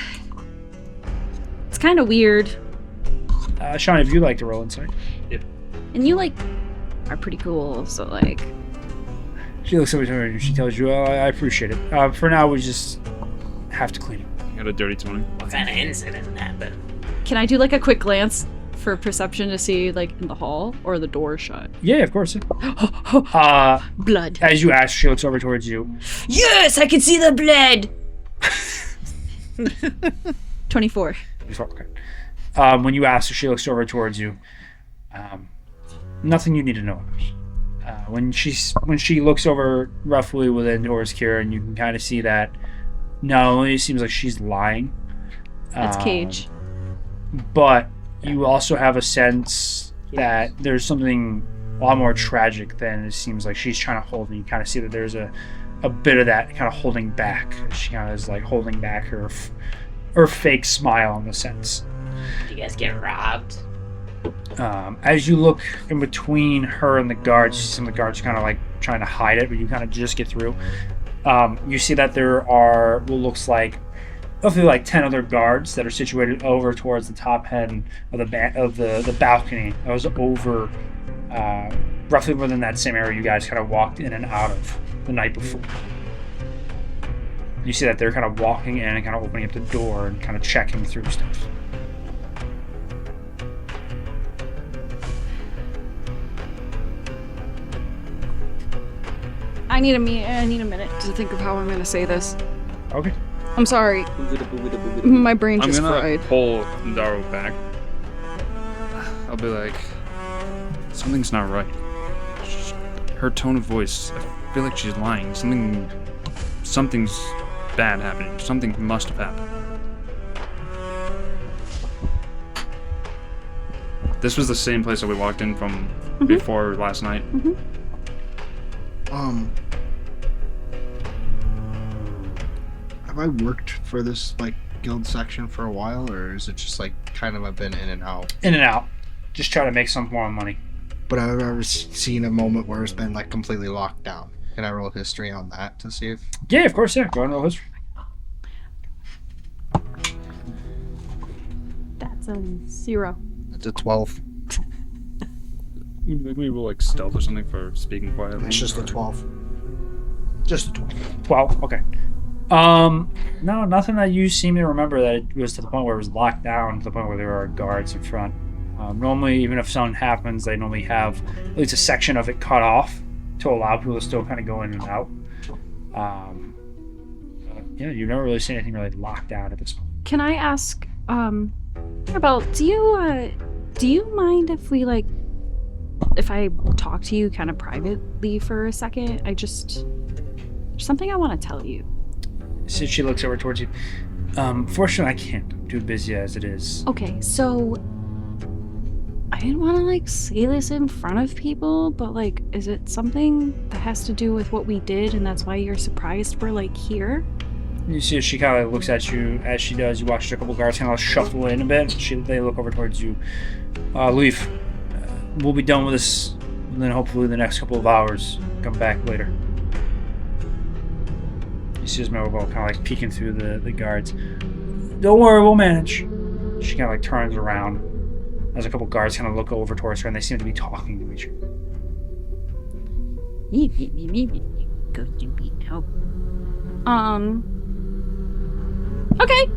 It's kind of weird. Sean, if you'd like to roll insight. And you, like, are pretty cool, so, like... She looks over to her and she tells you, "Oh, I appreciate it. For now, we just have to clean it." You got a dirty 20. What kind of incident happened? Can I do like a quick glance for perception to see like in the hall or the door shut? Yeah, of course. Blood. As you ask, she looks over towards you. Yes, I can see the blood. 24. Okay. When you ask her, she looks over towards you. Nothing you need to know. When she looks over roughly within doors, Kierian, you can kind of see that not only it seems like she's lying. That's Cage. But you also have a sense that there's something a lot more tragic than it seems like she's trying to hold. And you kind of see that there's a bit of that kind of holding back. She kind of is like holding back her fake smile in a sense. Did you guys get robbed? As you look in between her and the guards, you see some of the guards kind of like trying to hide it, but you kind of just get through. You see that there are what looks like roughly like 10 other guards that are situated over towards the top end of the balcony that was over roughly within that same area you guys kind of walked in and out of the night before. You see that they're kind of walking in and kind of opening up the door and kind of checking through stuff. I need a minute to think of how I'm gonna say this. Okay. I'm sorry. My brain I'm just gonna fried. pull Daru back. I'll be like, something's not right. Her tone of voice, I feel like she's lying. Something's bad happening. Something must have happened. This was the same place that we walked in from before last night. Have I worked for this like guild section for a while, or is it just like kind of I've been in and out? In and out. Just try to make some more money. But I've ever seen a moment where it's been like completely locked down. Can I roll history on that to see if? Yeah, of course, yeah. Go ahead and roll history. That's a 0. It's a 12. Maybe we'll like stealth or something for speaking quietly. It's just a 12. Just a 12. 12, okay. No, nothing that you seem to remember that it was to the point where it was locked down, to the point where there are guards in front. Normally, even if something happens, they normally have at least a section of it cut off to allow people to still kind of go in and out. Yeah, you've never really seen anything really locked down at this point. Can I ask, Annabelle, do you mind if we if I talk to you kind of privately for a second? There's something I want to tell you. So she looks over towards you. Fortunately, I can't. I'm too busy as it is. Okay, so I didn't want to say this in front of people, but is it something that has to do with what we did, and that's why you're surprised we're here? You see, she kind of looks at you as she does. You watch a couple guards kind of shuffle in a bit. They look over towards you. Leaf, we'll be done with this, and then hopefully the next couple of hours. Come back later. You see Esmeralda kind of peeking through the guards. Don't worry, we'll manage. She kind of turns around as a couple guards kind of look over towards her, and they seem to be talking to each other. Okay.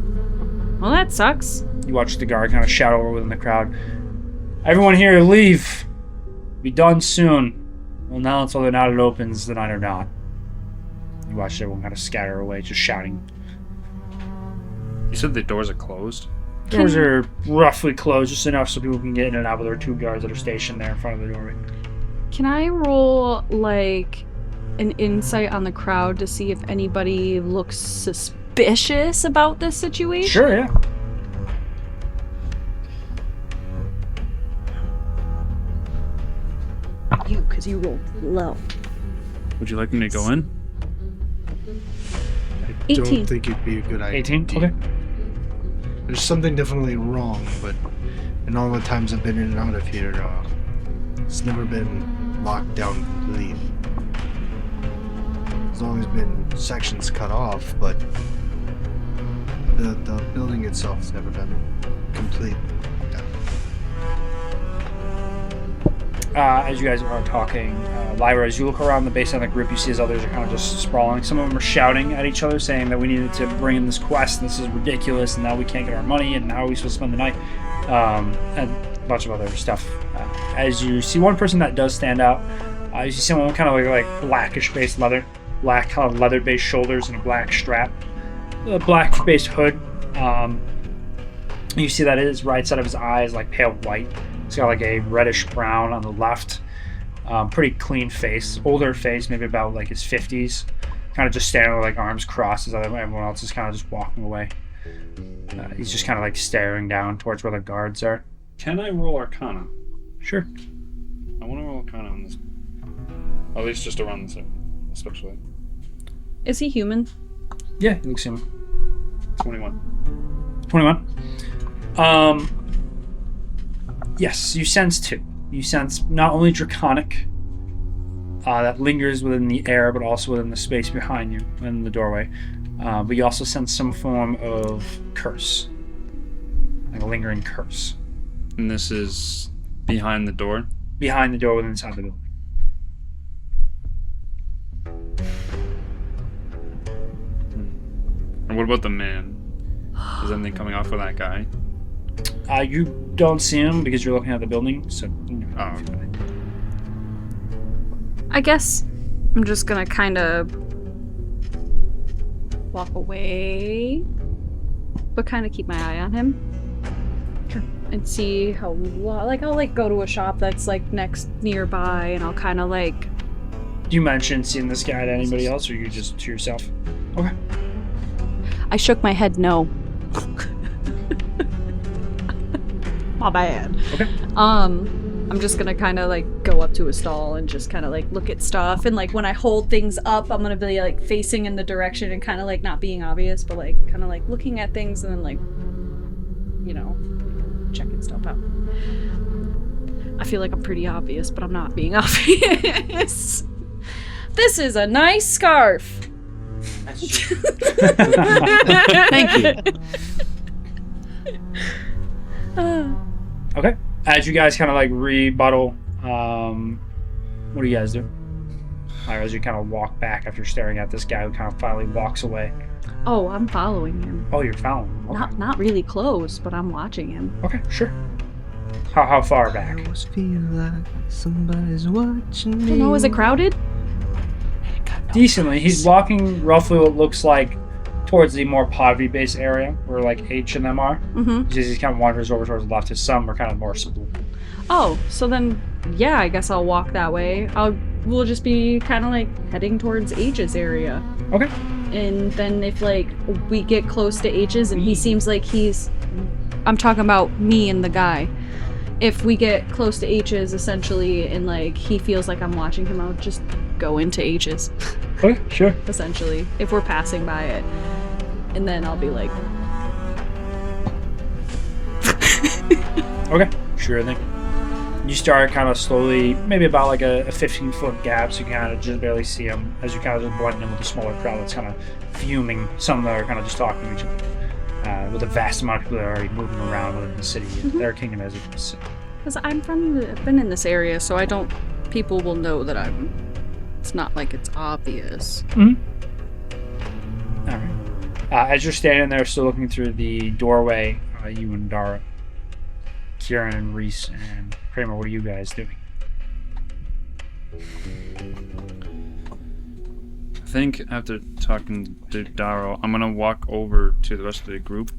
Well, that sucks. You watch the guard kind of shout over within the crowd. Everyone here, leave. Be done soon. Well, now until the night it opens, the night or not. You watch everyone kind of scatter away, just shouting. You said the doors are closed? Doors are roughly closed, just enough so people can get in and out, but there are 2 guards that are stationed there in front of the doorway. Can I roll, an insight on the crowd to see if anybody looks suspicious about this situation? Sure, yeah. Because you rolled low. Would you like me to go in? I 18. don't think it'd be a good idea. 18? Okay. There's something definitely wrong, but in all the times I've been in and out of here, it's never been locked down completely. There's always been sections cut off, but the building itself has never been complete locked down. as you guys are talking, Lyra, as you look around the base of the group, you see as others are kind of just sprawling. Some of them are shouting at each other, saying that we needed to bring in this quest, and this is ridiculous, and now we can't get our money, and how are we supposed to spend the night? And a bunch of other stuff. As you see one person that does stand out, you see someone kind of like blackish-based leather, black kind of leather-based shoulders and a black strap, a black-based hood. You see that his right side of his eye is like pale white. He's got like a reddish brown on the left. Pretty clean face, older face, maybe about like his 50s. Kind of just standing with like arms crossed as everyone else is kind of just walking away. He's just kind of like staring down towards where the guards are. Can I roll Arcana? Sure. I want to roll Arcana on this. At least just around this area, especially. Is he human? Yeah, he looks human. 21. 21. Yes, you sense two. You sense not only draconic that lingers within the air, but also within the space behind you, in the doorway. But you also sense some form of curse, like a lingering curse. And this is behind the door? Behind the door, within inside the building. And what about the man? Is anything coming off of that guy? You don't see him because you're looking at the building, so... Oh, okay. I guess I'm just gonna kind of walk away, but kind of keep my eye on him. Sure. And see how, like, I'll like go to a shop that's like nearby, and I'll kind of like... Do you mention seeing this guy to anybody else, or you just to yourself? Okay. I shook my head no. My bad. Okay. I'm just gonna kind of like go up to a stall and just kind of like look at stuff, and like when I hold things up, I'm gonna be like facing in the direction and kind of like not being obvious, but like kind of like looking at things and then like, you know, checking stuff out. I feel like I'm pretty obvious, but I'm not being obvious. This is a nice scarf. That's true. Thank you. Okay. As you guys kind of like rebuttal, what do you guys do? As you kind of walk back after staring at this guy who kind of finally walks away. Oh, I'm following him. Oh, you're following him. Okay. Not really close, but I'm watching him. Okay, sure. How far back? I always feel like somebody's watching me. I don't know, is it crowded? Decently. He's walking roughly what looks like towards the more poverty-based area where like H and M are. Mm-hmm. He kind of wanders over towards the left. His some are kind of more simple. Oh, so then, yeah, I guess I'll walk that way. We'll just be kind of like heading towards H's area. Okay. And then if like we get close to H's and he seems like I'm talking about me and the guy. If we get close to H's essentially and like he feels like I'm watching him, I'll just go into H's. Okay, sure. Essentially, if we're passing by it. And then I'll be like... Okay, sure thing. You start kind of slowly, maybe about like a 15-foot gap, so you kind of just barely see him as you kind of just blend in with the smaller crowd that's kind of fuming. Some that are kind of just talking to each other. With a vast amount of people that are already moving around within the city. Mm-hmm. Their kingdom as it is. Because I've been in this area, so I don't... People will know that it's not like it's obvious. Mm-hmm. All right. As you're standing there, still looking through the doorway, you and Dara, Kierian and Reese and Kramer, what are you guys doing? I think after talking to Darrow, I'm gonna walk over to the rest of the group.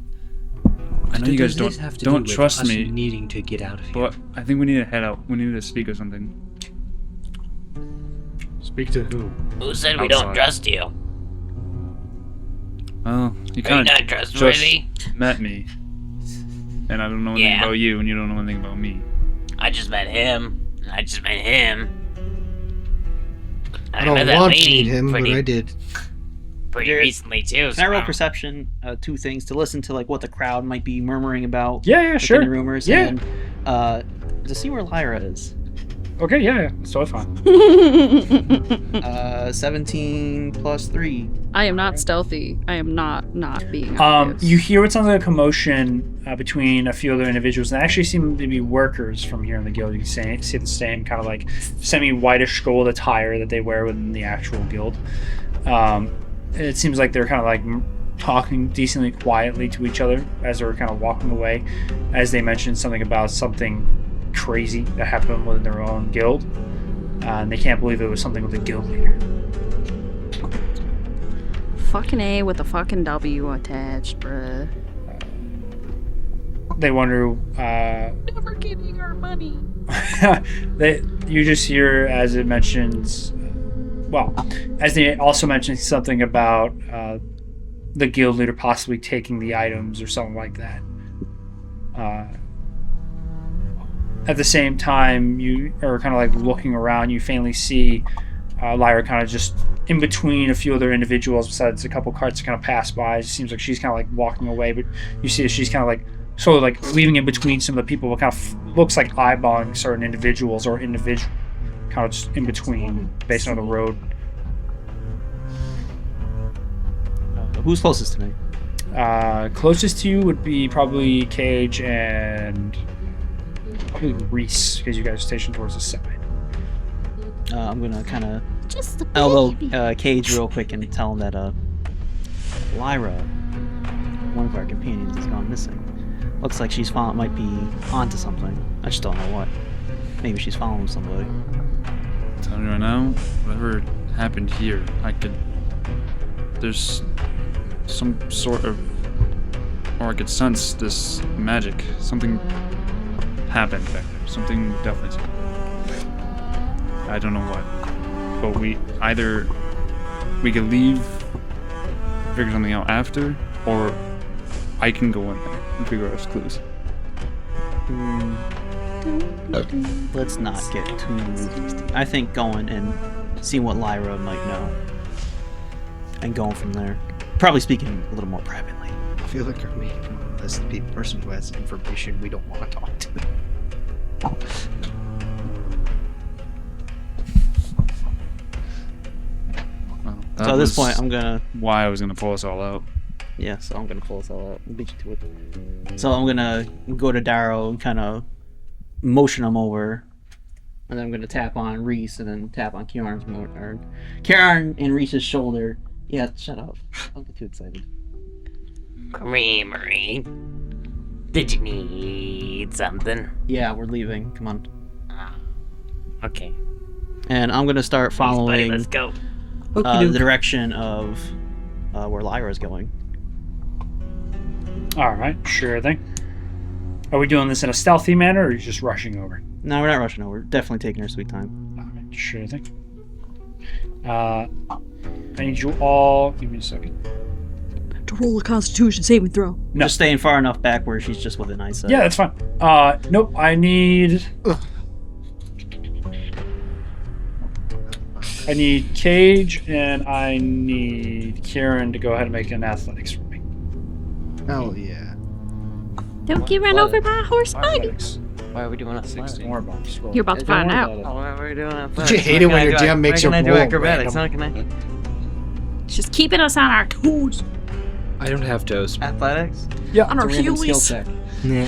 I know you guys don't trust me. Needing to get out of here. But I think we need to head out. We need to speak of something. Speak to who? Who said we don't Outside. trust you? Well, you Are you kind not of trustworthy? just met me, and I don't know anything Yeah. about you, and you don't know anything about me. I just met him. I just met him. I don't met that want to lady meet him, but I did. pretty Jared, recently too. Can I roll so- perception? Two things to listen to, like what the crowd might be murmuring about. Yeah, like, sure. any rumors. Yeah. And to see where Lyra is. Okay, yeah, it's totally fine. 17 plus 3. I am not stealthy. I am not being obvious. You hear what sounds like a commotion between a few other individuals, and they actually seem to be workers from here in the guild. You can see the same kind of like semi-whitish gold attire that they wear within the actual guild. It seems like they're kind of like talking decently quietly to each other as they're kind of walking away, as they mentioned something about something crazy that happened within their own guild, and they can't believe it was something with the guild leader. Fucking A with a fucking W attached, bruh. They wonder. Never giving our money. You just hear as it mentions. Well, as they also mention something about the guild leader possibly taking the items or something like that. At the same time, you are kind of like looking around. You faintly see Lyra kind of just in between a few other individuals. Besides a couple carts that kind of pass by. It seems like she's kind of like walking away, but you see that she's kind of like sort of like weaving in between some of the people. What kind of looks like eyeballing certain individuals or individual. Kind of just in between, based on the road. Who's closest to me? Closest to you would be probably Cage and probably Reese, because you guys are stationed towards the side. I'm gonna kind of elbow Cage real quick and tell him that Lyra, one of our companions, has gone missing. Looks like might be onto something. I just don't know what. Maybe she's following somebody. Telling you right now, whatever happened here, there's some sort of, or I could sense this magic. Something happened back there. Something definitely. I don't know what, but we could leave, figure something out after, or I can go in there and figure out clues. Let's not get too hasty. I think going and seeing what Lyra might know and going from there. Probably speaking a little more privately. I feel like you're making this the person who has information we don't want to talk to. Well, So at this point, I'm gonna. Why I was gonna pull us all out. Yeah, so I'm gonna pull us all out. We'll beat you to it. So I'm gonna go to Darrow and kind of motion him over, and then I'm gonna tap on Reese and then tap on Kierian and Reese's shoulder. Yeah, shut up. Don't get too excited. Creamery. Did you need something? Yeah, we're leaving. Come on. Okay. And I'm gonna start Please, buddy, following let's go. the direction of where Lyra's going. Alright, sure thing. Are we doing this in a stealthy manner, or are you just rushing over? No, we're not rushing over. We're definitely taking our sweet time. Alright, sure thing. I need you all. Give me a second. To roll a Constitution saving throw. No. Just staying far enough back where she's just within eyesight. Yeah, that's fine. Nope, I need Cage and I need Kierian to go ahead and make an athletics for me. Hell yeah. Don't get run over by a horse, buddy. Why are we doing athletics? More bonus roll. You're about to find out. Oh, why are we doing athletics? Don't you hate it when your DM makes you your do roll acrobatics? random? How can I? It's just keeping us on our toes. I don't have toes. Athletics? Yeah, On our heelies. Yeah.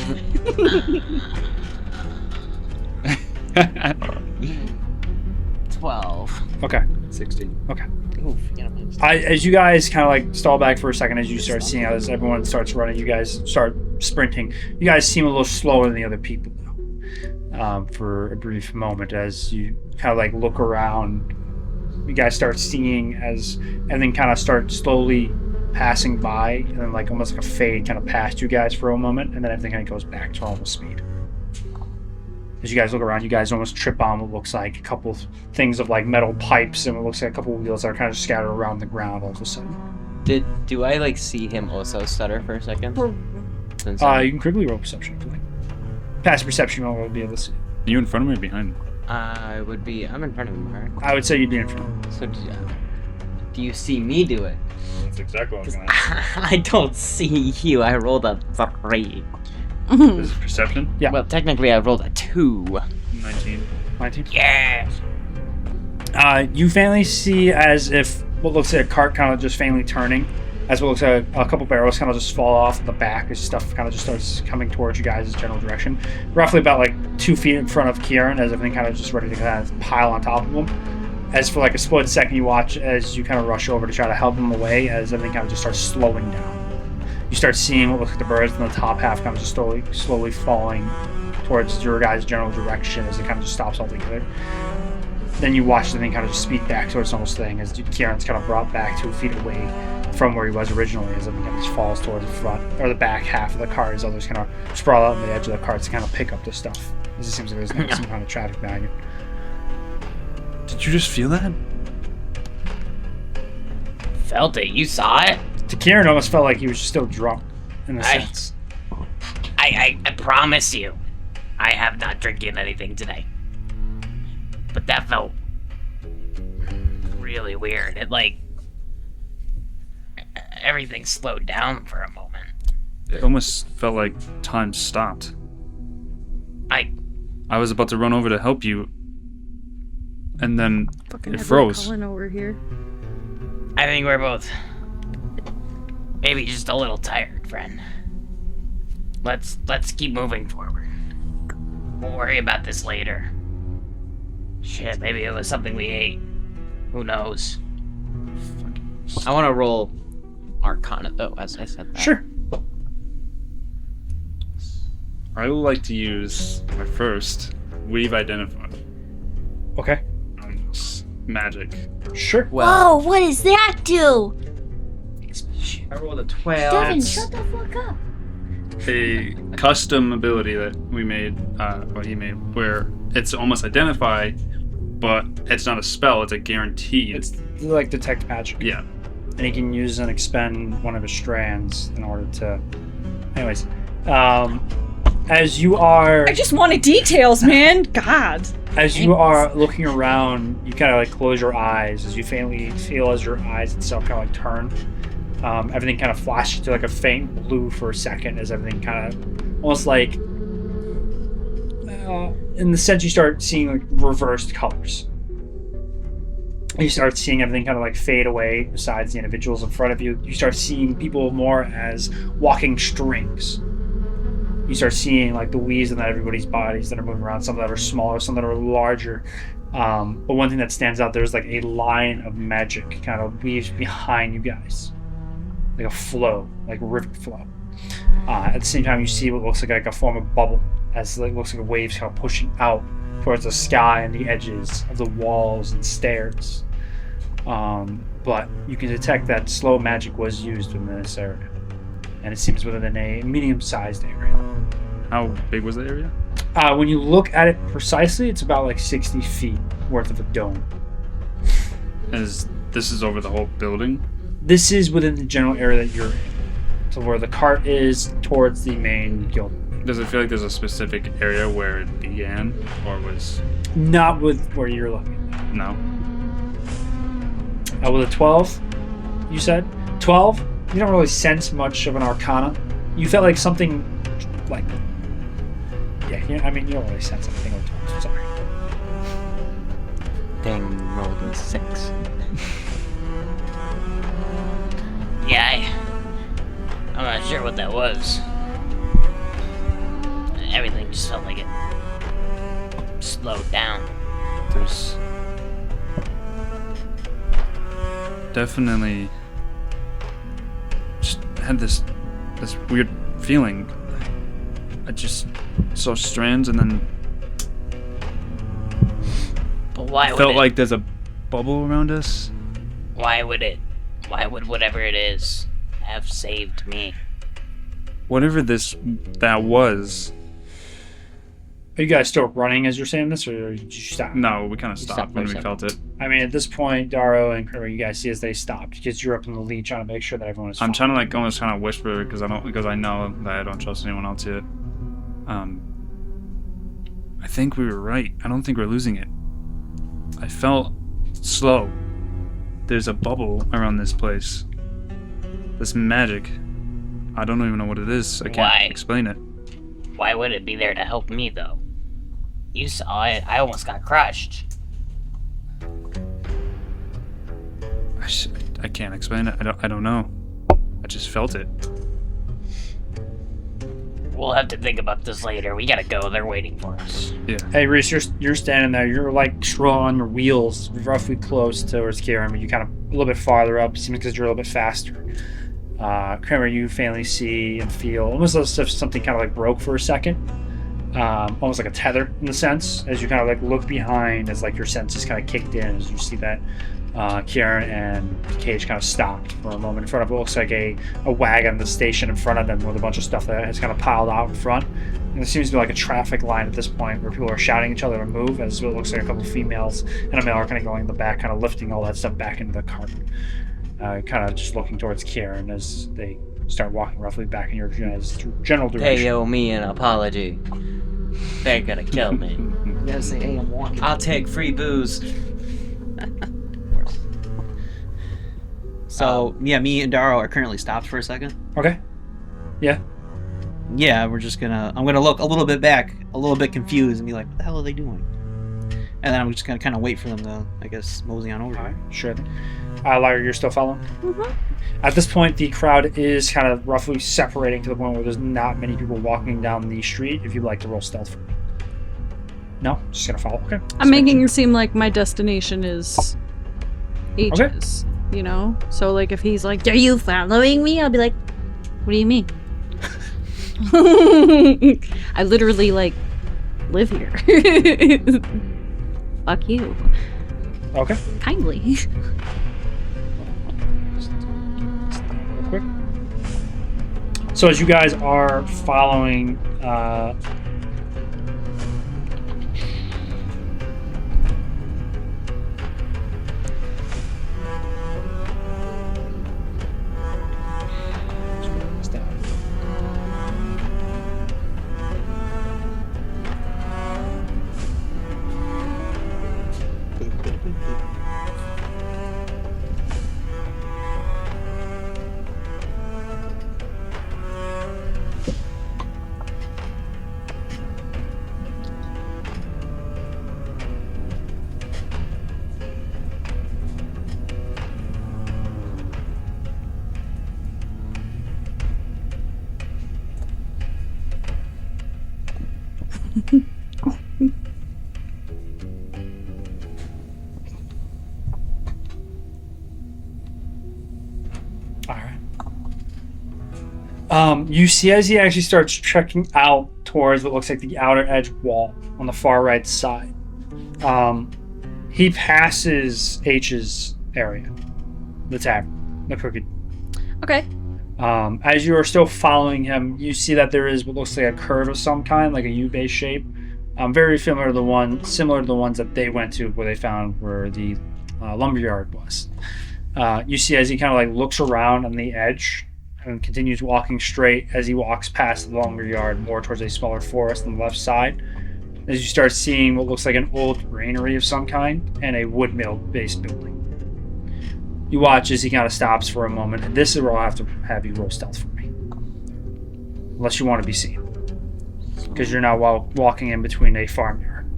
12. okay. 16. Okay. Oof, you know, minus As you guys kind of like stall back for a second, as you start seeing as everyone starts running, you guys start sprinting. You guys seem a little slower than the other people, though. For a brief moment, as you kind of like look around, you guys start seeing as everything kind of starts slowly passing by, and then like almost like a fade kind of past you guys for a moment, and then everything kind of goes back to normal speed. As you guys look around, you guys almost trip on what looks like a couple of things of like metal pipes, and what looks like a couple of wheels that are kind of scattered around the ground all of a sudden. Do I like see him also stutter for a second? Since You can quickly roll perception if you like. Pass perception, you won't be able to see. Are you in front of me or behind me? I'm in front of him, right? I would say you'd be in front. So do you see me do it? That's exactly what I was going to ask. I don't see you. I rolled a 3. This is perception? Yeah. Well, technically I rolled a 2. 19. 19? Yeah. You faintly see as if what looks like a cart kind of just faintly turning, as what looks like a couple barrels kind of just fall off the back as stuff kind of just starts coming towards you guys' general direction. Roughly about like 2 feet in front of Kierian, as everything kind of just ready to kind of pile on top of him. As for like a split second, you watch as you kind of rush over to try to help him away, as everything kind of just starts slowing down. You start seeing what looks like the birds in the top half kind of just slowly falling towards your guys' general direction as it kind of just stops altogether. Then you watch the thing kind of just speed back towards almost thing as Kierian's kind of brought back 2 feet away from where he was originally, as everything kind of just falls towards the front or the back half of the cart as others kind of sprawl out on the edge of the carts to kind of pick up the stuff. As it seems like there's some kind of traffic magnet. Did you just feel that? Felt it. You saw it? To Kierian, it almost felt like he was still drunk in a sense. I promise you, I have not drinking anything today. But that felt really weird. It everything slowed down for a moment. It almost felt like time stopped. I was about to run over to help you, and then it froze. Cullen over here. I think we're both maybe just a little tired, friend. Let's keep moving forward. We'll worry about this later. Shit, maybe it was something we ate. Who knows? I want to roll Arcana, though, as I said that. Sure. I would like to use my first Weave Identify. Okay. Magic. Sure. Whoa, what does that do? I rolled a 12. Devin, shut the fuck up. A custom ability that we made, he made, where it's almost Identify, but it's not a spell, it's a guarantee. It's like detect magic. Yeah. And he can use and expend one of his strands in order to... Anyways, as you are... I just wanted details, man. God. As you are looking around, you kind of like close your eyes as you faintly feel as your eyes itself kind of like turn. Everything kind of flashes to like a faint blue for a second as everything kind of almost like in the sense you start seeing like reversed colors. You start seeing everything kind of like fade away besides the individuals in front of you. You start seeing people more as walking strings. You start seeing like the weaves in everybody's bodies that are moving around, some that are smaller, some that are larger. But one thing that stands out, there's like a line of magic kind of weaves behind you guys. Like a flow, like a river flow. At the same time, you see what looks like a form of bubble, as it looks like waves kind of pushing out towards the sky and the edges of the walls and stairs. But you can detect that slow magic was used within this area, and it seems within a medium-sized area. How big was the area? When you look at it precisely, it's about like 60 feet worth of a dome. This is over the whole building? This is within the general area that you're in. So where the cart is towards the main guild. Does it feel like there's a specific area where it began, or was... Not with where you're looking. No. With a 12, you said? 12? You don't really sense much of an arcana. You felt like something like... Yeah, I mean, you don't really sense anything with 12, sorry. Dang, rolled a 6. Yeah, I'm not sure what that was. Everything just felt like it slowed down. There's... definitely... just had this weird feeling. I just saw strands and then... But why would felt it... like there's a bubble around us. Why would whatever it is have saved me? Whatever that was. Are you guys still running as you're saying this, or did you stop? No, we kind of stopped when we felt it. I mean, at this point, Daro and Kramer, you guys see as they stopped because you're up in the lead trying to make sure that everyone is fine. I'm trying to like almost kind of whisper because I know that I don't trust anyone else yet. I think we were right. I don't think we're losing it. I felt slow. There's a bubble around this place. This magic. I don't even know what it is. I can't explain it. Why would it be there to help me, though? You saw it. I almost got crushed. I can't explain it. I don't know. I just felt it. We'll have to think about this later. We gotta go. They're waiting for us. Yeah. Hey, Reese, you're standing there. You're like strolling on your wheels, roughly close towards Kierian, but you kind of a little bit farther up, seems because you're a little bit faster. Kramer, you faintly see and feel almost as if something kind of like broke for a second. Almost like a tether in a sense, as you kind of like look behind, as like your senses kind of kicked in, as you see that Kierian and Cage kind of stopped for a moment in front of what looks like a wagon, the station in front of them with a bunch of stuff that has kind of piled out in front. And there seems to be like a traffic line at this point where people are shouting at each other to move, as it looks like a couple of females and a male are kind of going in the back, kind of lifting all that stuff back into the cart. Kind of just looking towards Kierian as they start walking roughly back in your general direction. Hey, owe me an apology. They're gonna kill me. You gotta say, hey, I'm walking. I'll take free booze. So, yeah, me and Daro are currently stopped for a second. Okay. Yeah. Yeah, I'm gonna look a little bit back, a little bit confused, and be like, what the hell are they doing? And then I'm just gonna kind of wait for them to, I guess, mosey on over. All right, sure. Lyra, you're still following? Mm-hmm. At this point, the crowd is kind of roughly separating to the point where there's not many people walking down the street. If you'd like to roll stealth for me. No? Just gonna follow? Okay. I'm making it seem like my destination is H's, you know? So, like, if he's like, are you following me? I'll be like, what do you mean? I literally, like, live here. Fuck you. Okay. Kindly. Real quick. So as you guys are following you see as he actually starts trekking out towards what looks like the outer edge wall on the far right side. He passes H's area, the tavern, the Crooked. Okay. As you are still following him, you see that there is what looks like a curve of some kind, like a U-base shape. Very similar to the ones that they went to, where they found where the lumberyard was. You see as he kind of like looks around on the edge and continues walking straight as he walks past the lumberyard more towards a smaller forest on the left side. As you start seeing what looks like an old granary of some kind and a woodmill-based building. You watch as he kind of stops for a moment, and this is where I'll have to have you roll stealth for me. Unless you want to be seen. Because you're now walking in between a farmyard.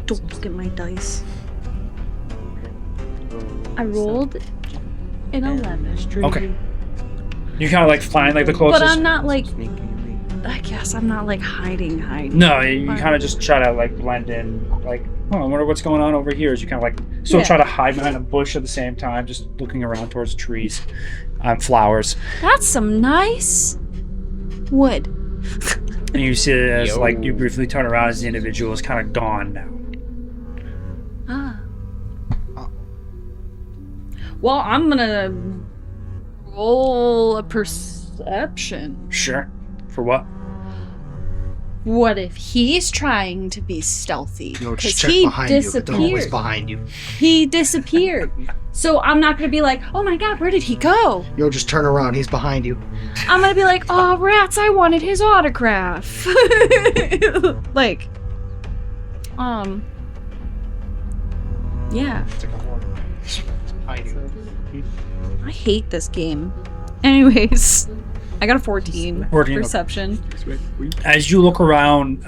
Don't look at my dice. I rolled an 11. Okay. You kind of like find like the closest. But I'm not like. I guess I'm not like hiding. No, you kind of just try to like blend in. Like, oh, I wonder what's going on over here. As you kind of like still try to hide behind a bush at the same time, just looking around towards trees, flowers. That's some nice wood. And you see it as like you briefly turn around as the individual is kind of gone now. Well, I'm gonna roll a perception. Sure. For what? What if he's trying to be stealthy? No, just Because check he behind you. But they're always disappeared. behind you. He disappeared. So I'm not gonna be like, oh my god, where did he go? Yo, just turn around. He's behind you. I'm gonna be like, oh rats, I wanted his autograph. Like, yeah. It's like a horn. It's behind you. I hate this game. Anyways, I got a 14. 14, okay. Perception. As you look around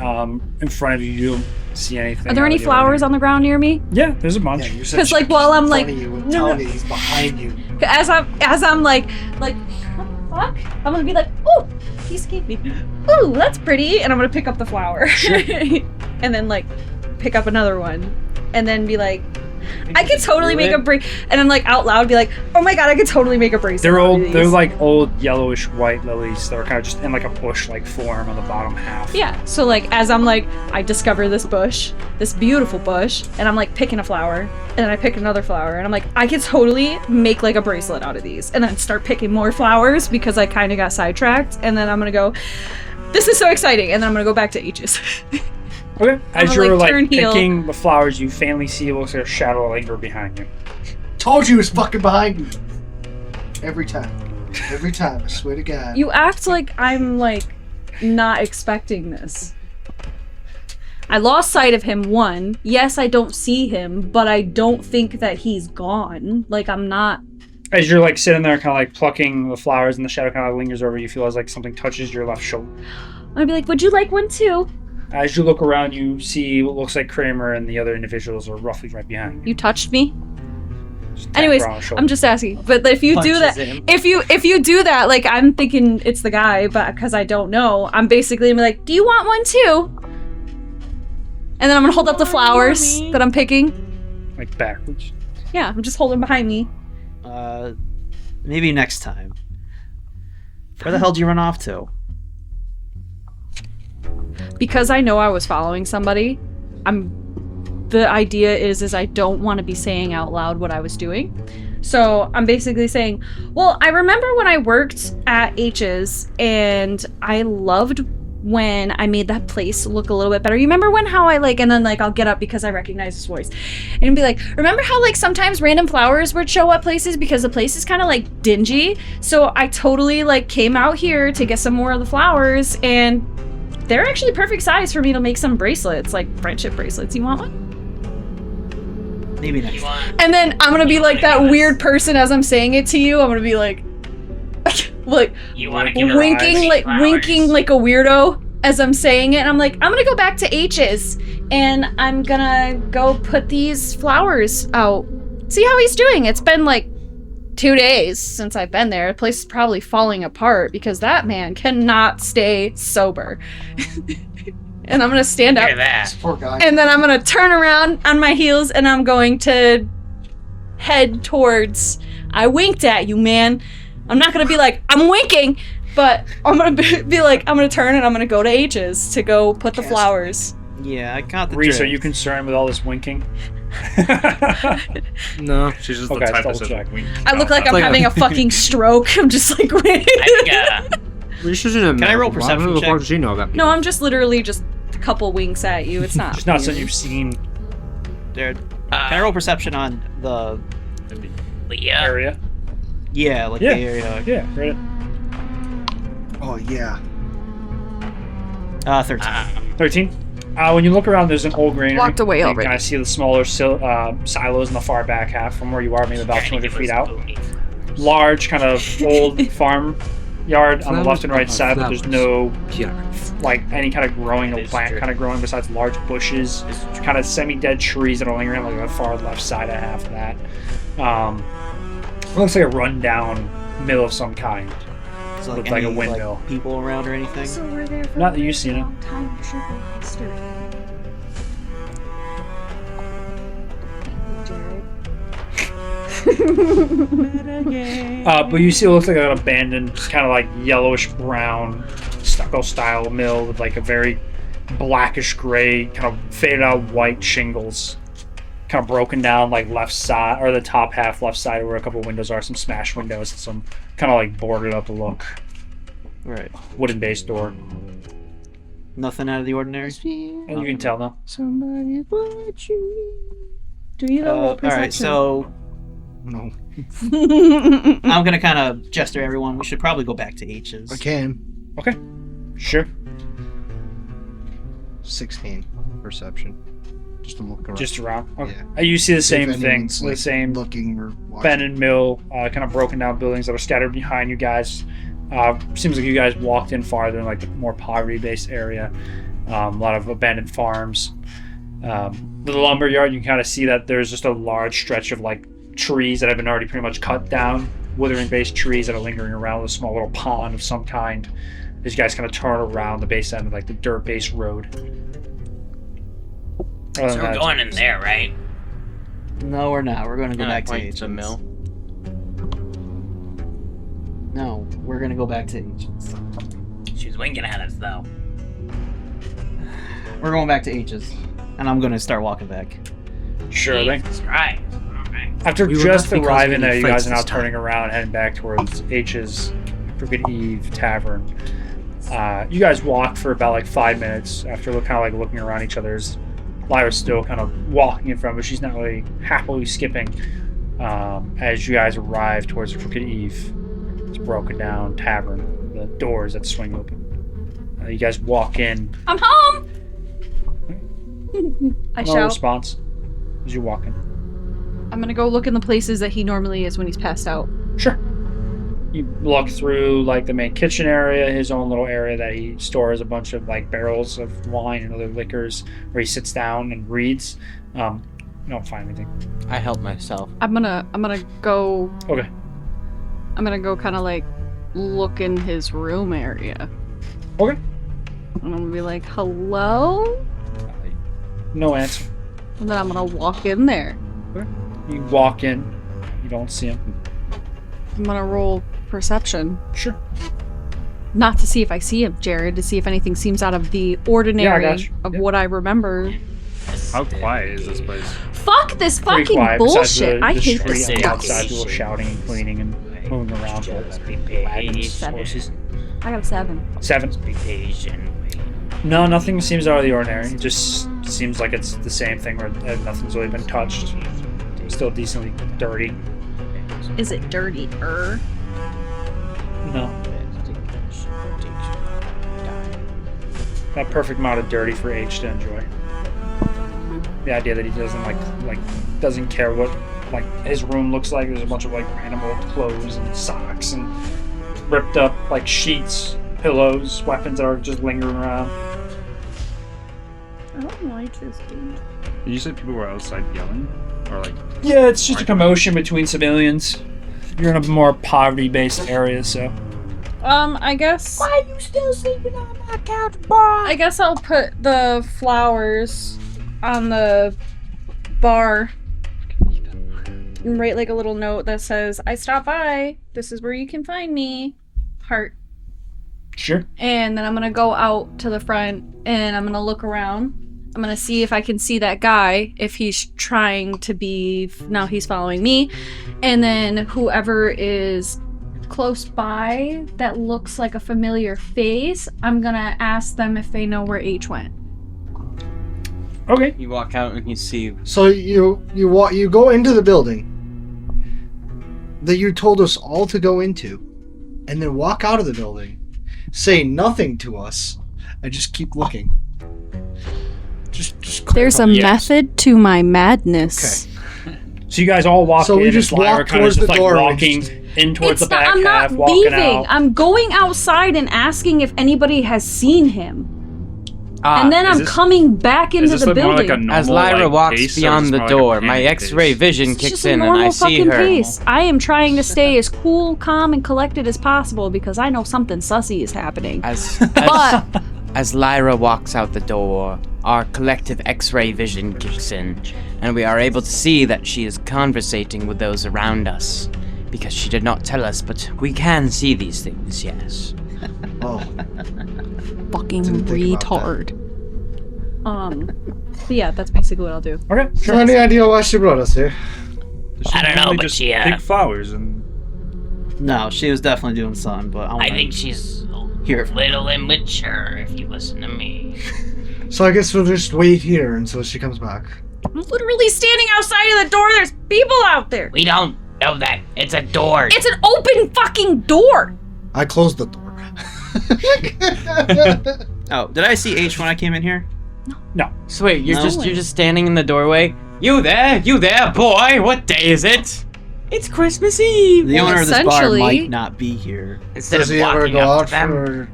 in front of you, you don't see anything. Are there any flowers on the ground near me? Yeah, there's a bunch. Yeah, you're Because like while I'm like, telling you he's behind you. as I'm like, what the fuck? I'm gonna be like, oh, he escaped me. Ooh, that's pretty, and I'm gonna pick up the flower, and then like pick up another one, and then be like, I could totally make a and then like out loud be like, oh my god, I could totally make a bracelet. They're out of old. these. They're like old yellowish white lilies that are kind of just in like a bush-like form on the bottom half. Yeah. So like as I'm like, I discover this bush, this beautiful bush, and I'm like picking a flower, and then I pick another flower, and I'm like, I could totally make like a bracelet out of these, and then start picking more flowers because I kind of got sidetracked, and then I'm gonna go, this is so exciting, and then I'm gonna go back to H's. Okay. As gonna, you're like, like turn heel. picking the flowers, you faintly see it looks like a shadow linger behind you. Told you he was fucking behind you. Every time. Every time, I swear to God. You act like I'm like not expecting this. I lost sight of him, one. Yes, I don't see him, but I don't think that he's gone. Like, I'm not... As you're like sitting there kind of like plucking the flowers and the shadow kind of lingers over you, feel as like something touches your left shoulder. I'd be like, would you like one too? As you look around, you see what looks like Kramer and the other individuals are roughly right behind you. You touched me? Just tap Anyways, her on the shoulder. I'm just asking. But if you do that, Punches him. if you do that, like I'm thinking it's the guy, but because I don't know, I'm basically gonna be like, do you want one too? And then I'm gonna hold up the flowers that I'm picking. Like backwards. Yeah, I'm just holding behind me. Maybe next time. Where the hell did you run off to? Because I know I was following somebody, the idea is I don't want to be saying out loud what I was doing. So I'm basically saying, well, I remember when I worked at H's and I loved when I made that place look a little bit better. You remember when how I like, and then like I'll get up because I recognize his voice and be like, remember how like sometimes random flowers would show up places because the place is kind of like dingy. So I totally like came out here to get some more of the flowers, and they're actually perfect size for me to make some bracelets, like friendship bracelets. You want one? Maybe next time. And then I'm gonna be like that weird person as I'm saying it to you. I'm gonna be like, like You want to give her winking, eyes, like flowers. winking like a weirdo as I'm saying it. And I'm like, I'm gonna go back to H's and I'm gonna go put these flowers out. See how he's doing. It's been like 2 days since I've been there. The place is probably falling apart because that man cannot stay sober. And I'm gonna stand Look up. at that. Poor guy. And then I'm gonna turn around on my heels and I'm going to head towards. I winked at you, man. I'm not gonna be like, I'm winking, but I'm gonna be like, I'm gonna turn and I'm gonna go to H's to go put the flowers. Yeah, I got the Reese, are drift. you concerned with all this winking? No. She's just Okay, the type double that check. says wink. I look like I'm like a- having a fucking stroke. I'm just like, wait. I think, Reese isn't a Can I roll medical. perception How the check? fuck does she know about people? No, I'm just literally just a couple winks at you. It's not. Just not weird. something you've seen Dude, can I roll perception on the Leah. area. yeah, like Yeah. the area? Yeah, right. Oh, yeah. 13. 13. When you look around, there's an old granary. Walked away You already. kind of see the smaller silos in the far back half from where you are, maybe about 200 feet out. Large, kind of old farm yard on the left and right side, but there's no like any kind of growing, no plant kind of growing besides large bushes, kind of semi-dead trees that are lingering on like the far left side of half of that. It looks like a rundown mill of some kind. Is there, with like a any, windmill. people around or anything? So we're there for Not that you've seen it. long time. Should be history. But you see it looks like an abandoned, just kind of like yellowish brown stucco style mill with like a very blackish gray, kind of faded out white shingles, kind of broken down like left side or the top half left side where a couple windows are, some smashed windows and some kind of like boarded up look, Right. wooden base door. Nothing out of the ordinary? And you can tell now. Somebody what you do you know what Alright, so No. I'm gonna kind of gesture everyone. We should probably go back to H's. I can. Okay, sure. 16 perception. Just to look around. Just around. Okay. Yeah. You see the same If thing, anyone's, the like, same looking or watching. abandoned mill, kind of broken down buildings that are scattered behind you guys. Seems like you guys walked in farther in like the more poverty-based area. A lot of abandoned farms. The lumber yard, you can kind of see that there's just a large stretch of like trees that have been already pretty much cut down. Withering-based trees that are lingering around with a small little pond of some kind. As you guys kind of turn around the base end of like the dirt-based road. So we're going in there, right? No, we're not. We're going to go back to Point Agents. the mill. No, we're going to go back to Agents. She's winking at us, though. We're going back to H's, and I'm going to start walking back. Sure thing. That's right. All right. After We were just lucky because arriving we there, you fights guys are now this time. turning around, heading back towards H's Crooked Eve Tavern. You guys walk for about like 5 minutes after kind of like looking around each other's. Lyra's still kind of walking in front, but she's not really happily skipping. As you guys arrive towards the Crooked Eve, it's a broken down tavern. The doors that swing open. You guys walk in. I'm home. I No shout. response as you walk in. I'm gonna go look in the places that he normally is when he's passed out. Sure. You look through like the main kitchen area, his own little area that he stores a bunch of like barrels of wine and other liquors, where he sits down and reads. You don't find anything. I help myself. I'm gonna go. Okay. I'm gonna go kind of like look in his room area. Okay. And I'm gonna be like, "Hello," No answer. and then I'm gonna walk in there. You walk in. You don't see him. I'm gonna roll perception, Sure. not to see if I see him, Jared, to see if anything seems out of the ordinary got you. of Yep. what I remember. How quiet is this place? Fuck this Pretty fucking quiet. Besides bullshit! the I hate street this on the stuff. outside, people shouting and cleaning and moving around. Wagons, Seven. horses. I got a 7. 7. Be patient. Wait. No, nothing seems out of the ordinary. It just seems like it's the same thing where nothing's really been touched. Still decently dirty. Is it dirty-er? No. That perfect amount of dirty for H to enjoy. The idea that he doesn't care what like his room looks like. There's a bunch of like random old clothes and socks and ripped up like sheets, pillows, weapons that are just lingering around. I don't like this dude. Did you say people were outside yelling? Or like, Yeah, it's just a commotion between civilians. You're in a more poverty-based area, so. I guess. Why are you still sleeping on my couch, boy? I guess I'll put the flowers on the bar and write like a little note that says, "I stopped by. This is where you can find me." Heart. Sure. And then I'm gonna go out to the front and I'm gonna look around. I'm gonna see if I can see that guy, if he's trying to be. Now he's following me. And then whoever is close by that looks like a familiar face, I'm gonna ask them if they know where H went. Okay. You walk out and you see. So you go into the building that you told us all to go into, and then walk out of the building, say nothing to us, and just keep looking. Just There's a method to my madness. Okay. So you guys all walk So in. we just and Lyra walk kind of towards just the like door and walking just- in towards the back I'm half, not walking leaving. out. I'm going outside and asking if anybody has seen him. And then is I'm this- coming back into is this the like more building. like a normal, As Lyra like, walks pace, or is beyond this the more like a door, my panic X-ray pace? vision It's kicks just a in and normal I see fucking her. pace. I am trying to stay as cool, calm, and collected as possible because I know something sussy is happening. But As Lyra walks out the door, our collective X-ray vision kicks in, and we are able to see that she is conversating with those around us. Because she did not tell us, but we can see these things, yes. Oh, fucking Didn't think about retard. But yeah, that's basically what I'll do. Okay. so any idea why she brought us here? Does she I don't know, normally but just she, pick flowers and No, she was definitely doing something, but I think she's a Here. little immature, if you listen to me. So I guess we'll just wait here until she comes back. I'm literally standing outside of the door. There's people out there. We don't know that. It's a door. It's an open fucking door. I closed the door. Oh, did I see H when I came in here? So wait, you're No just way. you're just standing in the doorway. You there, boy? What day is it? It's Christmas Eve. The owner of this bar essentially- might not be here. Instead Does of he ever walking go up out to them, for?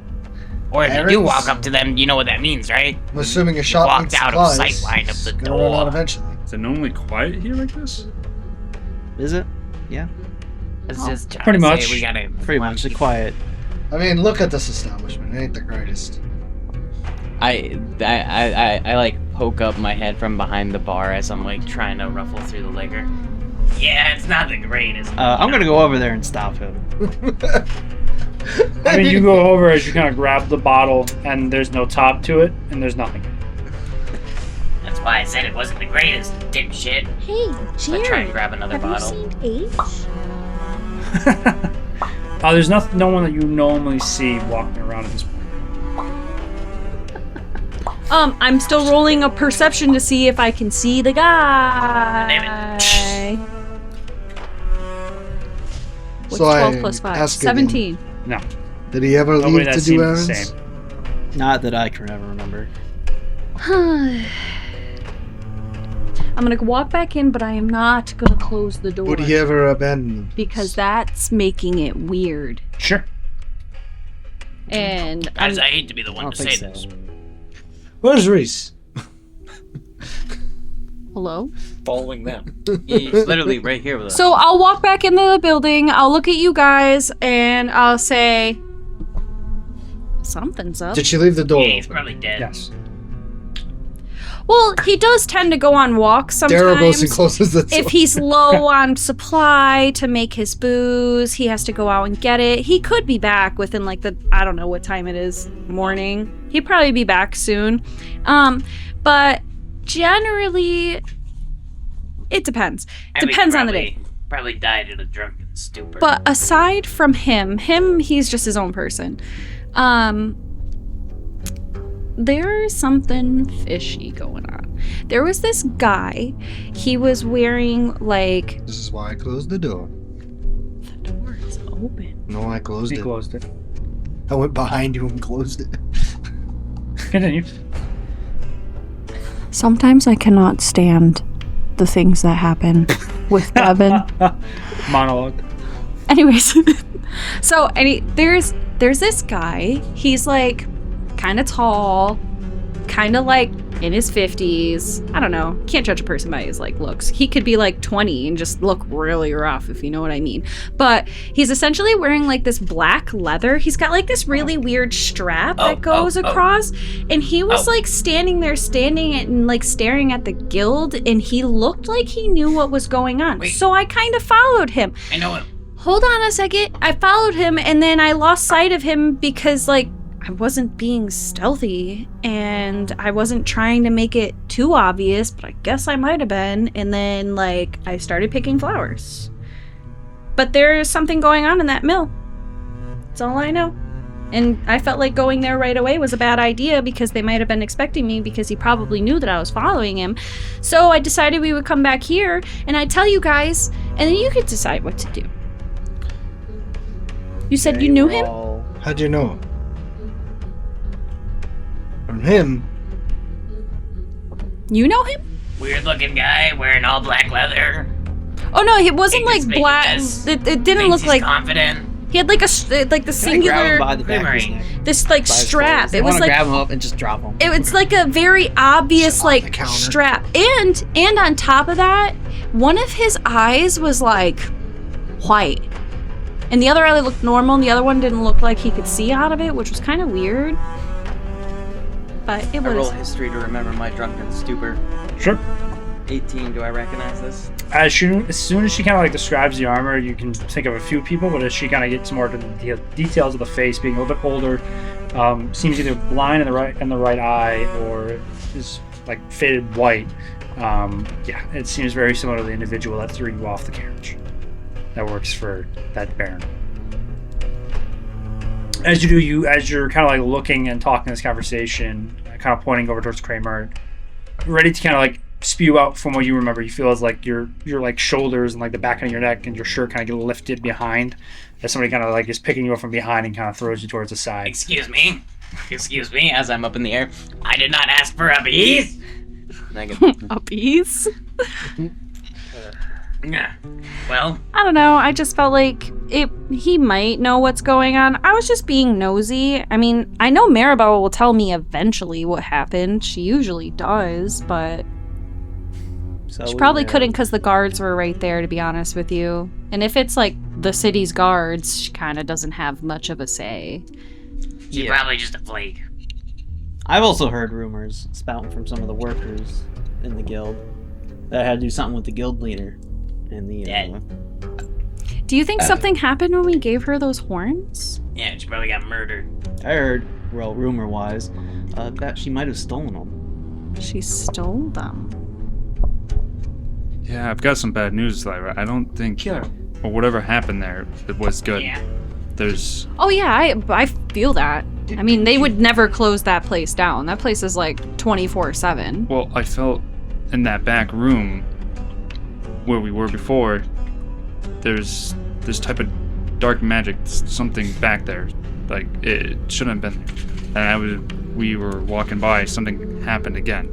or if you do errands? walk up to them, you know what that means, right? I'm assuming a shop walked needs out of supplies. sight line of the It's gonna run out door. eventually. Is it normally quiet here like this? Is it? It's just trying Pretty to say much. we gotta Pretty much. It's quiet. I mean, look at this establishment. It ain't the greatest. I like poke up my head from behind the bar as I'm like trying to ruffle through the liquor. Yeah, it's not the greatest. I'm gonna go over there and stop him. I mean, you go over as you kind of grab the bottle, and there's no top to it, and there's nothing. That's why I said it wasn't the greatest, dipshit. Hey, So I try and Jerry, grab another have bottle. you seen H? There's no one that you normally see walking around at this point. I'm still rolling a perception to see if I can see the guy. Damn What's So I 12 plus 5? ask again. 17. No, Did he ever nobody leave that to seems do the errands? same. Not that I can ever remember. I'm gonna walk back in, but I am not gonna close the door. Would he ever abandon? because that's making it weird. Sure. And Guys, I hate to be the I one don't to think say so. this. Where's Reese? hello? Following them. He's literally right here with us. So I'll walk back into the building, I'll look at you guys, and I'll say something's up. Did she leave the door? Yeah, he's open? probably dead. Yes. Well, he does tend to go on walks Daryl goes and sometimes. closes the door. If he's low on supply to make his booze, he has to go out and get it. He could be back within like I don't know what time it is, morning. He'd probably be back soon. But generally, it depends. I mean, Depends on the day. Probably died in a drunken stupor. But aside from him, he's just his own person. There's something fishy going on. There was this guy. He was wearing like This is why I closed the door. the door is open. No, I closed He it. closed it. I went behind you and closed it. Continue. Sometimes I cannot stand the things that happen with Devin. Monologue. Anyways, so there's this guy. He's like kind of tall, kind of like in his 50s. I don't know. Can't judge a person by his like looks. He could be like 20 and just look really rough, if you know what I mean. But he's essentially wearing like this black leather. He's got like this really weird strap that goes across, and he was like standing there, and like staring at the guild, and he looked like he knew what was going on. Wait. So I kind of followed him. I know him. Hold on a second. I followed him, and then I lost sight of him because like I wasn't being stealthy and I wasn't trying to make it too obvious, but I guess I might have been. And then like I started picking flowers. But there's something going on in that mill. That's all I know. And I felt like going there right away was a bad idea because they might have been expecting me because he probably knew that I was following him. So I decided we would come back here and I'd tell you guys, and then you could decide what to do. You said you knew him? How'd you know? From him? You know him? Weird looking guy wearing all black leather. Oh no, it wasn't Thinks like he's black. making this. It didn't Thinks look he's like confident. he had like the Can I grab him singular by the back of his creamery. neck? this like By his strap. clothes? It I was wanna like grab him up and just drop him. it's like a very obvious Sit on the like counter. strap, and on top of that, one of his eyes was like white, and the other eye looked normal, and the other one didn't look like he could see out of it, which was kind of weird. But it I roll was. history to remember my drunken stupor. Sure. 18. Do I recognize this? As soon as she kind of like describes the armor, you can think of a few people, but as she kind of gets more to the details of the face, being a little bit older, seems either blind in the right eye or is like faded white. Yeah, it seems very similar to the individual that threw you off the carriage. That works for that baron. As you're kind of like looking and talking this conversation, kind of pointing over towards Kramer, ready to kind of like spew out from what you remember. You feel as like your like shoulders and like the back of your neck and your shirt kind of get lifted behind as somebody kind of like is picking you up from behind and kind of throws you towards the side. Excuse me, as I'm up in the air. I did not ask for a piece. And I get, A piece? Yeah. Well, I don't know. I just felt like he might know what's going on. I was just being nosy. I mean, I know Maribel will tell me eventually what happened. She usually does, but So she probably couldn't because the guards were right there, to be honest with you. And if it's like the city's guards, she kind of doesn't have much of a say. she's probably just a flake. I've also heard rumors spouting from some of the workers in the guild that had to do something with the guild leader and the. Do you think something happened when we gave her those horns? Yeah, she probably got murdered. I heard, well, rumor-wise, that she might have stolen them. She stole them. Yeah, I've got some bad news, Lyra. I don't think, or whatever happened there, it was good. Yeah. There's. Oh yeah, I feel that. I mean, they would never close that place down. That place is like 24/7. Well, I felt in that back room where we were before, there's this type of dark magic, something back there. Like, it shouldn't have been there. And we were walking by, something happened again.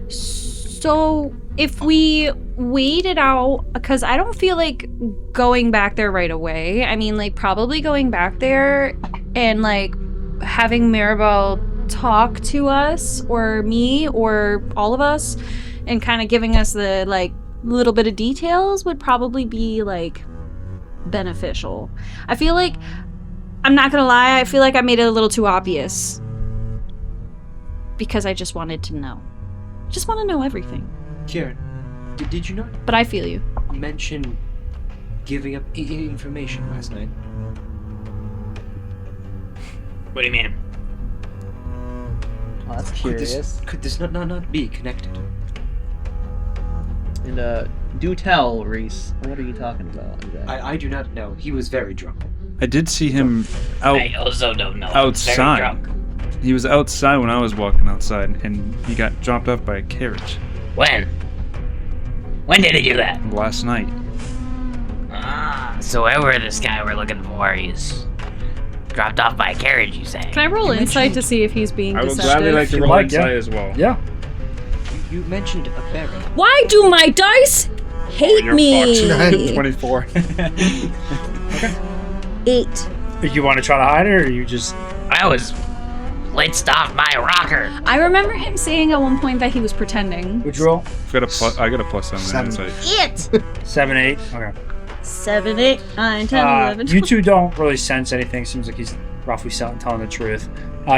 So if we wait it out, because I don't feel like going back there right away. I mean, like, probably going back there and like having Maribel talk to us, or me, or all of us, and kind of giving us the like little bit of details would probably be like beneficial. I feel like, I'm not gonna lie, I feel like I made it a little too obvious because I just wanted to know. Just want to know everything. Kierian, did you not But I feel you. mention giving up information last night? What do you mean? Oh, that's Could curious. this not be connected? And do tell, Reese. What are you talking about? Exactly? I do not know. He was very drunk. I did see him out I also don't know. I'm very outside. drunk. He was outside when I was walking outside, and he got dropped off by a carriage When? When did he do that? last night. Ah, so whoever this guy we're looking for, he's dropped off by a carriage, you say? Can I roll insight to see if he's being I would deceptive? gladly like to If you roll like, insight yeah. as well. Yeah. You mentioned a baron. Why do my dice hate You're me? fucked. 24. 8. You want to try to hide it, or you just? I was blitzed off by a rocker. I remember him saying at one point that he was pretending. Would you roll? I got a plus on that. Seven. Insight. 7, 8. Okay. 7, 8, 9, 10, 11. You two don't really sense anything. Seems like he's roughly telling the truth.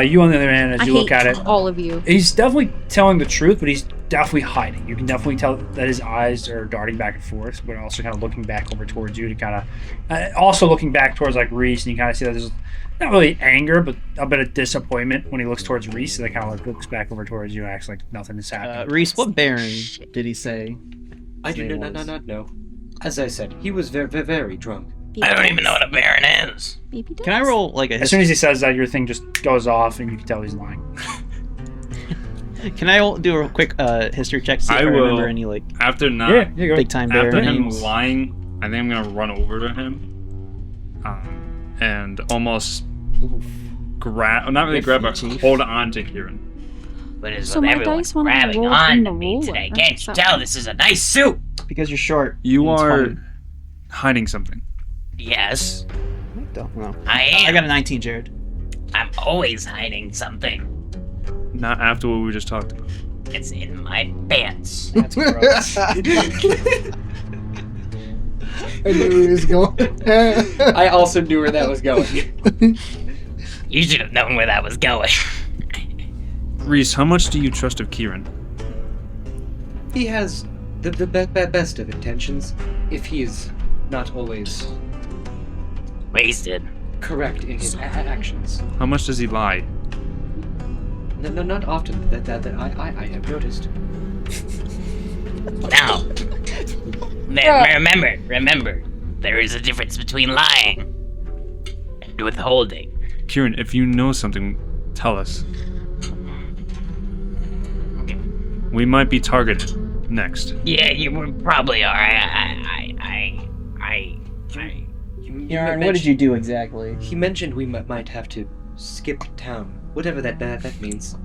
You, on the other hand, as you look at it, all of you. he's definitely telling the truth, but he's definitely hiding. You can definitely tell that his eyes are darting back and forth, but also kind of looking back over towards you to kind of, also looking back towards like Reese, and you kind of see that there's not really anger, but a bit of disappointment when he looks towards Reese, and then kind of like looks back over towards you and acts like nothing is happening. Reese, what baron did he say? I do His name not was? know. As I said, he was very drunk. I don't even know what a baron is. Can I roll like a As soon as he says that, your thing just goes off, and you can tell he's lying. Can I do a quick history check to see if I remember any like After not Yeah, you go. big time after baron him names? lying, I think I'm gonna run over to him, and almost grab, not really grab, but hold on to Kierian. But it's So with my everyone dice wanna grabbing roll on in to the me roller. today. That's Can't you so- tell this is a nice suit? Because you're short. You it's are funny. hiding something. Yes, Don't know. I am. I got a 19, Jared. I'm always hiding something. Not after what we just talked about. It's in my pants. That's gross. I knew he was going. I also knew where that was going. You should have known where that was going. Reese, how much do you trust of Kierian? He has the best of intentions, if he is not always Wasted. correct in his actions. How much does he lie? No, not often that I have noticed. Now, remember, there is a difference between lying and withholding. Kierian, if you know something, tell us. We might be targeted next. Yeah, you probably are. Yarn, what did you do exactly? He mentioned we might have to skip town, whatever that means.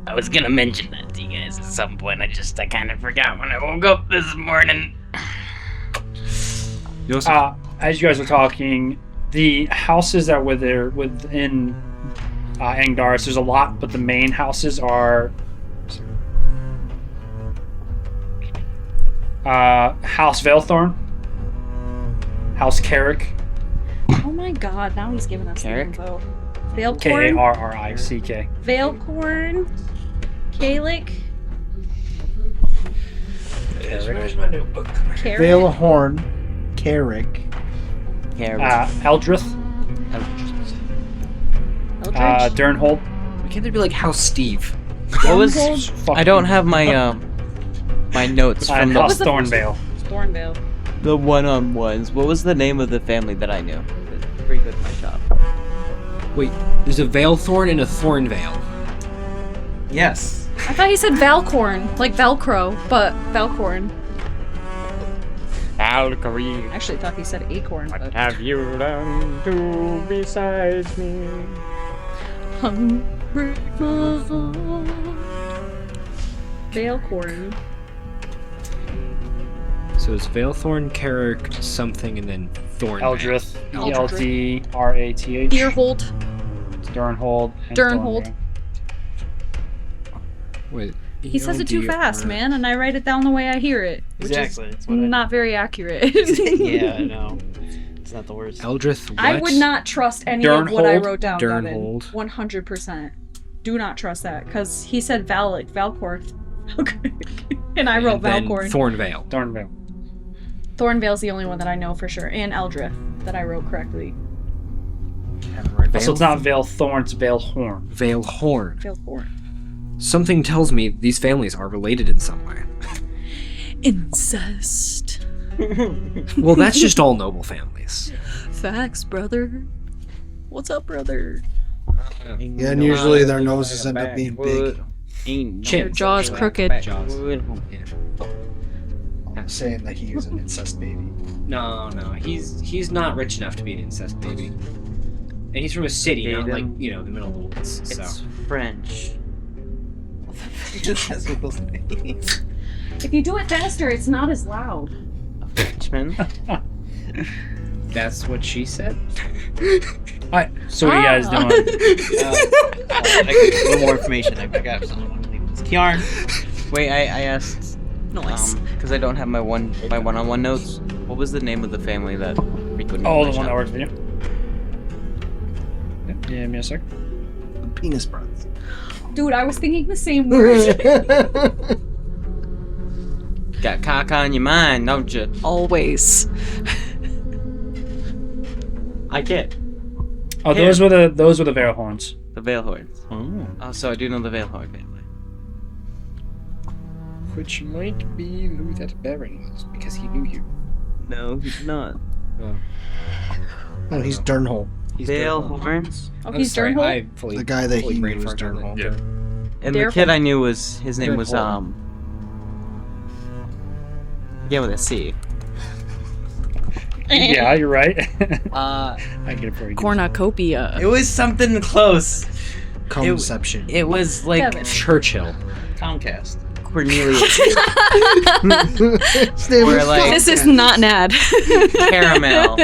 I was gonna mention that to you guys at some point. I kind of forgot when I woke up this morning. You also, As you guys are talking, the houses that were there within Angdaris, there's a lot, but the main houses are House Veilthorn, House Carrick, Oh my god, now he's giving us the Carrick? info. Veilcorn, Karrick. Veilcorn, Kalik, Where's my notebook? Carrick. Vale Horn, Carrick, Eldrith, Eldridge. Durnhold. Why can't there be like House Steve? What was? I don't have my my notes from And the House Thornvale. Thornvale. the one-on-ones. What was the name of the family that I knew? It's pretty good at my shop. Wait, there's a Veilthorn and a Thornvale. Yes. I thought he said Valcorn, like Velcro, but Valcorn. Valkyrie, I actually thought he said Acorn, but have you done to besides me? hungry for Veilcorn. So it's Veilthorn, Carrick, something, and then Thornvale. Eldrith. Eldrith. Eldrath. Deerhold. Durnhold. and Durnhold. Thornvale. Wait. He says it too fast, man, and I write it down the way I hear it. Which Exactly. is That's what I- not very accurate. Yeah, I know. It's not the worst. Eldrith, what? I would not trust any of what I Durnhold? wrote down, Devin. Durnhold. 100%. Do not trust that, because he said Valcor. And I wrote And then Valcorn. Thornvale. Thornvale. Thornvale's the only one that I know for sure, and Eldrith that I wrote correctly. So it's not Vale Thorn, it's Vale Horn. Veilhorn. Valcorn. Something tells me these families are related in some way. Incest. Well, that's just all noble families. Facts, brother. What's up, brother? Yeah, and usually their noses end up being big. Your jaw's crooked. Jaws. I'm saying that he was an incest baby. No, he's not rich enough to be an incest baby. And he's from a city, not like, the middle of the woods. So. It's French. That's what those names. If you do it faster, it's not as loud. Frenchman. That's what she said? Alright, so what are you guys doing? I got a little more information. I got someone. Kiarn. Wait, I asked Nice. because I don't have my one-on-one notes. What was the name of the family that Rico knew? Oh, in the one that shop? works for you. Yeah, give me a sec. Penis breath. Dude, I was thinking the same word. Got cock on your mind, don't you? Always. I get. Oh, Here. those were the Vale Horns. The Veilhorns. Oh. Oh, so I do know the Veilhorn family. Which might be who that Baron was, because he knew you. No, he's not. Oh, he's Durnhole. He's Veilhorns. Oh, I'm he's sorry, Durnhole? I fully, The guy that fully he brain knew was farted on Durnhole. yeah. And the Darehole. kid I knew was his name was Darehole. yeah, with a C. Yeah, you're right. Uh, I get it for you. Cornucopia. it was something close. Conception. It was like Kevin. Churchill. Comcast. Cornelius His name We're was like- This is not an ad. Caramel.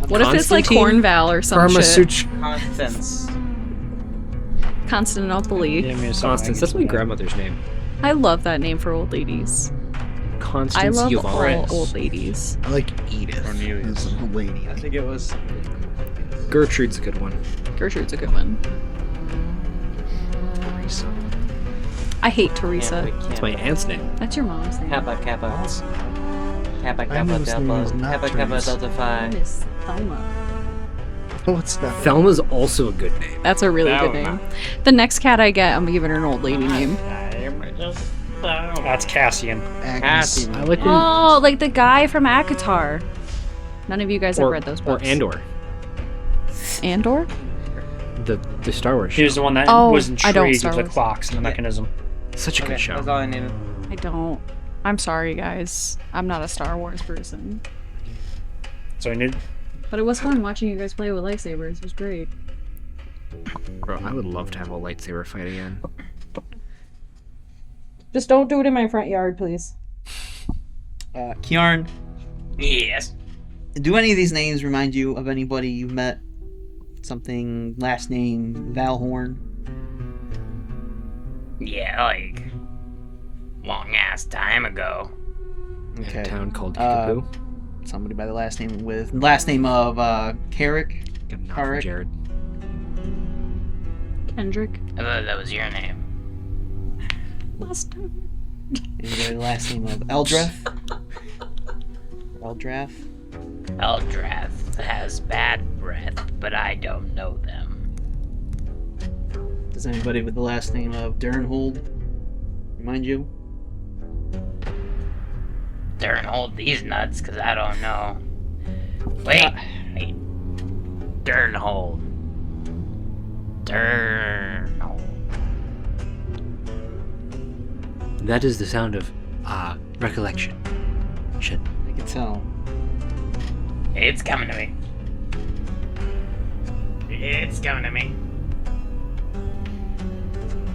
What if it's like Constantine? Cornval or some shit? Pharmaceutical. Constance. Give Constantinople. me a second. Constance, that's my grandmother's name. I love that name for old ladies. Constance I love Giovanni. all old ladies. I like Edith. Cornelius. As a lady. I think it was. Gertrude's a good one. Gertrude's a good one. Teresa. I hate Teresa. That's my aunt's name. That's your mom's name. Kappa Kappa. Kappa I Kappa knew his name Delta. was not Kappa Kappa Teresa. Delta Phi. Miss Thelma. Oh, it's not. Thelma's also a good name. That's a really good name. The next cat I get, I'm giving her an old lady name. That's Cassian. Agnes. I like when... Oh, like the guy from Akatar. None of you guys have read those Or books. Andor. Andor? The Star Wars He show. was the one that Oh, was I don't intrigued Star with the Wars. clocks and the mechanism. Such a good show. That's all I needed. I don't. I'm sorry, guys. I'm not a Star Wars person. So I knew. But it was fun watching you guys play with lightsabers. It was great. Bro, I would love to have a lightsaber fight again. Just don't do it in my front yard, please. Kiarn, Yes. do any of these names remind you of anybody you've met? Something, last name, Valhorn? Yeah, like long ass time ago. Okay. A town called Uh, Kickapoo. Somebody by the last name of Carrick? Got a nod from Carrick? Jared. Kendrick. I thought that was your name. Last time. Anybody the last name of Eldrath? Eldrath? Eldrath has bad breath, but I don't know them. Does anybody with the last name of Durnhold remind you? Darn, hold these nuts, cause I don't know. Wait. Durnhold. Durnhold. That is the sound of recollection. Shit. I can tell. It's coming to me. It's coming to me.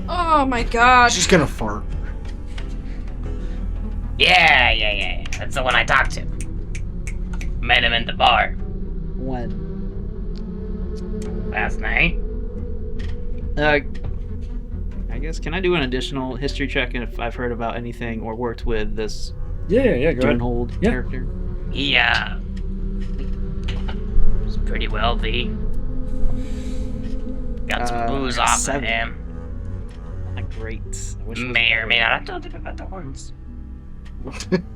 Oh my god. She's gonna fart. Yeah. That's the one I talked to. Met him at the bar When? last night. I guess, can I do an additional history check if I've heard about anything or worked with this Yeah, go ahead. Durnhold Yeah. character? He, was pretty wealthy. Got some booze off 7. of him. Not great. I wish it was May or better. may not have told him about the horns.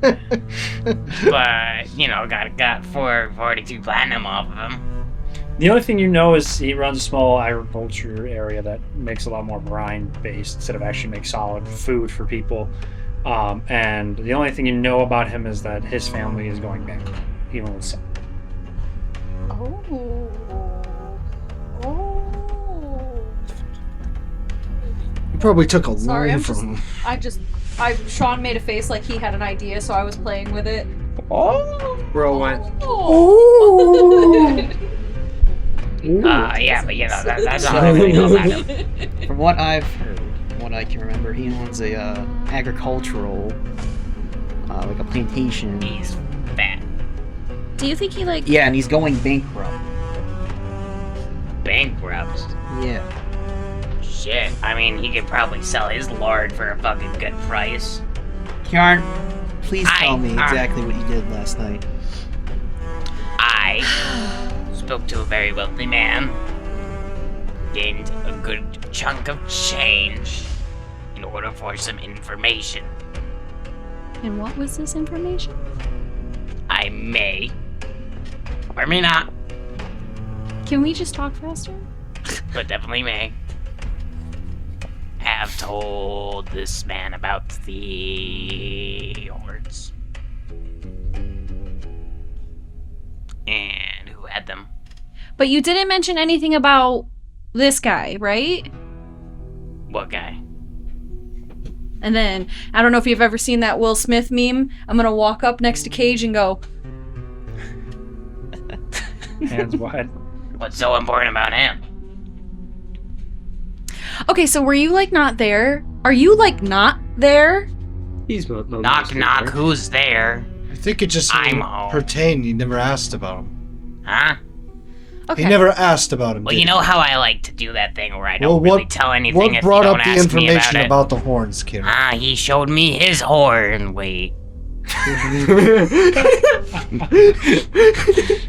But, got 442 platinum off of him. The only thing you know is he runs a small agriculture area that makes a lot more brine based instead of actually make solid food for people. And the only thing you know about him is that his family is going bankrupt, even with some. Oh. You probably took a Sorry, loan I'm from him. Sean made a face like he had an idea, so I was playing with it. Bro went. Oh. Yeah, but that's all I really know about him. From what I've heard, from what I can remember, he owns a agricultural, like a plantation. He's fat. Do you think he like? Yeah, and he's going bankrupt. Bankrupt. Yeah. Shit. I mean, he could probably sell his lord for a fucking good price. Kiarn, please tell me I- exactly what you did last night. I spoke to a very wealthy man, gained a good chunk of change in order for some information. And what was this information? I may, or may not, Can we just talk faster? but definitely may, have told this man about the hordes. And who had them. But you didn't mention anything about this guy, right? What guy? And then, I don't know if you've ever seen that Will Smith meme. I'm gonna walk up next to Cage and go, Hands wide. What's so important about him? okay, so were you like not there? Are you like not there? He's Knock knock, who's there? I think it just I'm home. pertained. You never asked about him. Huh? Okay. He never asked about him. Well, did you he? know how I like to do that thing where I don't Well, really tell anything What if brought you up don't the ask me information about it. about the horns, Kieran? Ah, he showed me his horn. Wait.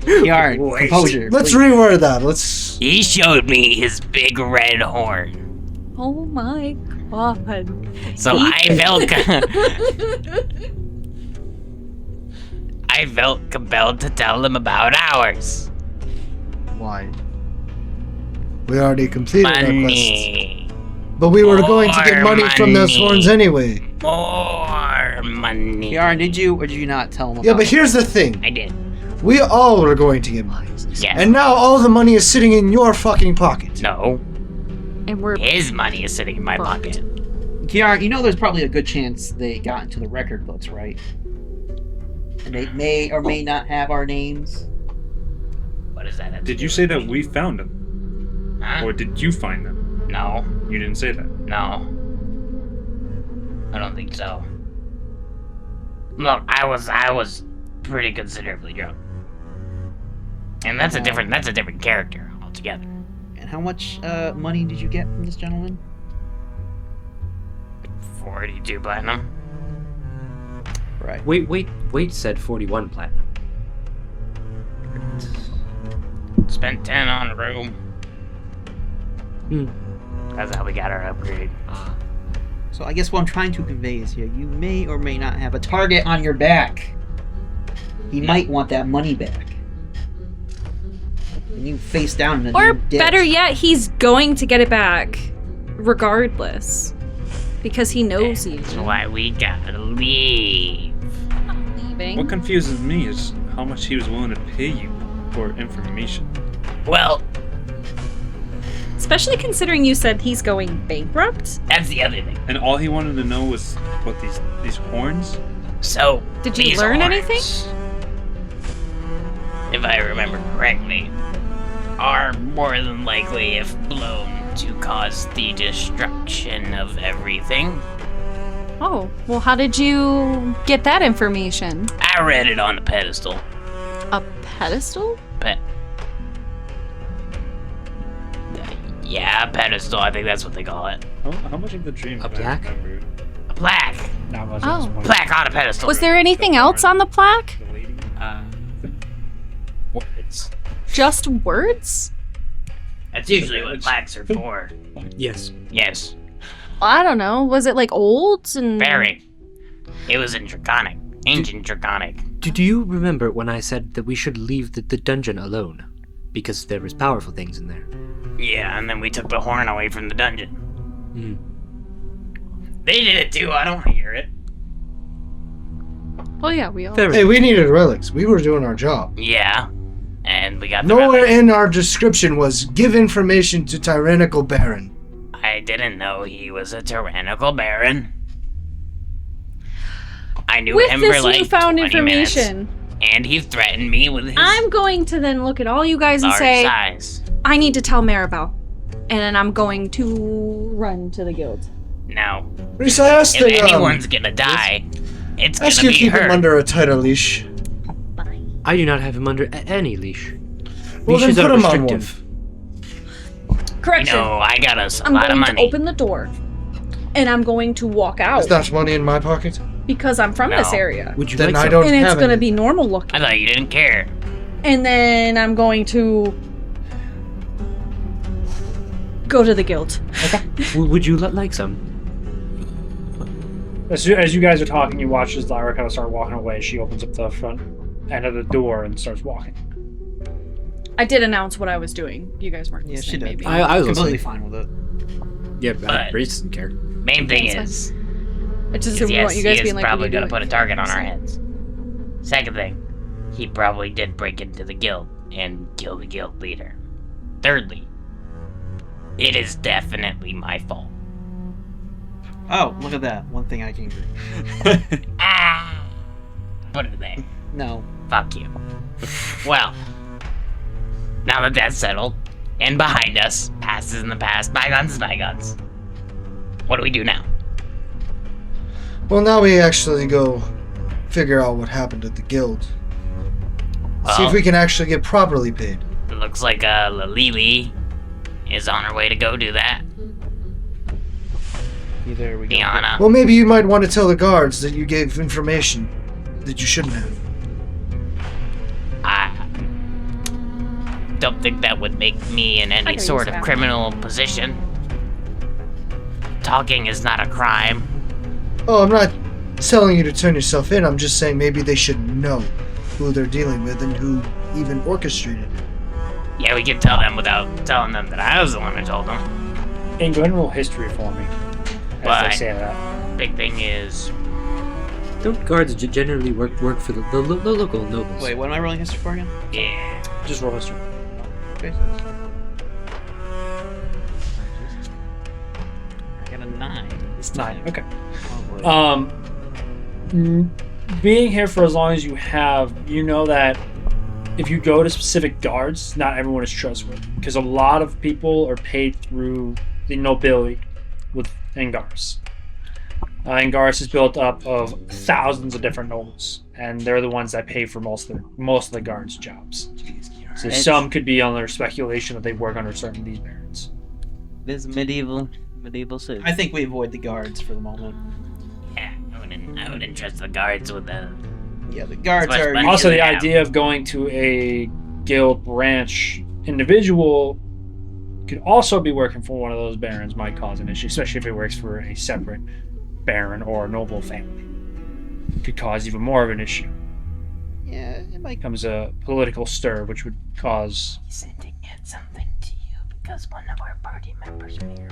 Kiarn, composure. Let's please. reword that. Let's. He showed me his big red horn. Oh my god. So I felt I felt compelled to tell him about ours. Why? We already completed our quest. Money. But we were going to get More money from those money. horns anyway. More money. Kiarn, did you or did you not tell him about Yeah, but here's the thing. I did. We all were going to get money. Yes. And now all the money is sitting in your fucking pocket. No. And we're His money is sitting in my pocket. Kiarn, you know there's probably a good chance they got into the record books, right? And they may or may not have our names. What is that? Did you say that we found them? Huh? Or did you find them? No. You didn't say that. No. I don't think so. Look, I was pretty considerably drunk. And that's a different character altogether. And how much money did you get from this gentleman? 42 platinum. Right. Wait said 41 platinum. Spent 10 on a room. That's how we got our upgrade. So I guess what I'm trying to convey is here, you may or may not have a target on your back. He might want that money back. And you face down in a Or ditch. better yet, he's going to get it back, regardless, because he knows you. That's why we gotta leave. Leaving. What confuses me is how much he was willing to pay you for information. Well, Especially considering you said he's going bankrupt. that's the other thing. And all he wanted to know was what these horns. So, Did you these learn horns, anything? If I remember correctly, are more than likely, if blown, to cause the destruction of everything. Oh, well, how did you get that information? I read it on a pedestal. A pedestal? Yeah, a pedestal. I think that's what they call it. How much of the dream? A did I plaque? remember? A plaque. Not much Oh. at this point. Plaque on a pedestal. Was there anything else on the plaque? The lady? Words. Just words? That's usually what plaques are for. Yes. Yes. I don't know. Was it like old and Very. It was in Draconic. Ancient Draconic. Do you remember when I said that we should leave the dungeon alone? Because there was powerful things in there. Yeah, and then we took the horn away from the dungeon. Hmm. They did it too. I don't hear it. Oh yeah, we all. Fair Hey, we needed relics. We were doing our job. Yeah. And we got the Nowhere relic. in our description was give information to tyrannical baron. I didn't know he was a tyrannical baron. I knew With him this for like newfound 20 information, minutes, and he threatened me with his I'm going to then look at all you guys and large say, size. I need to tell Maribel. And then I'm going to run to the guild. Now, Reese, I asked if the, anyone's gonna die, it's ask gonna you to be keep him her. under a tighter leash. I do not have him under any leash. Well, then Leashes put are him on restrictive. Correction. No, I got us a I'm lot of going to money. open the door. And I'm going to walk out. Is that money in my pocket? Because I'm from this No. area. Would you Then like I some? don't And it's have going to any. be normal looking. I thought you didn't care. And then I'm going to go to the guild. Would you like some? As you guys are talking, you watch as Lyra kind of start walking away. She opens up the front end of the door and starts walking. I did announce what I was doing. You guys weren't Yeah, she listening, did. maybe. I was completely listening. fine with it. Yeah, But- Reese didn't care. Main thing That's is, I just is didn't want yes, you guys he being is like, probably what are you gonna doing? put a target on our heads. Second thing, he probably did break into the guild and kill the guild leader. Thirdly, it is definitely my fault. Oh, look at that. One thing I can agree. Ah! Put it there. No. Fuck you. Well, now that that's settled, and behind us, past is in the past, bygones is bygones. What do we do now? Well, now we actually go figure out what happened at the guild. See Well, if we can actually get properly paid. it looks like Lalili is on her way to go do that. Either we go. Diana. Well, maybe you might want to tell the guards that you gave information that you shouldn't have. I don't think that would make me in I any can sort use of that. criminal position. Talking is not a crime. Oh, I'm not telling you to turn yourself in. I'm just saying maybe they should know who they're dealing with and who even orchestrated it. Yeah, we can tell them without telling them that I was the one who told them. And go ahead and roll history for me. As Why? they say that. Big thing is, Don't guards generally work for the local nobles? Wait, what am I rolling history for again? yeah. Just roll history. Okay. I got a 9. It's 9. Okay. Oh, boy. Being here for as long as you have, you know that if you go to specific guards, not everyone is trustworthy because a lot of people are paid through the nobility with guards. Angaris is built up of thousands of different nobles, and they're the ones that pay for most of the guards' jobs. So some could be under speculation that they work under certain of these barons. This medieval city. I think we avoid the guards for the moment. Yeah, I wouldn't trust the guards with the. Yeah, the guards much are. money Also, do the they have? idea of going to a guild branch individual could also be working for one of those barons might cause an issue, especially if it works for a separate baron or noble family. Could cause even more of an issue. Yeah, it might. Becomes a political stir, which would cause. He's hinting at something to you because one of our party members may or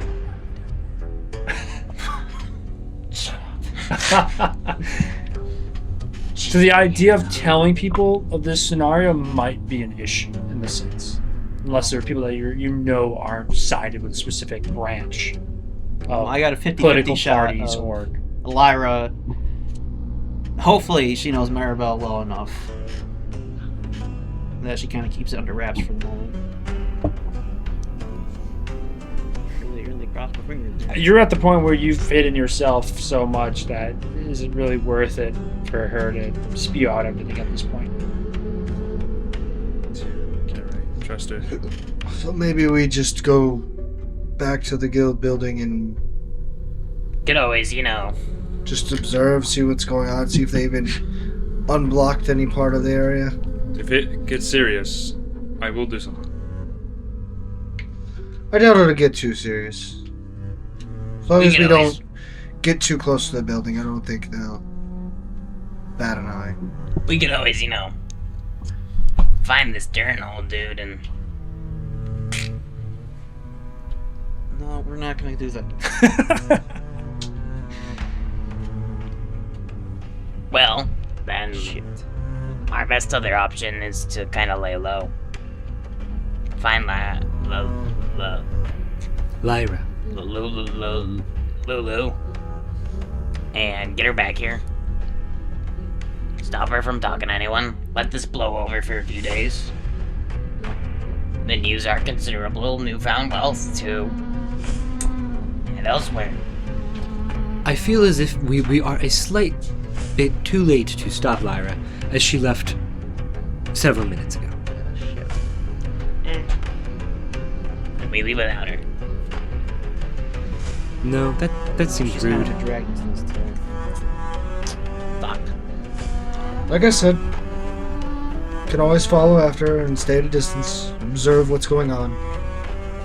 So the idea of telling people of this scenario might be an issue in this sense, unless there are people that you know aren't sided with a specific branch of I got a 50-50 political shot parties of or. Lyra. Hopefully, she knows Maribel well enough that she kind of keeps it under wraps for the moment. really cross my fingers. You're at the point where you've hidden yourself so much that is it really worth it for her to spew out everything at this point? Can't really trust her. So maybe we just go back to the guild building and Could always, just observe, see what's going on, see if they even unblocked any part of the area. If it gets serious, I will do something. I doubt it'll get too serious. As long We as can we always- don't get too close to the building, I don't think they'll bat an eye. We could always, find this journal, dude, and No, we're not gonna do that. well, then our best other option is to kind of lay low. Find Lyra. Lulu, and get her back here. Stop her from talking to anyone. Let this blow over for a few days. Then use our considerable newfound wealth to head elsewhere. I feel as if we are a slight bit too late to stop Lyra, as she left several minutes ago. And we leave without her. No, that seems She's rude. not a dragon this time. Fuck. Like I said, can always follow after her and stay at a distance, observe what's going on.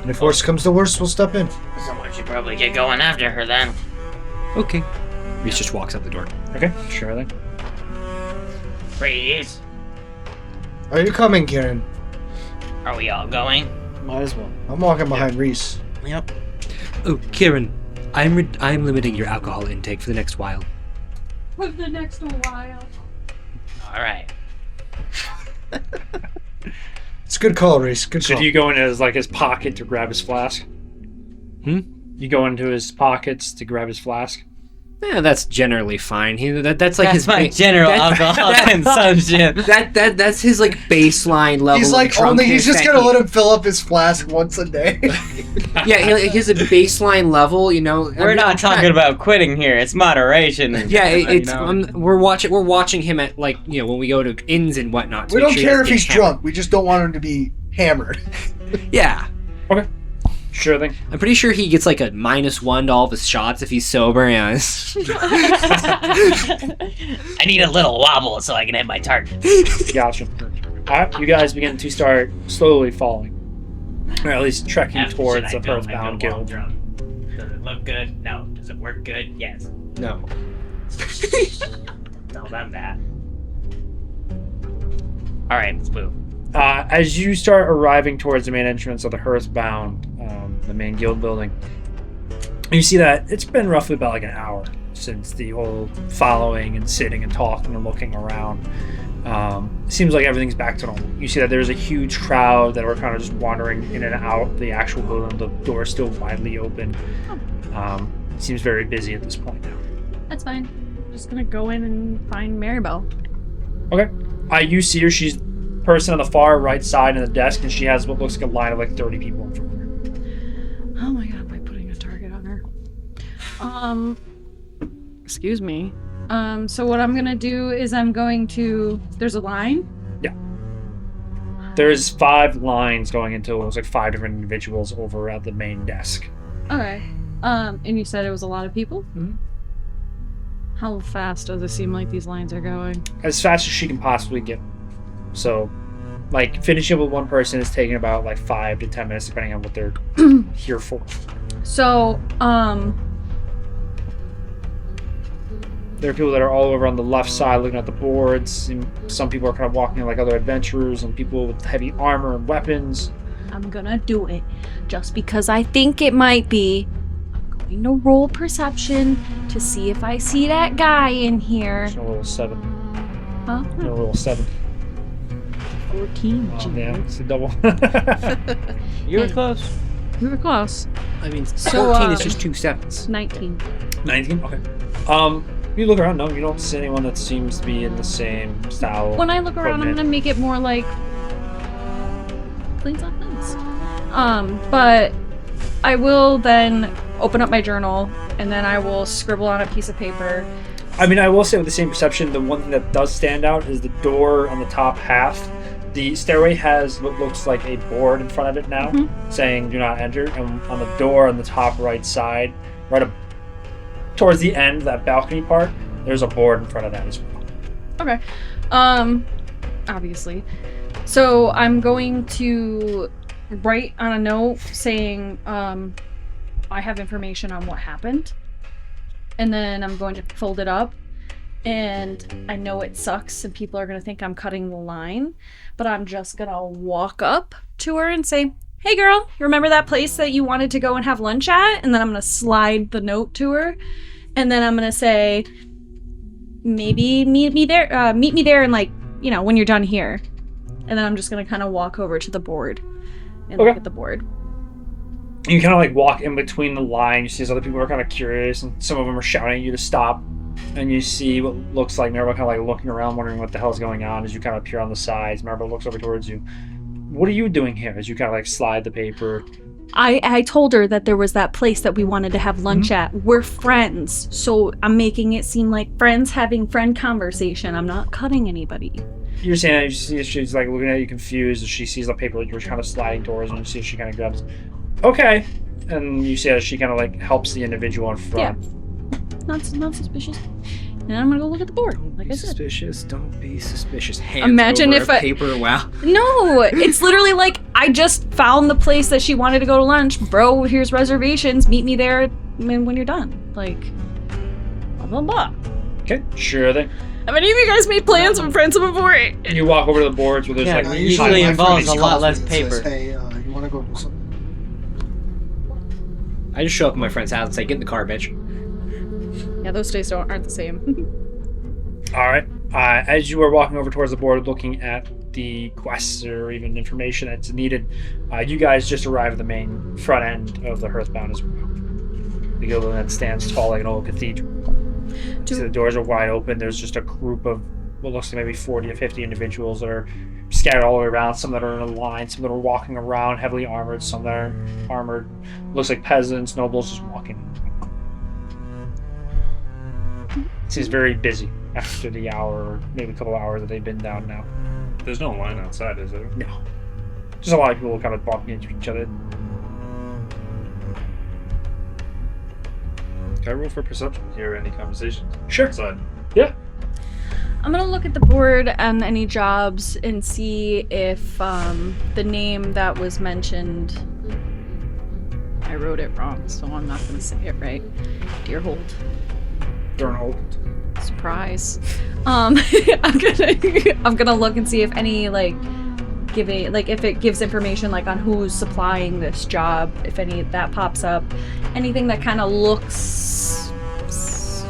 And if worse comes to worse, we'll step in. Someone should probably get going after her then. Okay. Reese just walks out the door. Okay, sure then. Please. Are you coming, Kierian? Are we all going? Might as well. I'm walking behind Reese. Yep. Oh, Kieran, I'm limiting your alcohol intake for the next while. For the next while. Alright. It's a good call, Reese. Good So call. do you go into his pocket to grab his flask? You go into his pockets to grab his flask? Yeah, that's generally fine. That's like his my general alcohol consumption. That's his like baseline level. He's of like, only he's drunkenness just that gonna he- let him fill up his flask once a day. Yeah, he has a baseline level. We're not talking about quitting here. It's moderation. Yeah, it's we're watching him at when we go to inns and whatnot. to We make don't sure he care doesn't if get he's hammered. drunk. We just don't want him to be hammered. Yeah, Okay. Sure thing. I'm pretty sure he gets like a -1 to all of his shots if he's sober. Yeah. I need a little wobble so I can hit my target. Gotcha. Alright, you guys begin to start slowly falling. Or at least trekking towards the Earthbound Guild. Does it look good? No. Does it work good? Yes. No. Tell them that. Alright, let's move. As you start arriving towards the main entrance of the Earthbound, the main guild building, you see that it's been roughly about like an hour since the whole following and sitting and talking and looking around. Seems like everything's back to normal. You see that there's a huge crowd that are kind of just wandering in and out the actual building. The door is still widely open. Seems very busy at this point now. That's fine. I'm just gonna go in and find Maribel. Okay. You see her. She's the person on the far right side of the desk, and she has what looks like a line of like 30 people in front of her. Oh my god, am I putting a target on her? Excuse me. So what I'm gonna do is I'm going to. There's a line. There's 5 lines going into it. Looks like 5 different individuals over at the main desk. Okay. And you said it was a lot of people? Mhm. How fast does it seem like these lines are going? As fast as she can possibly get. So, like, finishing with one person is taking about, like, 5 to 10 minutes, depending on what they're here for. So, There are people that are all over on the left side looking at the boards. And some people are kind of walking like other adventurers, and people with heavy armor and weapons. I'm gonna do it. Just because I think it might be. I'm going to roll perception to see if I see that guy in here. There's no little 7. Huh? No little 7. 14. Oh, yeah, it's a double. You were close. We were close. I mean, So, 14 is just 2 sevens. 19. 19? Okay. You look around, no, you don't see anyone that seems to be in the same style. When I look around, I'm equipment. gonna make it more like clean up nice. But I will then open up my journal and then I will scribble on a piece of paper. I mean, I will say with the same perception, the one thing that does stand out is the door on the top half. The stairway has what looks like a board in front of it now, saying "Do not enter." And on the door on the top right side, right up towards the end, that balcony part, there's a board in front of that as well. Okay. Obviously. So I'm going to write on a note saying, I have information on what happened. And then I'm going to fold it up. And I know it sucks and people are going to think I'm cutting the line, but I'm just going to walk up to her and say, "Hey girl, you remember that place that you wanted to go and have lunch at?" And then I'm going to slide the note to her. And then I'm going to say, "Maybe meet me there and when you're done here." And then I'm just going to kind of walk over to the board and look at the board. You kind of like walk in between the lines. You see these other people are kind of curious, and some of them are shouting at you to stop. And you see what looks like Maribel kind of like looking around, wondering what the hell's going on as you kind of appear on the sides. Maribel looks over towards you. "What are you doing here?" As you kind of like slide the paper. I told her that there was that place that we wanted to have lunch at. We're friends, so I'm making it seem like friends having friend conversation. I'm not cutting anybody. You're saying that you see she's like looking at you confused as she sees the paper that you're kind of sliding towards, and you see she kind of grabs. "Okay," and you see as she kind of like helps the individual in front. Not suspicious. And I'm gonna go look at the board, like I said. Suspicious, don't be suspicious. Hands Imagine over if a I- paper, wow. No, it's literally like I just found the place that she wanted to go to lunch. Bro, here's reservations. Meet me there when you're done. Like, blah blah blah. Okay, sure thing. Have any of you guys made plans with friends before? And you walk over to the boards where there's Yeah, like it usually My involves friend a lot calls less me and says, paper. "Hey, you want to go do something?" I just show up at my friend's house and say, "Get in the car, bitch." Yeah, those days aren't the same. All right. As you are walking over towards the board, looking at the quests or even information that's needed, you guys just arrive at the main front end of the Hearthbound as well. The building that stands tall like an old cathedral. So the doors are wide open. There's just a group of what looks like maybe 40 or 50 individuals that are scattered all the way around. Some that are in a line, some that are walking around heavily armored, some that are armored. Looks like peasants, nobles just walking. It seems very busy after the hour, or maybe a couple hours that they've been down now. There's no line outside, is there? No. Just a lot of people kind of bumping into each other. Can I roll for perception? Hear any conversations? Sure. Outside. Yeah. I'm gonna look at the board and any jobs and see if the name that was mentioned. I wrote it wrong, so I'm not gonna say it right. Deerhold. Durnhold. Surprise. I'm gonna look and see if any if it gives information like on who's supplying this job, if any that pops up, anything that kind of looks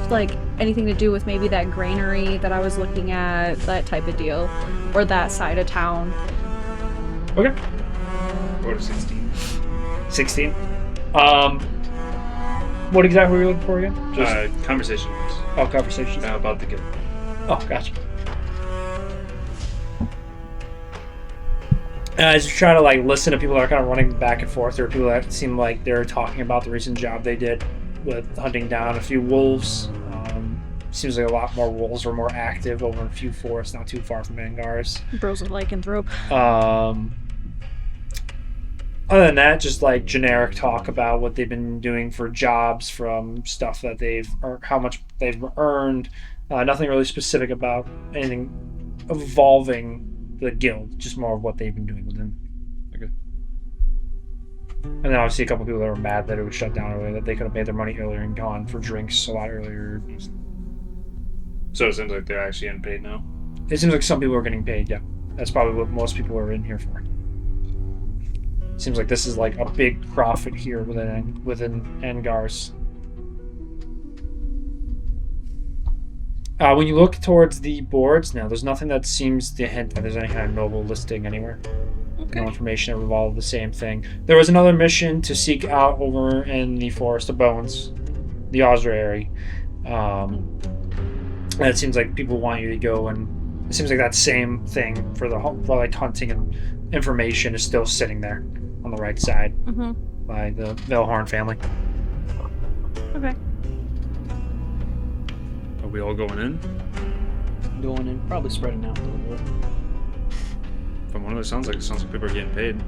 like anything to do with maybe that granary that I was looking at, that type of deal, or that side of town. Okay. Go to 16. 16. What exactly were you looking for again? Conversation. Oh, conversations. Now about the game. Oh, gotcha. As you try to like listen to people that are kind of running back and forth, there are people that seem like they're talking about the recent job they did with hunting down a few wolves. Seems like a lot more wolves are more active over in Few Forest, not too far from Angar's. Bros with lycanthrope. Other than that, just like generic talk about what they've been doing for jobs, from stuff that they've how much they've earned. Nothing really specific about anything involving the guild. Just more of what they've been doing within. Okay. And then obviously a couple people that were mad that it was shut down earlier, that they could have made their money earlier and gone for drinks a lot earlier. So it seems like they're actually getting paid now. It seems like some people are getting paid. Yeah, that's probably what most people are in here for. Seems like this is like a big profit here within Angar's. When you look towards the boards now, there's nothing that seems to hint that there's any kind of noble listing anywhere. Okay. No information that revolved the same thing. There was another mission to seek out over in the Forest of Bones, the ossuary. And it seems like people want you to go, and it seems like that same thing for like hunting and information is still sitting there on the right side by the Velhorn family. Okay. Are we all going in? Going in, probably spreading out a little bit. From what it sounds like people are getting paid.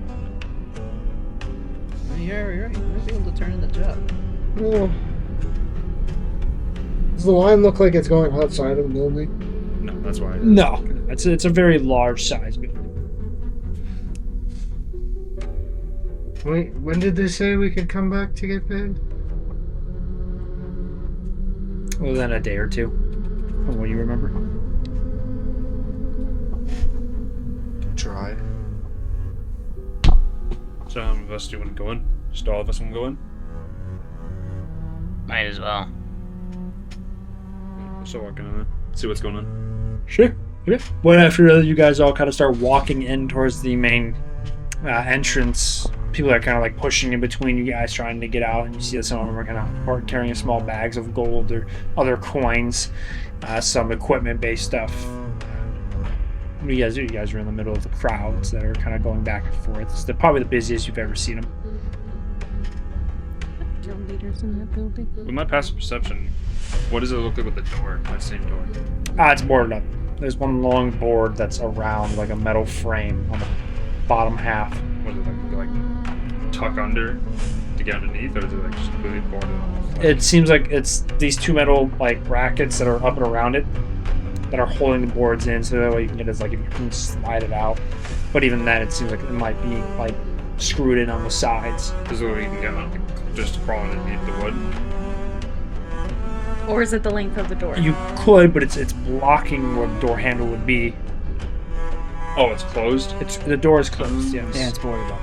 Yeah, you're right. You might be able to turn in the job. Well, does the line look like it's going outside of the building? No, that's why. No, it's a very large size building. Wait, when did they say we could come back to get paid? Within a day or two, from what you remember. Try. So how many of us do you want to go in? Just all of us want to go in? Might as well. We'll start walking in there. See what's going on. Sure. Okay. Well, after you guys all kind of start walking in towards the main entrance, people are kind of like pushing in between you guys trying to get out, and you see that some of them are kind of carrying small bags of gold or other coins, some equipment-based stuff. What do you guys do? You guys are in the middle of the crowds that are kind of going back and forth. It's probably the busiest you've ever seen them. Guild leaders in that building. With my passive perception, what does it look like with the door? That same door. It's boarded up. There's one long board that's around like a metal frame on the bottom half. What is it like tuck under to get underneath, or is it like just completely boarded off? It seems like it's these two metal like brackets that are up and around it that are holding the boards in, so that way you can get it, like if you can slide it out. But even then, it seems like it might be like screwed in on the sides. There's a way you can get on, just crawl underneath the wood. Or is it the length of the door? You could, but it's blocking where the door handle would be. Oh, it's closed? The door is closed, yes. Yeah, it's boarded up.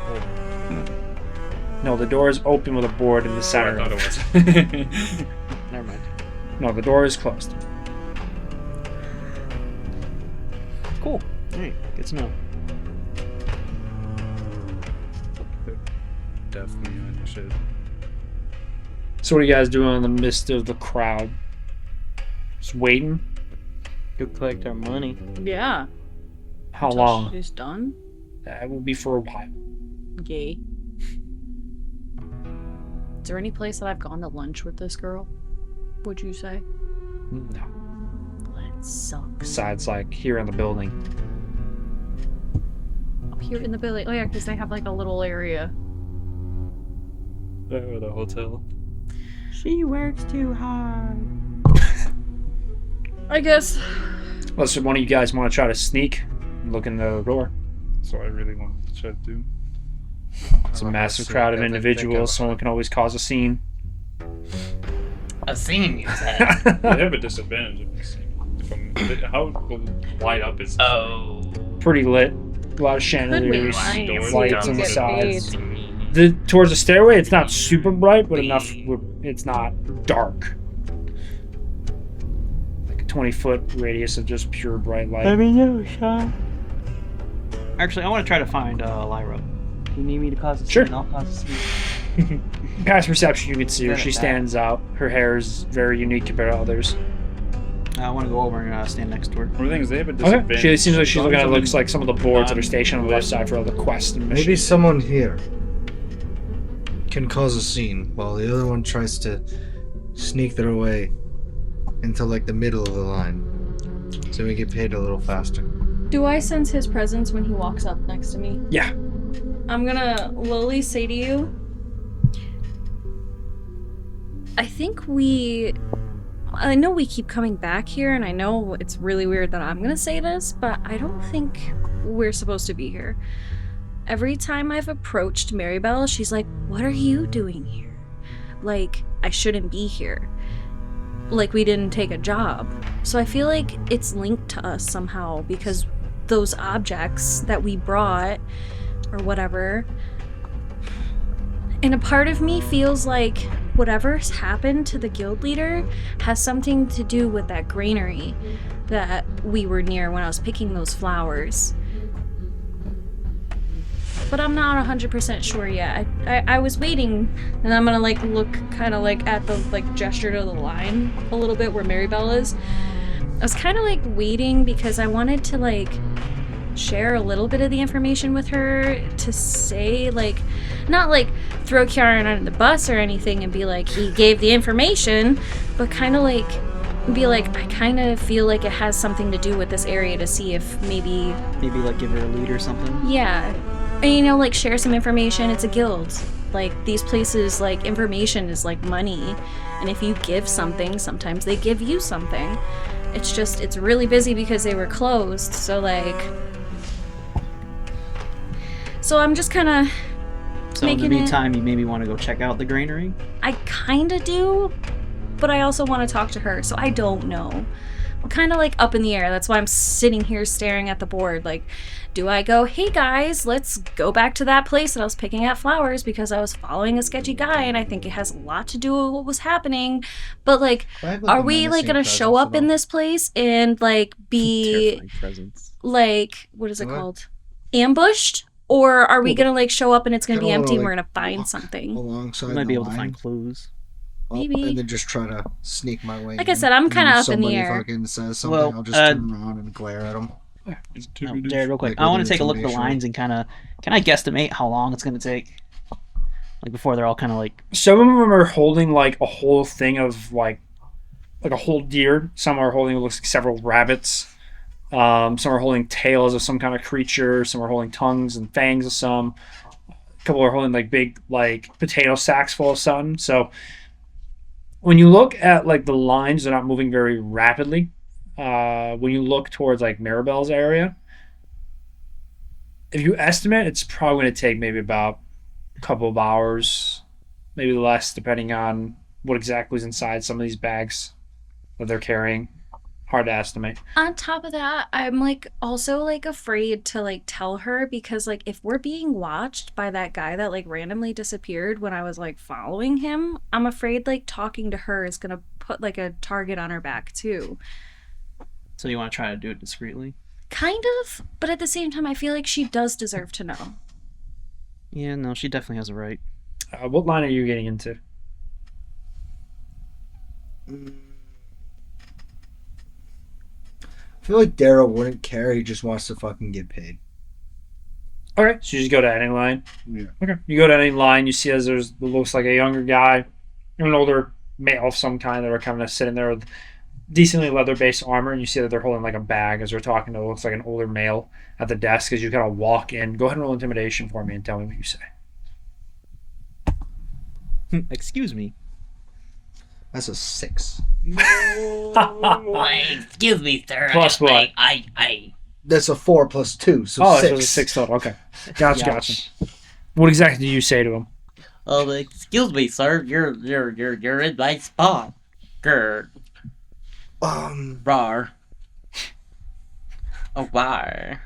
No, the door is open with a board in the center. I thought it was. Never mind. No, the door is closed. Cool. Alright, good to know. Definitely understood. So what are you guys doing in the midst of the crowd? Just waiting? Go collect our money. Yeah. How Until long? She's done. That will be for a while. Yay. Is there any place that I've gone to lunch with this girl? Would you say? No. That sucks. Besides, like, here in the building. Up here in the building. Oh yeah, because they have like a little area. Or the hotel. She works too hard. I guess. Unless one of you guys want to try to sneak and look in the door. That's what I really wanted to try to do. It's a massive crowd of individuals. Someone can always cause a scene. A scene, you said. They have a disadvantage how wide up is it? Oh. Pretty lit. A lot of chandeliers, nice. lights on the Get sides. paid. Towards the stairway, it's not super bright, but enough. It's not dark. Like a 20-foot radius of just pure bright light. Actually, I want to try to find Lyra. You need me to cause a scene? Sure. I'll cause a scene. Past perception, you can see her. Good at She that. stands out. Her hair is very unique compared to others. I want to go over and stand next to her. One of the things they have a Okay. disadvantage. She seems like she's looking at Something looks like some of the boards that are stationed on the left side for all the quests and missions. Maybe someone here can cause a scene while the other one tries to sneak their way into like the middle of the line, so we get paid a little faster. Do I sense his presence when he walks up next to me? Yeah. I'm gonna lowly say to you, I know we keep coming back here, and I know it's really weird that I'm gonna say this, but I don't think we're supposed to be here. Every time I've approached Maribel, she's like, what are you doing here? Like, I shouldn't be here. Like, we didn't take a job. So I feel like it's linked to us somehow, because those objects that we brought, or whatever, and a part of me feels like whatever's happened to the guild leader has something to do with that granary that we were near when I was picking those flowers. But I'm not 100% sure yet. I was waiting, and I'm gonna like look kind of like at the like gesture to the line a little bit where Maribel is. I was kind of like waiting because I wanted to like share a little bit of the information with her to say like, not like throw Kierian under the bus or anything and be like he gave the information, but kind of like be like, I kind of feel like it has something to do with this area, to see if maybe like give her a lead or something. Yeah. And, you know, like, share some information. It's a guild. Like, these places, like, information is like money. And if you give something, sometimes they give you something. It's just, it's really busy because they were closed. So, like... So I'm just kind of So in the meantime, you maybe want to go check out the granary? I kind of do, but I also want to talk to her, so I don't know. I'm kind of, like, up in the air. That's why I'm sitting here staring at the board, like... Do I go, hey guys, let's go back to that place that I was picking at flowers because I was following a sketchy guy and I think it has a lot to do with what was happening. But, like, are we, like, gonna show up in this place and, like, be, like, what is it called? Ambushed? Or are we gonna, like, show up and it's gonna be empty and we're gonna find something? Alongside we might be able to find clues. Maybe. And then just try to sneak my way Like I said, I'm kind of up in the air. Somebody fucking says something, I'll just turn around and glare at them. Jared, real quick. I want to take a look at the lines and kind of... Can I guesstimate how long it's going to take? Like, before they're all kind of like... Some of them are holding, like, a whole thing of, like a whole deer. Some are holding, it looks like, several rabbits. Some are holding tails of some kind of creature. Some are holding tongues and fangs of some. A couple are holding, like, big, like, potato sacks full of something. So, when you look at, like, the lines, they're not moving very rapidly. When you look towards like Maribel's area, if you estimate, it's probably going to take maybe about a couple of hours, maybe less, depending on what exactly is inside some of these bags that they're carrying. Hard to estimate. On top of that, I'm like also like afraid to like tell her because like if we're being watched by that guy that like randomly disappeared when I was like following him, I'm afraid like talking to her is going to put like a target on her back too. So you want to try to do it discreetly? Kind of, but at the same time, I feel like she does deserve to know. Yeah, no, she definitely has a right. What line are you getting into? I feel like Daryl wouldn't care. He just wants to fucking get paid. Okay, so you just go to any line? Yeah. Okay. You go to any line, you see as there's what looks like a younger guy, an older male of some kind that are kind of sitting there with decently leather-based armor, and you see that they're holding like a bag as they're talking to what looks like an older male at the desk as you kind of walk in. Go ahead and roll intimidation for me and tell me what you say. Excuse me. That's a 6. Excuse me, sir. Plus what? That's a 4 plus 2, so 6. So it's 6 total. Okay. Gotcha. What exactly do you say to him? Excuse me, sir. You're in my spot. Grr. Rar. Oh, bar.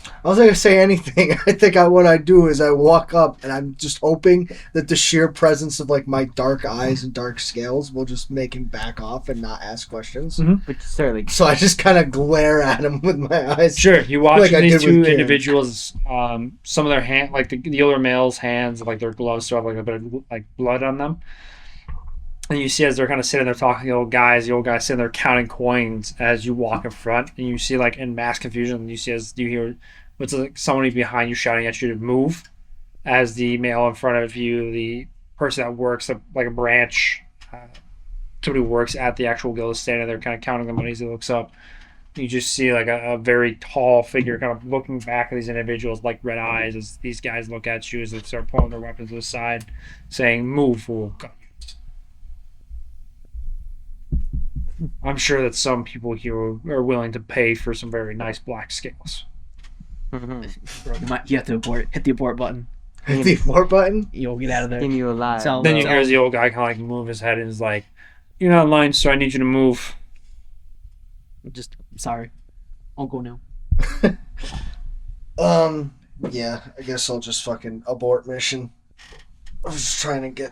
I wasn't gonna say anything. I think what I do is I walk up and I'm just hoping that the sheer presence of like my dark eyes and dark scales will just make him back off and not ask questions. Mm-hmm. So I just kind of glare at him with my eyes. Sure, you watch like these two individuals. Some of their hand, like the older male's hands, like their gloves, still have like a bit of like blood on them. And you see as they're kind of sitting there talking to the old guy sitting there counting coins as you walk in front, and you see like in mass confusion, you see as you hear what's like someone behind you shouting at you to move, as the male in front of you, the person that works like a branch somebody who works at the actual guild is standing there kind of counting the money as he looks up. You just see like a very tall figure kind of looking back at these individuals like red eyes as these guys look at you as they start pulling their weapons to the side, saying, "Move, or we'll gun you." I'm sure that some people here are willing to pay for some very nice black scales. You have to abort. Hit the abort button. Hit the abort button? You'll get out of there. Keep you alive. Then you hear the old guy kind of like move his head and is like, "You're not lying, so I need you to move." Sorry. I'll go now. Yeah, I guess I'll just fucking abort mission. I was just trying to get...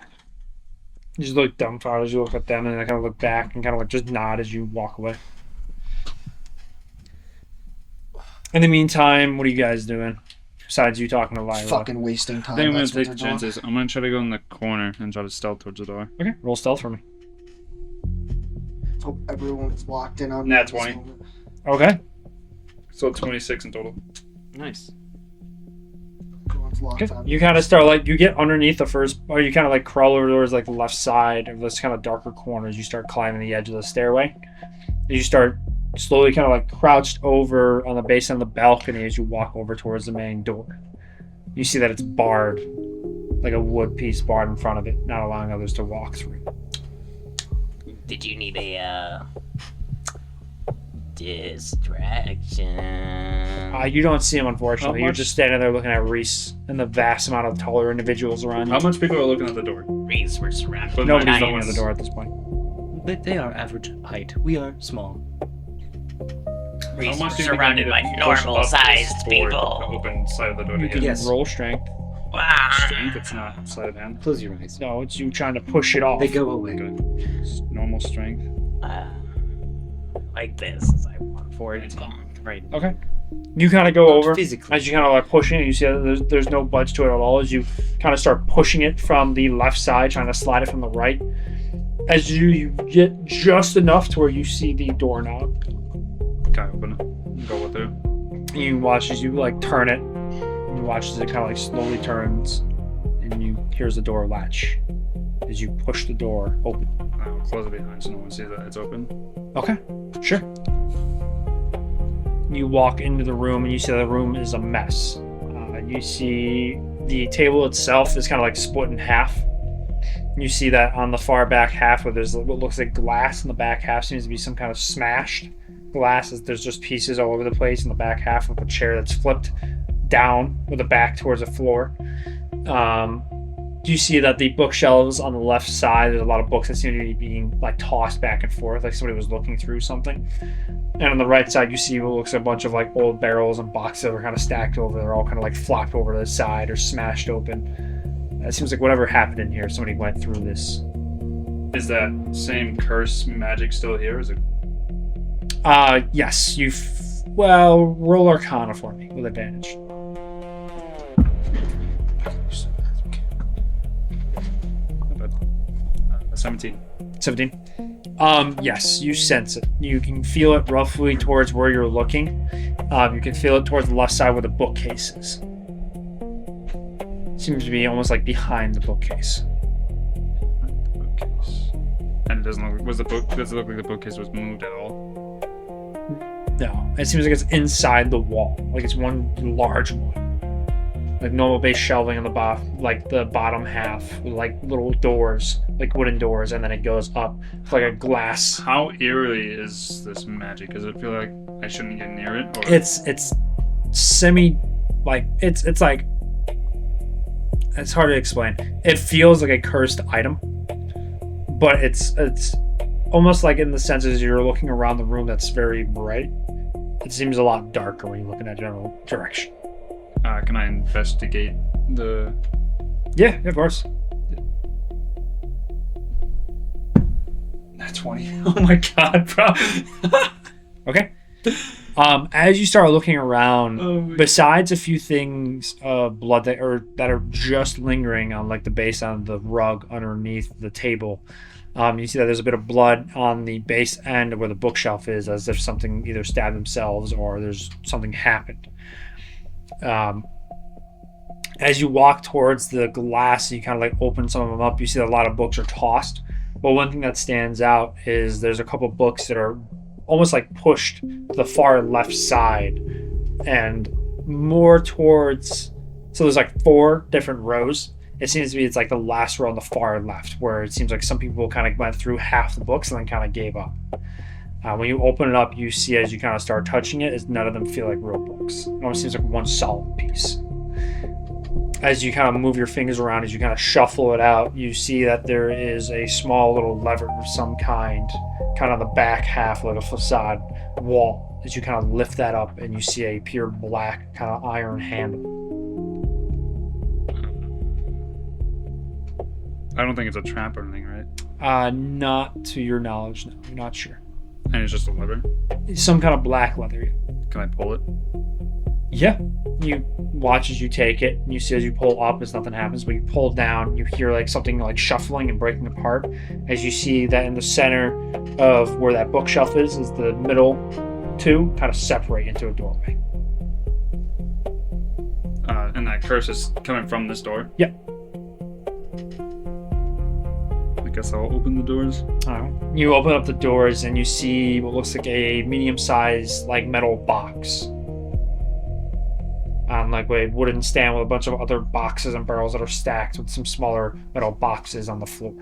You just look dumbfounded as you look at them, and they kind of look back and kind of like just nod as you walk away. In the meantime, what are you guys doing? Besides you talking to Lyra. Fucking wasting time. I think I'm going that's to what take the they're doing. chances. I'm going to try to go in the corner and try to stealth towards the door. Okay, roll stealth for me. Hope everyone's locked in on Nat me at this 20. moment. Okay. So 26 in total. Nice. Everyone's locked Okay. on. You kind of start like, you get underneath the first, or you kind of like crawl over towards like the left side of this kind of darker corners. You start climbing the edge of the stairway. You start slowly kind of like crouched over on the base of the balcony as you walk over towards the main door. You see that it's barred, like a wood piece barred in front of it, not allowing others to walk through. Did you need a distraction? You don't see him, unfortunately. How You're much- just standing there looking at Reese and the vast amount of taller individuals around you. How much people are looking at the door? Reese, we're surrounded But by Nobody's looking at giants. the door at this point. They are average height. We are small. Reese, How we're much do you think I surrounded need by to push normal up this sized board to people. open side of the door to You get can in? roll strength. Strength, it's not sleight of hand. Close your eyes. No, it's you trying to push it off. They go away. Good. It's normal strength. Like this, as I walk forward. It's gone. Right. Okay. You kind of go over Physically. as you kind of like pushing it. You see that there's no budge to it at all. As you kind of start pushing it from the left side, trying to slide it from the right. As you get just enough to where you see the doorknob. Okay, open it. Go with it. You watch as you like turn it. And you watch as it kind of like slowly turns, and you hears the door latch as you push the door open. I'll close it behind so no one sees that it's open. Okay, sure. You walk into the room and you see the room is a mess. You see the table itself is kind of like split in half. You see that on the far back half where there's what looks like glass in the back half seems to be some kind of smashed glass. There's just pieces all over the place in the back half of a chair that's flipped down with the back towards the floor. You see that the bookshelves on the left side, there's a lot of books that seem to be being like tossed back and forth, like somebody was looking through something. And on the right side, you see what looks like a bunch of like old barrels and boxes that are kind of stacked over. They're all kind of like flopped over to the side or smashed open. It seems like whatever happened in here, somebody went through this. Is that same curse magic still here? Is it? Yes, well, roll Arcana for me with advantage. Not bad. 17. 17. Yes, you sense it. You can feel it roughly towards where you're looking. You can feel it towards the left side where the bookcase is. Seems to be almost like behind the bookcase. Bookcase. And it doesn't look. Does it look like the bookcase was moved at all? No, it seems like it's inside the wall. Like it's one large one. Like normal base shelving on the bottom half with like little doors, like wooden doors, and then it goes up with like a glass. How eerie is this magic? Does it feel like I shouldn't get near it? Or? It's semi, like it's like it's hard to explain. It feels like a cursed item, but it's almost like in the sense as you're looking around the room that's very bright. It seems a lot darker when you look in that general direction. Can I investigate the? Yeah, of course. That's 20. Oh my god, bro. Okay. As you start looking around, besides a few things of blood that are just lingering on like the base on the rug underneath the table, you see that there's a bit of blood on the base end where the bookshelf is, as if something either stabbed themselves or there's something happened. As you walk towards the glass, you kind of like open some of them up. You see that a lot of books are tossed. Well, one thing that stands out is there's a couple books that are almost like pushed to the far left side and more towards. So there's like 4 different rows. It seems to be it's like the last row on the far left, where it seems like some people kind of went through half the books and then kind of gave up. When you open it up, you see as you kind of start touching it, is none of them feel like real books. It almost seems like one solid piece. As you kind of move your fingers around, as you kind of shuffle it out, you see that there is a small little lever of some kind on the back half, like a facade wall. As you kind of lift that up, and you see a pure black kind of iron handle. I don't think it's a trap or anything, right? Not to your knowledge, no. You're not sure. And it's just a lever. It's some kind of black leather. Can I pull it? Yeah. You watch as you take it, and you see as you pull up as nothing happens, but you pull down, you hear like something like shuffling and breaking apart. As you see that in the center of where that bookshelf is the middle 2 kind of separate into a doorway. And that curse is coming from this door? Yep. I guess I'll open the doors. Alright. You open up the doors and you see what looks like a medium-sized like metal box. On like a wooden stand with a bunch of other boxes and barrels that are stacked with some smaller metal boxes on the floor.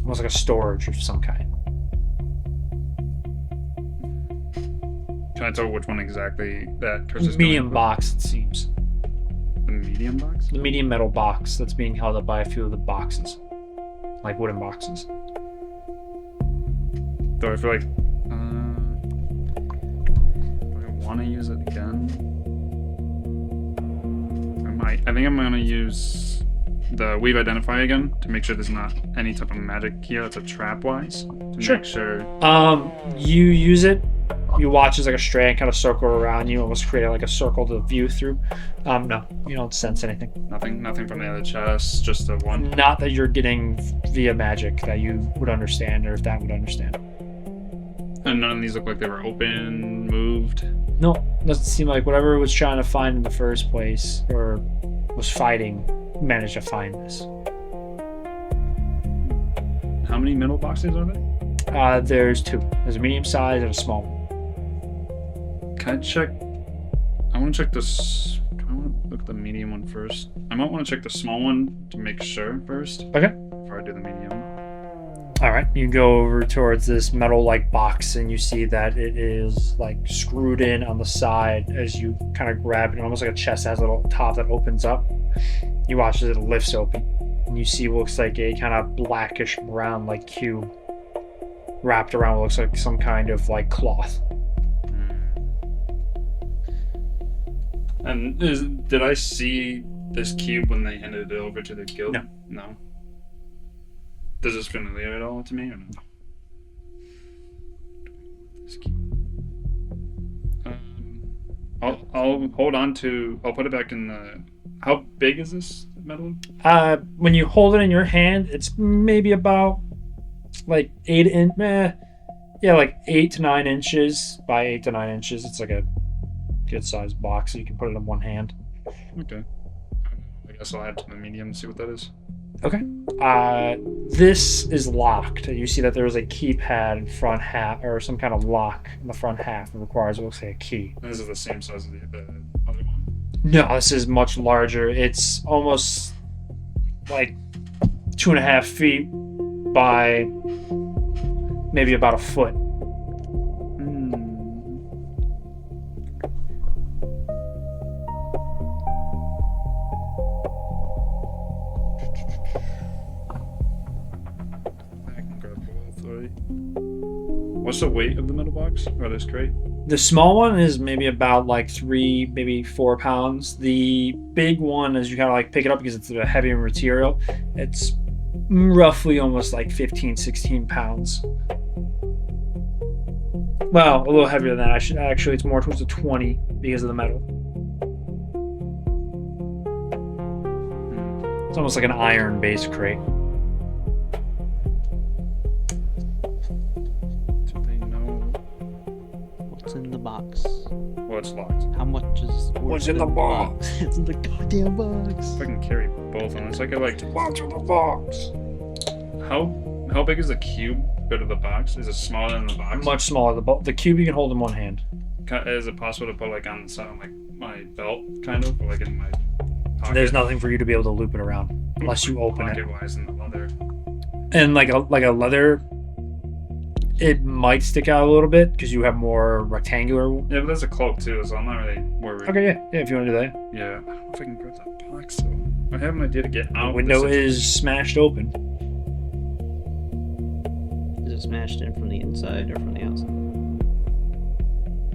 Almost like a storage of some kind. Can I tell which one exactly that curse is Medium coming from? box, it seems. The medium box? The medium metal box that's being held up by a few of the boxes. Like wooden boxes. Do I feel like... do I want to use it again? I think I'm going to use the Weave Identify again to make sure there's not any type of magic here that's a trap-wise. To Sure. make sure... You use it. You watch as like a strand kind of circle around you, almost create like a circle to view through. No, you don't sense anything. Nothing from the other chest, just the one. Not that you're getting via magic that you would understand, or if that would understand. And none of these look like they were open, moved. No, doesn't seem like whatever it was trying to find in the first place, or was fighting, managed to find this. How many middle boxes are there? There's 2. There's a medium size and a small one. Can I check? I want to check this. Do I want to look at the medium one first? I might want to check the small one to make sure first. Okay. Before I do the medium. Alright, you go over towards this metal-like box and you see that it is like screwed in on the side as you kind of grab it, almost like a chest has a little top that opens up. You watch as it lifts open and you see what looks like a kind of blackish brown like cube wrapped around what looks like some kind of like cloth. And did I see this cube when they handed it over to the guild? No. No. Does this familiar at all to me or no? This cube. I'll hold on to. I'll put it back in the. How big is this metal? When you hold it in your hand, it's maybe about like 8 to 9 inches by 8 to 9 inches. It's like a good sized box, so you can put it in one hand. Okay. I guess I'll add to the medium and see what that is. Okay. This is locked. You see that there is a keypad in front half, or some kind of lock in the front half. It requires what looks like a key. And this is the same size as the other one? No, this is much larger. It's almost like 2.5 feet by maybe about a foot. What's the weight of the metal box or this crate? The small one is maybe about like 3, maybe 4 pounds. The big one, as you kind of like pick it up because it's a heavier material, it's roughly almost like 15, 16 pounds. Well, a little heavier than that. Actually, it's more towards the 20 because of the metal. It's almost like an iron-based crate. In the box. Well, it's locked. How much is What's in the box? It's in the goddamn box. If I can carry both on, it's like I like to. What's in the box? How big is the cube bit of the box? Is it smaller than the box? Much smaller. The cube you can hold in one hand. Is it possible to put like on the side of like my belt, kind of, or like in my pocket? There's nothing for you to be able to loop it around unless you open it. Pocket-wise in the leather. And like a leather, it might stick out a little bit because you have more rectangular. Yeah, but that's a cloak too, so I'm not really worried. Okay, yeah, if you want to do that. Yeah, I don't know if I can grab that box though. I have an idea to get out. The window is smashed open. Is it smashed in from the inside or from the outside?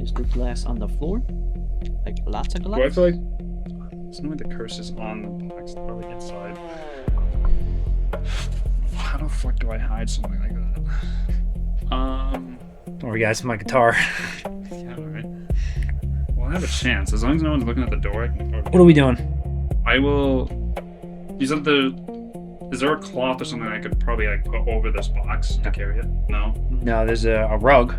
Is the glass on the floor? Like lots of glass? Do I feel like there's no way the curse is on the box, probably inside. How the fuck do I hide something like that? Don't worry, guys, my guitar. Yeah, alright. Well, I have a chance. As long as no one's looking at the door, I can... What are we doing? I will... Is there a cloth or something I could probably like put over this box to carry it? No? No, there's a rug.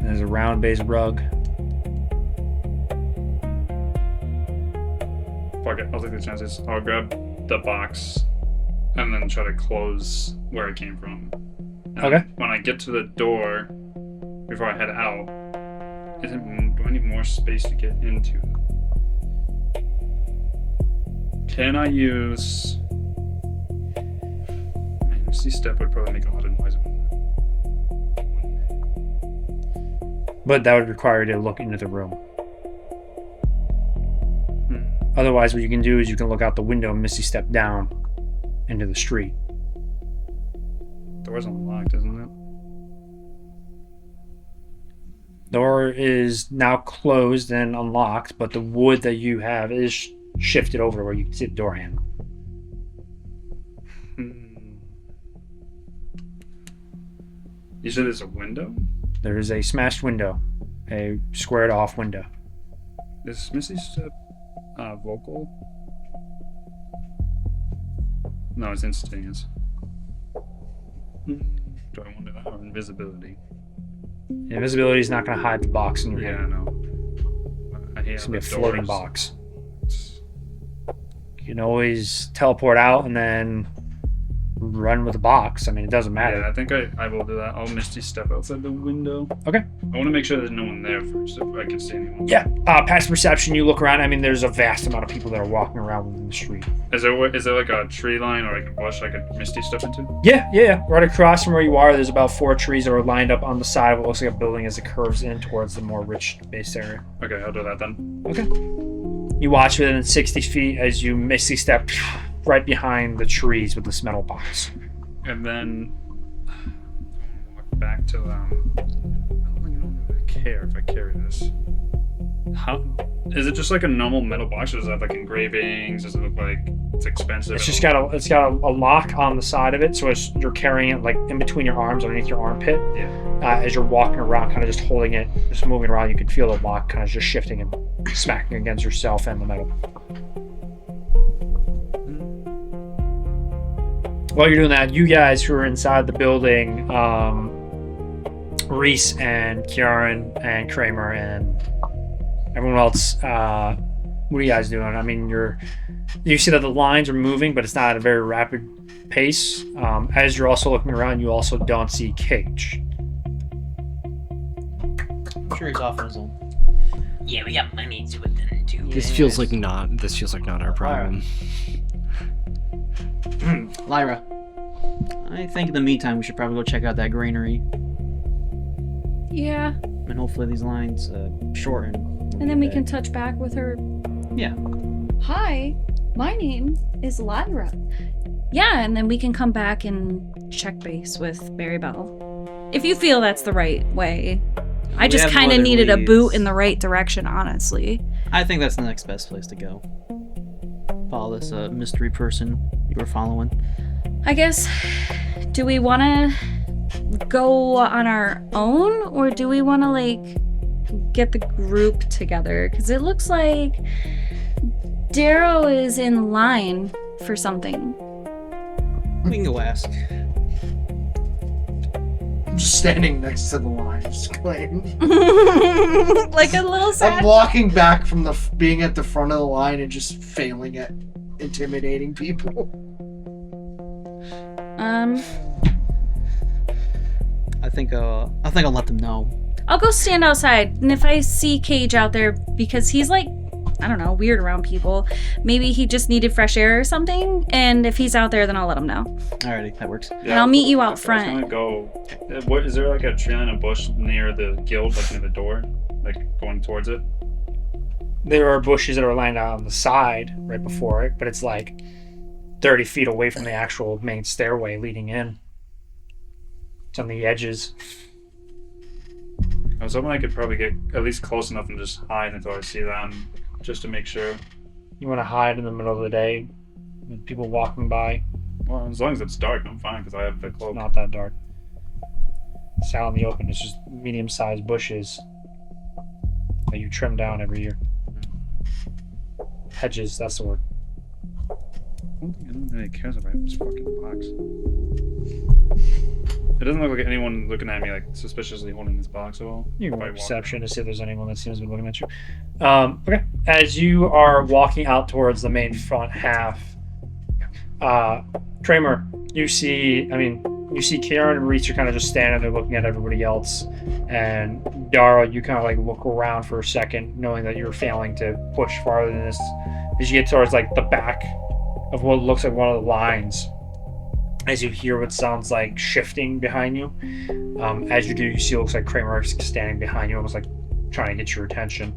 There's a round base rug. Fuck it, I'll take the chances. I'll grab the box and then try to close where it came from. And Okay. When I get to the door, before I head out, do I need more space to get into? Can I use... Man, Misty Step would probably make a lot of noise. But that would require you to look into the room. Otherwise, what you can do is you can look out the window and Misty step down into the street. Door's unlocked, isn't it? Door is now closed and unlocked, but the wood that you have is shifted over where you can see the door handle. You said there's a window? There is a smashed window, a squared off window. Is Misty Step vocal? No, it's instantaneous. Do I want to do that or invisibility? Invisibility is not going to hide the box in your Yeah, I hand. know. I hate It's going to be a doors. floating box. You can always teleport out and then run with the box. I mean, it doesn't matter. Yeah, I think I will do that. I'll Misty Step outside the window. Okay. I want to make sure there's no one there first, if I can see anyone. Yeah, past perception, you look around. I mean, there's a vast amount of people that are walking around within the street. Is there like a tree line or like a bush I could Misty Step into? Yeah. Right across from where you are, there's about 4 trees that are lined up on the side of what looks like a building as it curves in towards the more rich base area. Okay, I'll do that then. Okay. You watch within 60 feet as you Misty step right behind the trees with this metal box. And then walk back to I don't really care if I carry this. How is it just like a normal metal box, or does it have like engravings? Does it look like it's expensive? It's got a lock on the side of it, so as you're carrying it like in between your arms, underneath your armpit. Yeah. As you're walking around, kind of just holding it, just moving around, you can feel the lock kind of just shifting and smacking against yourself and the metal. While you're doing that, you guys who are inside the building, Reese and Kierian and Kramer and everyone else, what are you guys doing? I mean, you see that the lines are moving, but it's not at a very rapid pace. As you're also looking around, you also don't see Cage. I'm sure he's off on his own. Yeah, we got money to it then too. This feels like not our problem. Lyra, I think in the meantime we should probably go check out that granary, Yeah, and hopefully these lines shorten. and then we can touch back with her. Yeah. Hi, my name is Lyra. Yeah, and then we can come back and check base with Barry Bell. If you feel that's the right way. I We just have kind of other needed a boot leads. in the right direction, honestly. I think that's the next best place to go. Follow this mystery person you were following. I guess, do we want to go on our own, or do we want to, like, get the group together? Because it looks like Darrow is in line for something. We can go ask. I'm just standing next to the line, just going. Like a little sad. I'm walking back from being at the front of the line and just failing at intimidating people. I think I'll let them know. I'll go stand outside, and if I see Cage out there, because he's like, I don't know, weird around people, maybe he just needed fresh air or something, and if he's out there, then I'll let him know. Alrighty, that works. And I'll meet you out I was front. gonna go. What is there like a tree line, a bush near the guild, like near the door, like going towards it? There are bushes that are lined out on the side right before it, but it's like 30 feet away from the actual main stairway leading in. It's on the edges. I was hoping I could probably get at least close enough and just hide until I see them, just to make sure. You want to hide in the middle of the day with people walking by? Well, as long as it's dark, I'm fine because I have the cloak. Not that dark. It's out in the open. It's just medium-sized bushes that you trim down every year. Hedges, that's the word. I don't think anyone really cares about this fucking box. It doesn't look like anyone looking at me like suspiciously holding this box at all. You can If I roll walk perception to see if there's anyone that seems to be looking at you. Okay. As you are walking out towards the main front half, Kramer, you see Kierian and Reese are kind of just standing there looking at everybody else. And Dara, you kind of like look around for a second, knowing that you're failing to push farther than this. As you get towards like the back of what looks like one of the lines, as you hear what sounds like shifting behind you. As you do, you see it looks like Kramer is standing behind you, almost like trying to get your attention.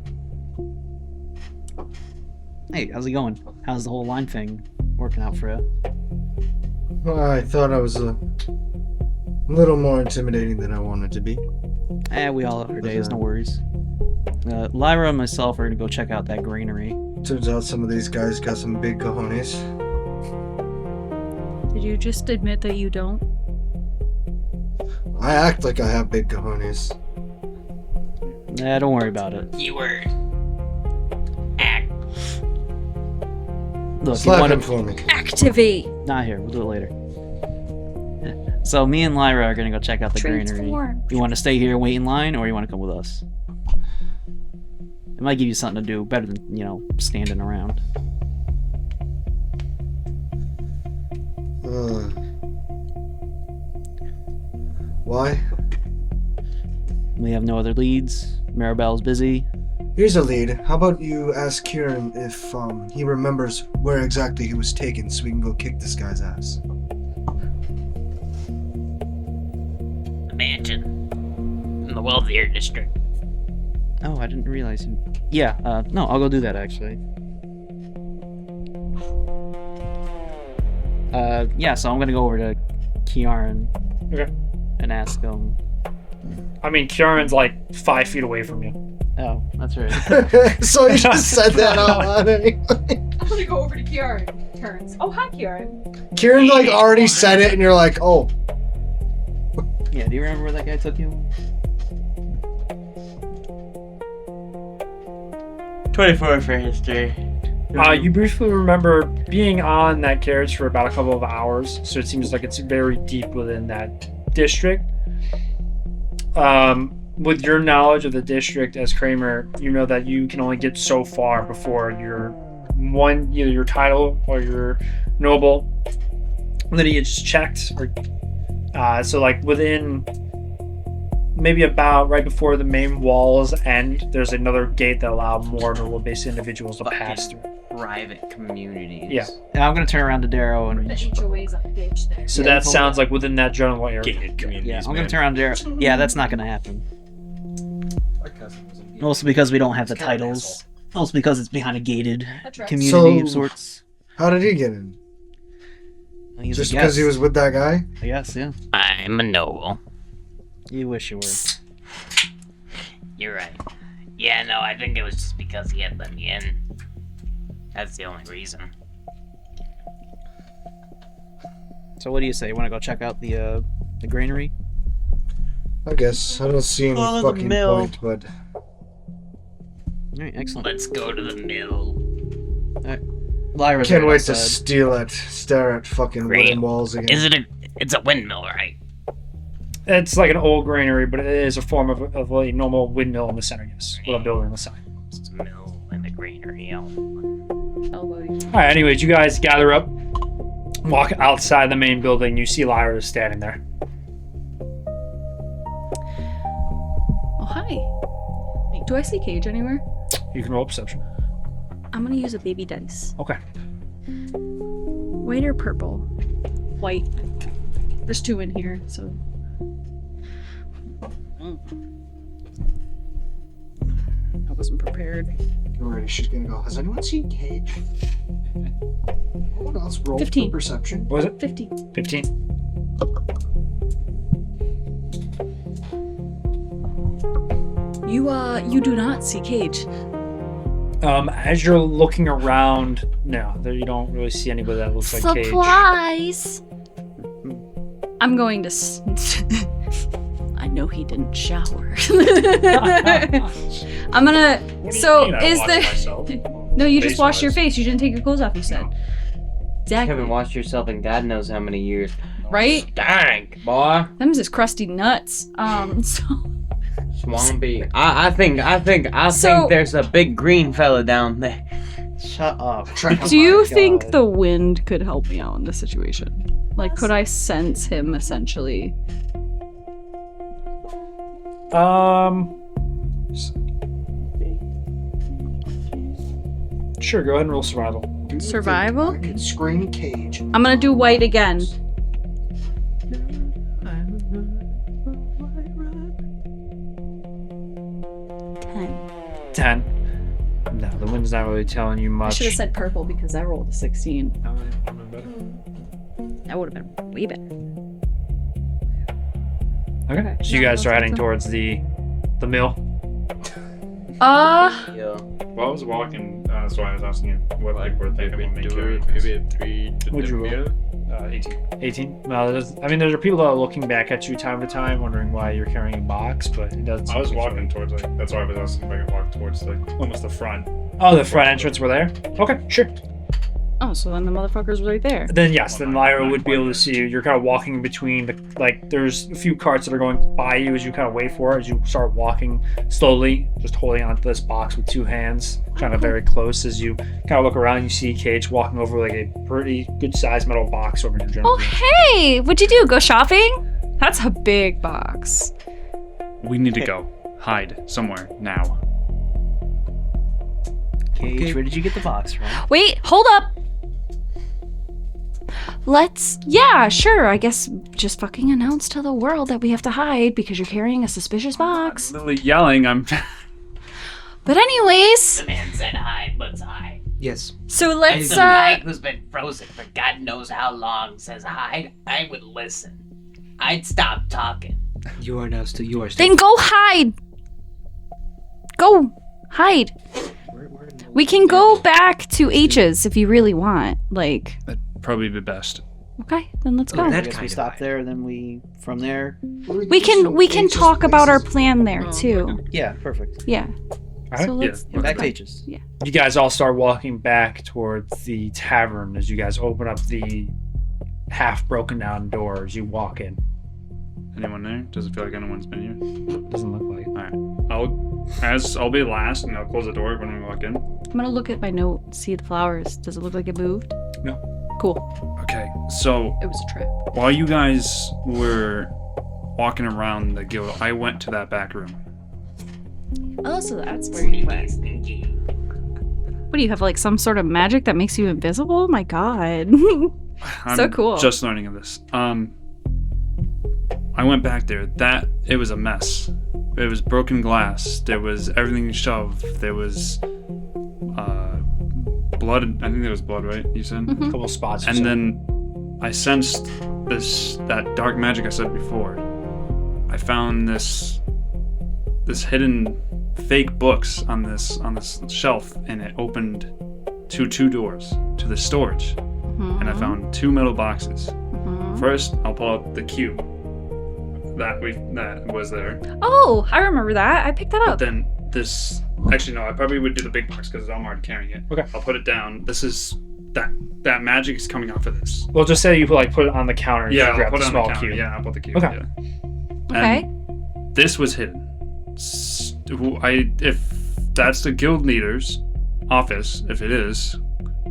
Hey, how's it going? How's the whole line thing working out for you? I thought I was a little more intimidating than I wanted to be. We all have our days, no worries. Lyra and myself are gonna go check out that granary. Turns out some of these guys got some big cojones. Did you just admit that you don't? I act like I have big cojones. Nah, don't worry about it. Keyword. Act. Look, Slap you want him to... for me. Activate! Not here, we'll do it later. So me and Lyra are gonna go check out the granary. Transform. You want to stay here and wait in line, or you want to come with us? It might give you something to do, better than, standing around. Why? We have no other leads. Maribel's busy. Here's a lead. How about you ask Kierian if he remembers where exactly he was taken so we can go kick this guy's ass. The mansion. In the wealthier district. Oh, I didn't realize you... Yeah, no, I'll go do that, actually. Yeah, so I'm gonna go over to Kierian. Okay. And ask him... I mean, Kierian's like 5 feet away from you. Oh, that's right. So you just said that out loud anyway. I'm gonna go over to Kierian. Turns. Oh, hi, Kierian. Kierian like already said it and you're like, oh. Yeah, do you remember where that guy took you? 24 for history. You briefly remember being on that carriage for about a couple of hours, so it seems like it's very deep within that district. With your knowledge of the district as Kramer, you know that you can only get so far before either your title or your noble lineage is checked. So like within maybe about right before the main walls end, there's another gate that allows more noble-based individuals to pass through. Private communities. Yeah. And I'm gonna turn around to Darrow and... The HOA's up bitch there. So that sounds like within that general area. Gated communities, Yeah, I'm man. gonna turn around to Darrow. Yeah, that's not gonna happen. Mostly because we don't have the titles. Mostly because it's behind a gated That's right. community So- of sorts. How did he get in? He's a Just because he guest. was with that guy? I guess, yeah. I'm a noble. You wish you were. You're right. Yeah, no, I think it was just because he had let me in. That's the only reason. So what do you say? You want to go check out the granary? I guess. I don't see any Follow the fucking mill. point, but... Alright, excellent. Let's go to the mill. Lyra's Can't right wait to outside. steal it. Stare at fucking Great. wooden walls again. Is it it's a windmill, right? It's like an old granary, but it is a form of a normal windmill in the center, yes, with a building on the side. It's a mill and a granary. elbow you. All right. Anyways, you guys gather up, walk outside the main building. You see Lyra standing there. Oh, hi. Do I see Cage anywhere? You can roll perception. I'm gonna use a baby dice. Okay. White or purple? White. There's 2 in here, so. I wasn't prepared. Alrighty, she's gonna go. Has anyone seen Cage? What else? Roll 15. for perception. What was it? 50. 15. You do not see Cage. As you're looking around, no, there you don't really see anybody that looks like Cage. Surprise! I'm going to. I know he didn't shower. I'm gonna. So is there? No, you just washed your face. You didn't take your clothes off. You said. You Exactly. haven't washed yourself in God knows how many years. Right? Stank, boy. Them's just crusty nuts. So. Swampy. I think So- there's a big green fella down there. Shut up. Do you think the wind could help me out in this situation? Like, could I sense him essentially? Sure, go ahead and roll survival. Do you think Survival? I could scream Cage. I'm gonna do white again. Ten. 10. No, the wind's not really telling you I much. should have said purple because I rolled a 16. That would have been way better. Okay. So you guys are heading towards the mill. Yeah. While I was walking, that's why I was asking you what like we're thinking about making. Maybe a 3 to What'd you roll? 18. 18? No, there are people that are looking back at you time to time, wondering why you're carrying a box, but it doesn't. I was walking towards like that's why I was asking if I could walk towards like almost the front. Oh, the front entrance were there? Okay, sure. Oh, so then the motherfucker's right there. Then yes, then Lyra would be able to see you. You're kind of walking between there's a few carts that are going by you as you kind of wait for it, as you start walking slowly, just holding onto this box with 2 hands, kind of very close. As you kind of look around, you see Cage walking over like a pretty good sized metal box over to Genevieve. Oh, hey! What'd you do? Go shopping? That's a big box. We need to go. Hide somewhere now. Cage, where did you get the box from? Wait, hold up! Yeah, sure, I guess just fucking announce to the world that we have to hide because you're carrying a suspicious box. Literally yelling. I'm. But anyways, The man said hide, let's hide. Yes. so And let's, some guy who's been frozen for God knows how long says hide, I would listen. I'd stop talking. You are still. then go hide! Go! Hide! We can go back to H's if you really want. Like, That'd probably be best. okay, then let's go. I guess we stop there, and then we from there. We can talk about our plan there too. Yeah, perfect. Yeah. Alright. So let's Back to go. H's. Yeah. You guys all start walking back towards the tavern as you guys open up the half broken down doors. You walk in. Anyone there? Does it feel like anyone's been here? Doesn't look like it. I'll be last and I'll close the door when we walk in. I'm gonna look at my note, see the flowers. Does it look like it moved? No. Cool. Okay, so It was a trap. while you guys were walking around the guild, I went to that back room. Oh, so that's where you went. What do you have, like some sort of magic that makes you invisible? My God. So I'm cool. Just learning of this. I went back there. It was a mess. It was broken glass. There was everything shoved. There was blood. I think there was blood, right? You said. A couple spots. And then I sensed that dark magic I said before. I found this hidden fake books on this shelf, and it opened two doors to the storage. And I found 2 metal boxes. First, I'll pull out the cube that was there. Oh, I remember that. I picked that But up. then this, actually no, I probably would do the big box because I'm already carrying it. Okay. I'll put it down. This is that magic is coming off of this. Well, just say you put it on the counter. And Yeah, you I'll grab put the it on the small counter. cube. Yeah, I'll put the cube. Okay. Yeah. Okay. And this was hidden. If that's the guild leader's office, if it is,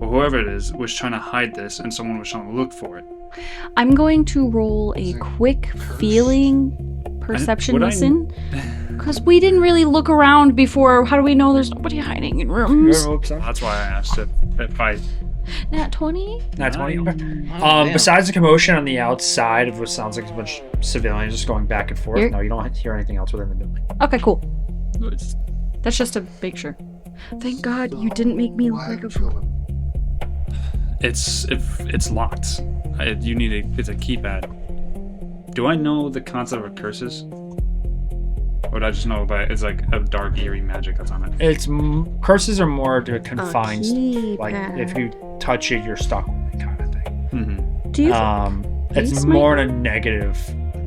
or whoever it is, was trying to hide this, and someone was trying to look for it. I'm going to roll a quick feeling perception would I- listen. Because we didn't really look around before. How do we know there's nobody hiding in rooms? That's why I asked if I. Nat 20? Nat 20. Okay. damn. Besides the commotion on the outside of what sounds like a bunch of civilians just going back and forth, You're- no, you don't hear anything else within the building. Okay, cool. That's just to make sure. Thank God you didn't make me look like a fool. It's locked. You need it's a keypad. Do I know the concept of curses? Or would I just know that it's like a dark, eerie magic that's on it? It's curses are more to confined stuff. Like keypad. if you touch it, you're stuck with it, kind of thing. Mm-hmm. Do you It's Reese more might in a negative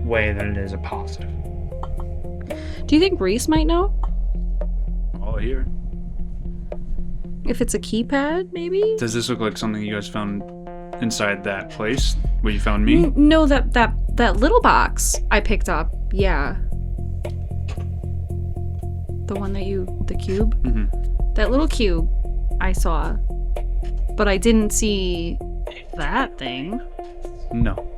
way than it is a positive. Do you think Reese might know? Oh, here. If it's a keypad, maybe? Does this look like something you guys found inside that place where you found me? No, that little box I picked up. Yeah. The one the cube? Mm-hmm. That little cube I saw. But I didn't see that thing. No.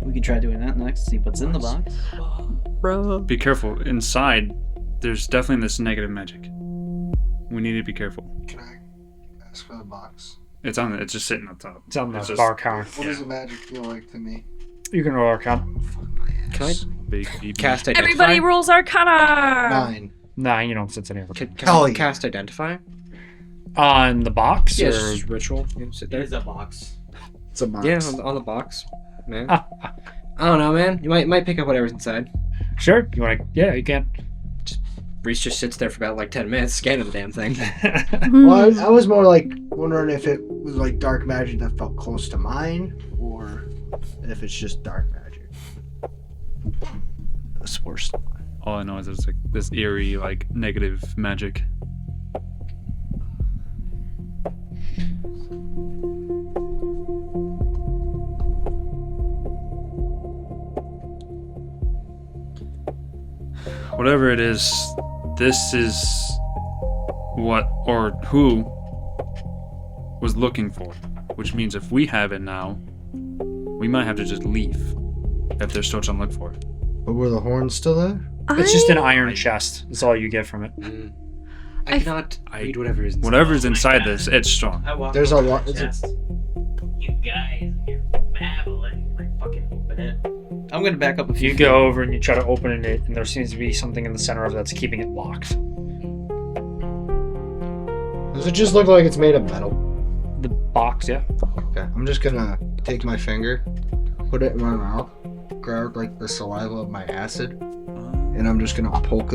We could try doing that next. See what's in the box. Bro. Be careful. Inside, there's definitely this negative magic. We need to be careful. Can I ask for the box? It's on. It's just sitting on top. It's on the just- bar counter. What does the magic feel like to me? You can roll Arcana. Can I Big, deep. cast identify? Everybody rolls Arcana! 9. Nah, you don't sense any of it. Can Hell I yeah. cast identify? On the box? Yeah, or... it's just ritual. You can sit there. There's a box. It's a box. Yeah, on the box, man. I don't know, man. You might pick up whatever's inside. Sure. You want to? Yeah, you can. Reese just sits there for about like 10 minutes scanning the damn thing. Well, I was more like wondering if it was like dark magic that felt close to mine, or if it's just dark magic. That's worse. All I know is it's like this eerie, like negative magic. Whatever it is, this is what or who was looking for. Which means if we have it now, we might have to just leave if they're still trying to look for it. But were the horns still there? It's just an iron chest. That's all you get from it. I cannot read whatever is inside. Whatever's inside this, it's strong. There's a lot. You guys, you're babbling. Like, fucking open it. I'm gonna back up a few. You go over and you try to open it, and there seems to be something in the center of it that's keeping it locked. Does it just look like it's made of metal? The box, yeah. Okay. I'm just gonna take my finger, put it in my mouth, grab like the saliva of my acid, and I'm just gonna poke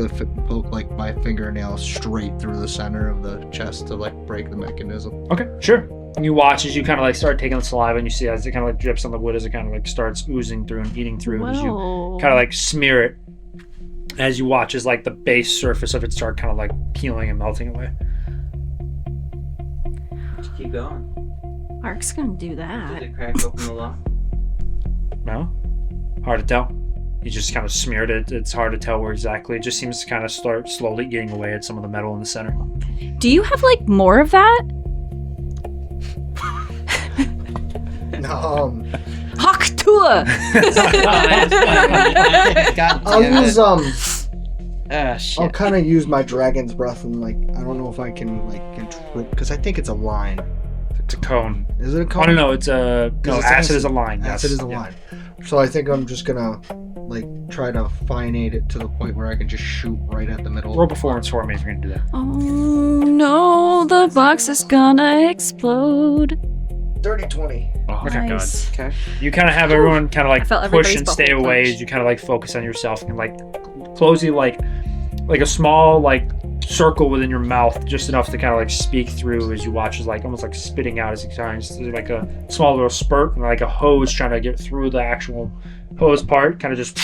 like my fingernail straight through the center of the chest to like break the mechanism. Okay, sure. And you watch as you kind of like start taking the saliva, and you see as it kind of like drips on the wood as it kind of like starts oozing through and eating through as you Whoa. kind of like smear it. As you watch as like the base surface of it start kind of like peeling and melting away. Just keep going. Ark's gonna do Did that. it crack open the lock? No? Hard to tell. You just kind of smeared it. It's hard to tell where exactly. It just seems to kind of start slowly eating away at some of the metal in the center. Do you have like more of that? Haktua! God I'll damn use it. Ah, shit. I'll kind of use my dragon's breath and like I don't know if I can like control because I think it's a line. It's a cone. Is it a Oh, cone? no, it's a... No, it's acid is a line. Yes. Acid is a Yeah. line. So I think I'm just gonna like try to finate it to the point where I can just shoot right at the middle. Roll performance for me if you're going to do that. Oh no, the box is gonna explode. Dirty 20. Oh my god. Nice. Okay. You kind of have everyone kind of I felt like push everybody's and stay butthole away clench. as you kind of like focus on yourself and like close you like a small like circle within your mouth, just enough to kind of like speak through as you watch as like almost like spitting out as it turns like a small little spurt and like a hose trying to get through the actual hose part, kind of just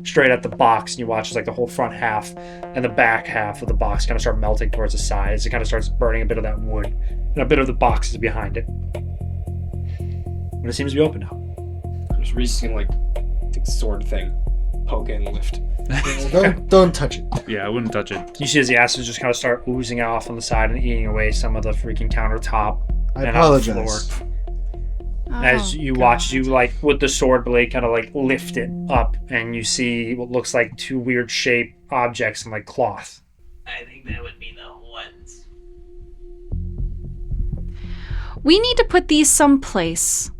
straight at the box, and you watch as like the whole front half and the back half of the box kind of start melting towards the side as it kind of starts burning a bit of that wood, and a bit of the box is behind it. But it seems to be open now. Just Reese can like take the sword thing, poke it and lift. Don't touch it. Yeah, I wouldn't touch it. You see as the acids just kind of start oozing off on the side and eating away some of the freaking countertop I and on the apologize. floor. As you watch, you like with the sword blade kind of like lift it up, and you see what looks like two weird shaped objects in like cloth. I think that would be the ones. We need to put these someplace.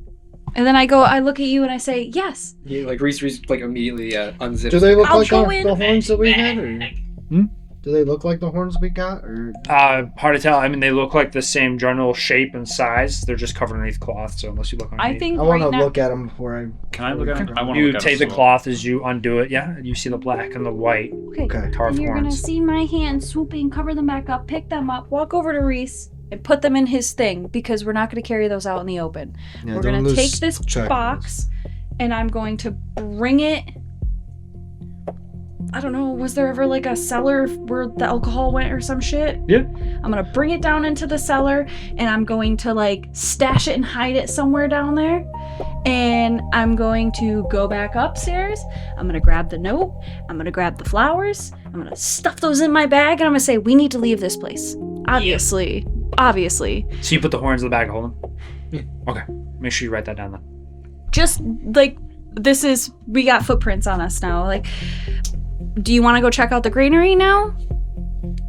And then I look at you and I say, yes. Yeah, like Reese like immediately unzips. Do they look I'll like go the in. horns that we had? Or? Do they look like the horns we got? Or Hard to tell. I mean, they look like the same general shape and size. They're just covered underneath cloth. So unless you look underneath, I think I want right to now, look at them before I. Can I look at him? I want to you look at take him the as well. cloth as you undo it. Yeah, and you see the black and the white okay, Okay. carved and you're gonna horns. see my hand swooping, cover them back up, pick them up, walk over to Reese, and put them in his thing because we're not gonna carry those out in the open. Yeah, We're don't gonna lose take this track of box, and I'm going to bring it. I don't know, was there ever like a cellar where the alcohol went or some shit? Yeah. I'm gonna bring it down into the cellar, and I'm going to like stash it and hide it somewhere down there. And I'm going to go back upstairs. I'm gonna grab the note. I'm gonna grab the flowers. I'm gonna stuff those in my bag, and I'm gonna say, we need to leave this place. Obviously. Obviously. So you put the horns in the bag and hold them? Yeah. Okay. Make sure you write that down then. Just like we got footprints on us now. Like, do you want to go check out the granary now?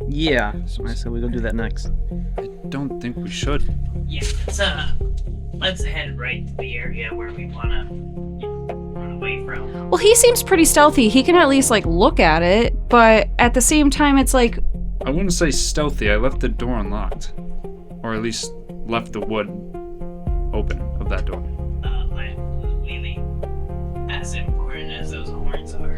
Yeah, so I said we go do that next. I don't think we should. Yeah, let's head right to the area where we wanna run away from. Well, he seems pretty stealthy. He can at least like look at it, but at the same time, it's like, I wouldn't say stealthy. I left the door unlocked, or at least left the wood open of that door. Really, as important as those horns are,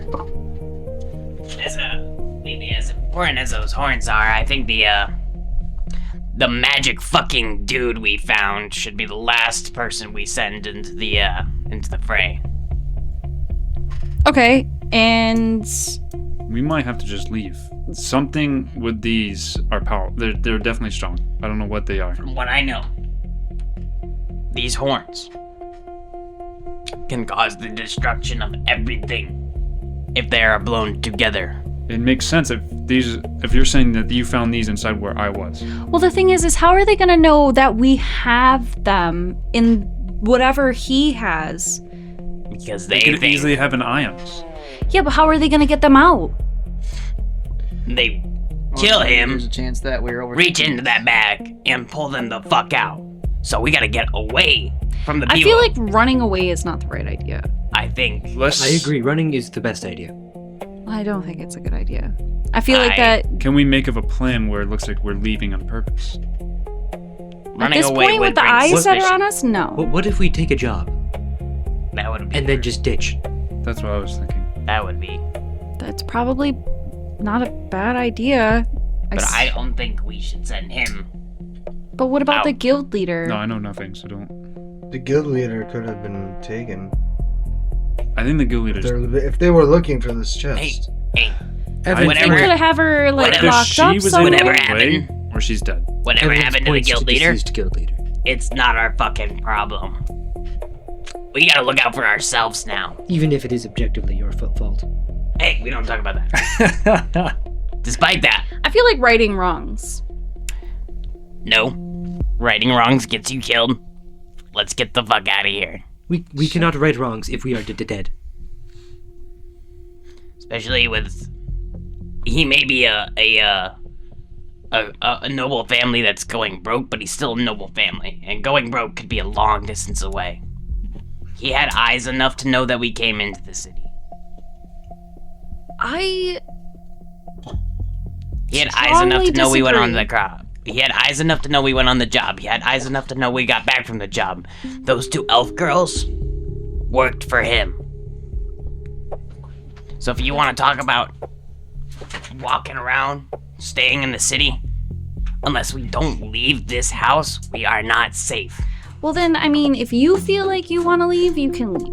as important as those horns are, I think the magic fucking dude we found should be the last person we send into the fray. okay, and We might have to just leave. Something with these are powerful. They're definitely strong. I don't know what they are. From what I know, these horns can cause the destruction of everything if they are blown together. It makes sense if you're saying that you found these inside where I was. well, the thing is how are they gonna know that we have them in whatever he has? Because They they could think easily have an ions. Yeah, but how are they gonna get them out? they kill him, There's a chance that we're over. reach into that bag, and pull them the fuck out. So we gotta get away from the I people. feel like running away is not the right idea. I think I agree. Running is the best idea. I don't think it's a good idea. I feel like that Can we make of a plan where it looks like we're leaving on purpose? at running this away point would with the bring eyes that are suspicion. on us, no. What if we take a job That would be and then just ditch? That's what I was thinking. that would be. That's probably not a bad idea. But s- I don't think we should send him. But what about the Out. guild leader? No, I know nothing, so don't. the guild leader could have been taken. I think the guild leader's. If they were looking for this chest. Hey, We whatever, could have her like Whatever locked she up was somewhere. able to Whatever get away, happened. or she's dead. whatever Evidence happened to the points guild leader, deceased guild leader. it's not our fucking problem. We gotta look out for ourselves now. Even if it is objectively your fault. Hey, we don't talk about that. Despite that, I feel like righting wrongs. no. Righting wrongs gets you killed. Let's get the fuck out of here. We cannot right wrongs if we are dead. Especially with he may be a noble family that's going broke, but he's still a noble family, and going broke could be a long distance away. He had eyes enough to know that we came into the city. I He had eyes enough to strongly know we went on disagree. the crop. He had eyes enough to know we went on the job. He had eyes enough to know we got back from the job. Those two elf girls worked for him. So if you want to talk about walking around, staying in the city, unless we don't leave this house, we are not safe. well then I mean if you feel like you want to leave, you can leave.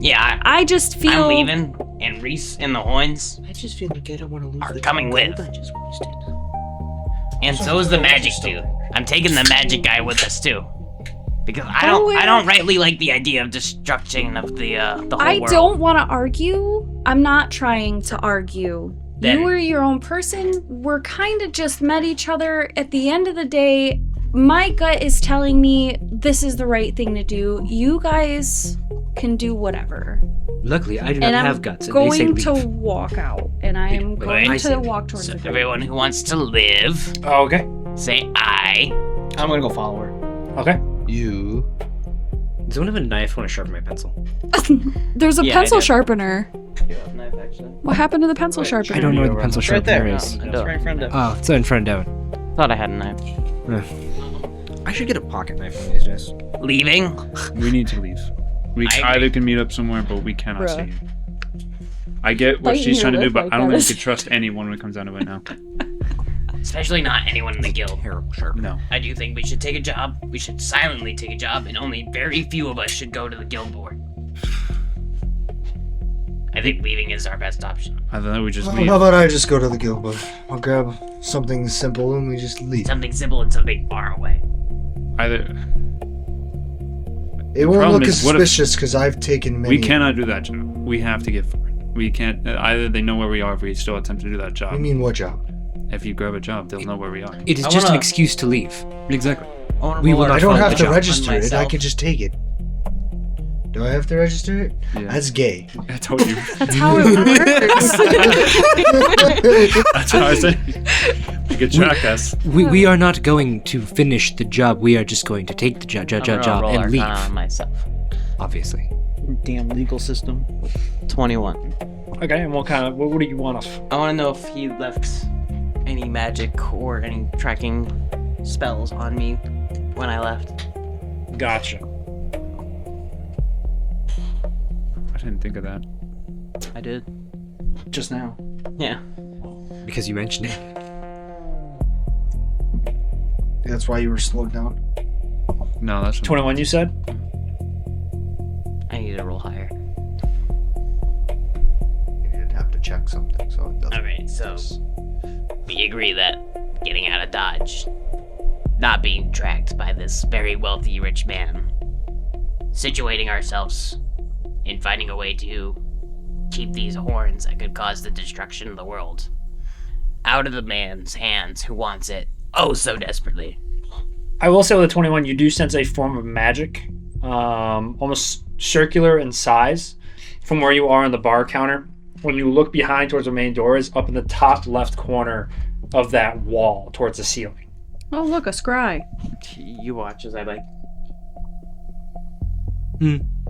Yeah, I just feel I'm leaving, and Reese and the Hoyns, I just feel like I don't want to lose Are the coming gold with. I just wasted. and so is the magic dude. I'm taking the magic guy with us too. Because I don't rightly like the idea of destruction of the whole I world. don't want to argue. I'm not trying to argue. Then- You were your own person. We're kind of just met each other. At the end of the day, my gut is telling me this is the right thing to do. You guys can do whatever. Luckily, I do And not I'm have guts. And they say going leave. to walk out. And I am Wait, going I to say walk towards So the door. everyone who wants to live, Oh, okay. say I. I'm gonna go follow her. Okay. You. Does anyone have a knife? I want to sharpen my pencil. There's a Yeah, I pencil do. sharpener. Knife, actually. What happened to the pencil sharpener? I don't know where the pencil Right there. sharpener is. It's right in front of Oh, it's in front of Devin. Thought I had a knife. I should get a pocket knife one of these days. Leaving? We need to leave. We I either can meet up somewhere, but we cannot Bruh. stay here. I get what Biting she's your trying to do, lip but like I don't that think we is- could trust anyone when it comes down to it now. Especially not anyone in the guild. Terrible sharp. No. I do think we should take a job. We should silently take a job, and only very few of us should go to the guild board. I think leaving is our best option. I thought we just Well, leave. how about I just go to the guild book? I'll grab something simple and we just leave. Something simple and something far away. Either It won't problem look is, what if- suspicious because I've taken many. we cannot do that job. We have to get forward. We can't. Either they know where we are if we still attempt to do that What job. do you mean, what job? If you grab a job, they'll know where we are. It is I just an wanna- excuse to leave. Exactly. I wanna We roll will our not I don't follow have the to job. register on it. I myself. could just take it. Do I have to register it? Yeah. That's gay. I told you. That's how it works. That's how I said. You could track us. We are not going to finish the job. We are just going to take the job I'm gonna roll and leave. Arcana on myself. Obviously. Damn legal system. 21. Okay, and what do you want us? I want to know if he left any magic or any tracking spells on me when I left. Gotcha. I didn't think of that. I did. Just now. Yeah. Because you mentioned it. That's why you were slowed down. No, that's 21, you said? I need to roll higher. You'd have to check something, so it doesn't. Alright, so we agree that getting out of Dodge, not being tracked by this very wealthy rich man, situating ourselves in finding a way to keep these horns that could cause the destruction of the world out of the man's hands who wants it oh so desperately. I will say with the 21, you do sense a form of magic, almost circular in size, from where you are on the bar counter. When you look behind towards the main door, is up in the top left corner of that wall towards the ceiling. Oh, look, a scry. You watch as I like.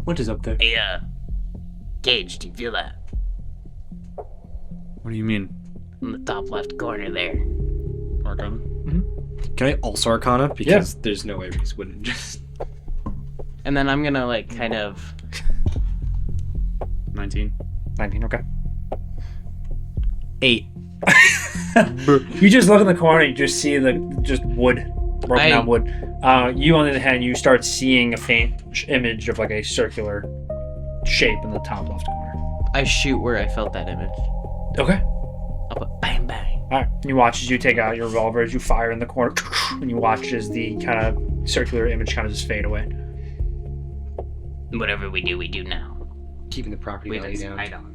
What is up there? Hey, Gage, do you feel that? What do you mean? In the top left corner there. Arcana? Can I also Arcana? Because there's no way Reese wouldn't just... And then I'm gonna like kind of. 19. 19, okay. 8. You just look in the corner, you just see just wood, broken down wood. You, on the other hand, you start seeing a faint image of like a circular shape in the top left corner. I shoot where I felt that image. Okay. I'll put bang bang. All right. You watch as you take out your revolver, as you fire in the corner, and you watch as the kind of circular image kind of just fade away. Whatever we do now. Keeping the property We value down. decide on.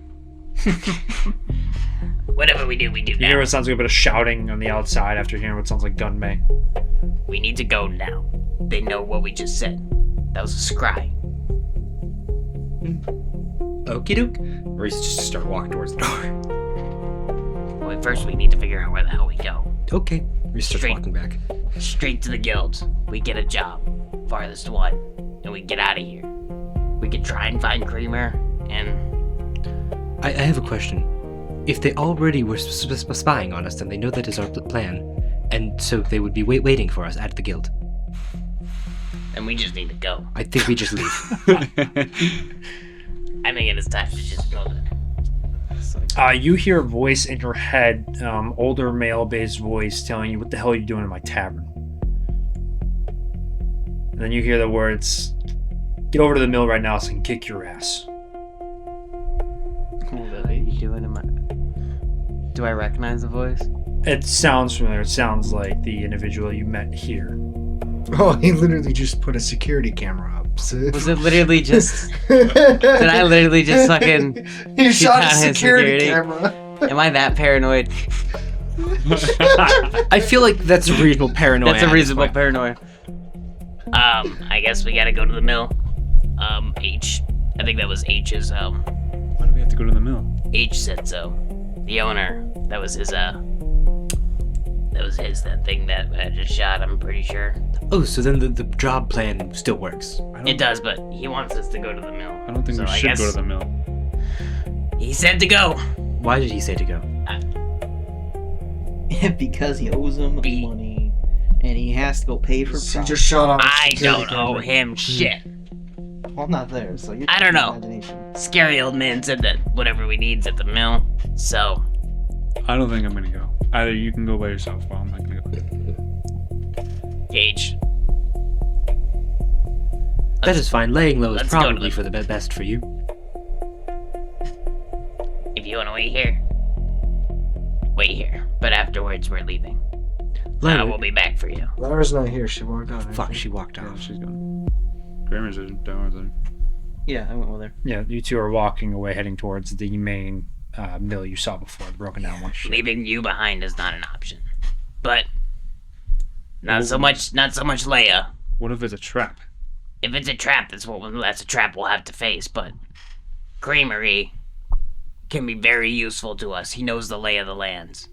Whatever we do You now. hear what sounds like a bit of shouting on the outside after hearing what sounds like gun bang. We need to go now. They know what we just said. That was a scry. Okie doke. Reese just start walking towards the door. Well, first we need to figure out where the hell we go. Okay. Reese starts Straight. walking back. Straight to the guild. We get a job. Farthest one. And we get out of here. We could try and find Creamer, and I have a question. If they already were spying on us, then they know that is our plan. And so they would be waiting for us at the guild. and we just need to go. I think we just leave. I think it is time to just go then. You hear a voice in your head, older male-based voice telling you, "What the hell are you doing in my tavern?" And then you hear the words, "Get over to the mill right now so I can kick your ass." What are you doing in my... Do I recognize the voice? It sounds familiar. It sounds like the individual you met here. Oh, he literally just put a security camera up. So. Was it literally just? Did I literally just fucking? He shot a down his security camera. Am I that paranoid? I feel like that's a reasonable paranoia. That's a reasonable paranoia. I guess we gotta go to the mill. H. I think that was H's, Why do we have to go to the mill? H said so. The owner. That was his, that thing that I just shot, I'm pretty sure. Oh, so then the job plan still works. It does, but he wants us to go to the mill. I don't think So we I should guess- go to the mill. He said to go. Why did he say to go? Because he owes him money, and he has to go pay for. He just shot on. I don't owe him shit. Well, I'm not there, so you're. I don't know. Imagination. Scary old man said that whatever we need's at the mill. So, I don't think I'm gonna go. Either you can go by yourself, or I'm not gonna go. Gage. That is fine. Laying low is let's go to probably the- for the best for you. If you want to wait here, wait here. But afterwards, we're leaving. Lyra, We'll be back for you. Lyra's not here. She walked out. I fuck, think. she walked Yeah, off. she's gone. Kramer's down there. Yeah, I went over there. Yeah, you two are walking away, heading towards the main mill you saw before, the broken down one. Leaving you behind is not an option. But not so much Leia. What if it's a trap? If it's a trap, that's a trap we'll have to face. But Creamery can be very useful to us. He knows the lay of the lands.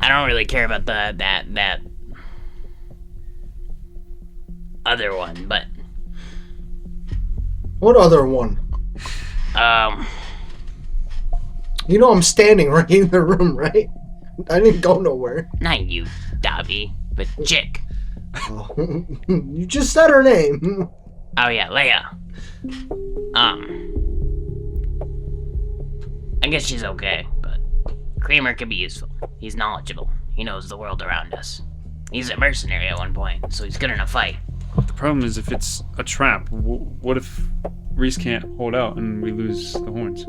I don't really care about that other one, but What other one? You know I'm standing right in the room, right? I didn't go nowhere. not you, Dobby, but Chick. Oh. You just said her name. Oh yeah, Leia. I guess she's okay, but Creamer can be useful. He's knowledgeable. He knows the world around us. He's a mercenary at one point, so he's good in a fight. The problem is if it's a trap, what if Reese can't hold out and we lose the horns?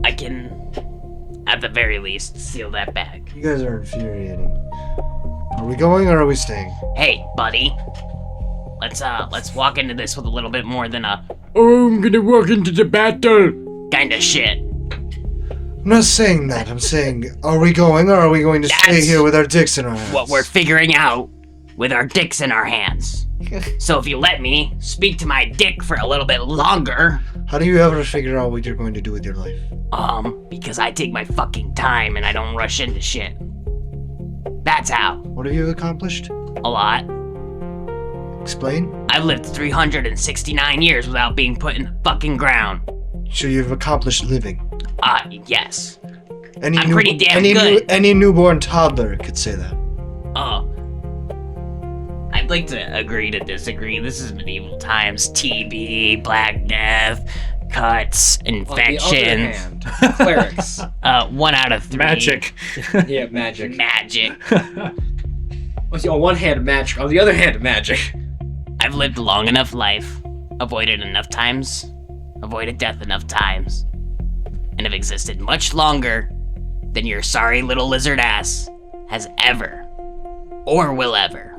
I can, at the very least, seal that bag. You guys are infuriating. Are we going or are we staying? Hey, buddy. Let's walk into this with a little bit more than a I'm gonna walk into the battle! kinda shit. I'm not saying that. I'm saying, are we going or are we going to stay That's here with our dicks in our hands? What we're figuring out with our dicks in our hands. So if you let me speak to my dick for a little bit longer, How do you ever figure out what you're going to do with your life? because I take my fucking time and I don't rush into shit. That's how. What have you accomplished? A lot. Explain. I've lived 369 years without being put in the fucking ground. So you've accomplished living. Yes. Any I'm pretty damn any good. any newborn toddler could say that. I'd like to agree to disagree. This is medieval times. TB, Black Death, cuts, infection. On the other hand, clerics. 1 out of 3. Magic. Yeah, magic. Magic. On one hand, magic. On the other hand, magic. I've lived long enough life, avoided death enough times, and have existed much longer than your sorry little lizard ass has ever, or will ever.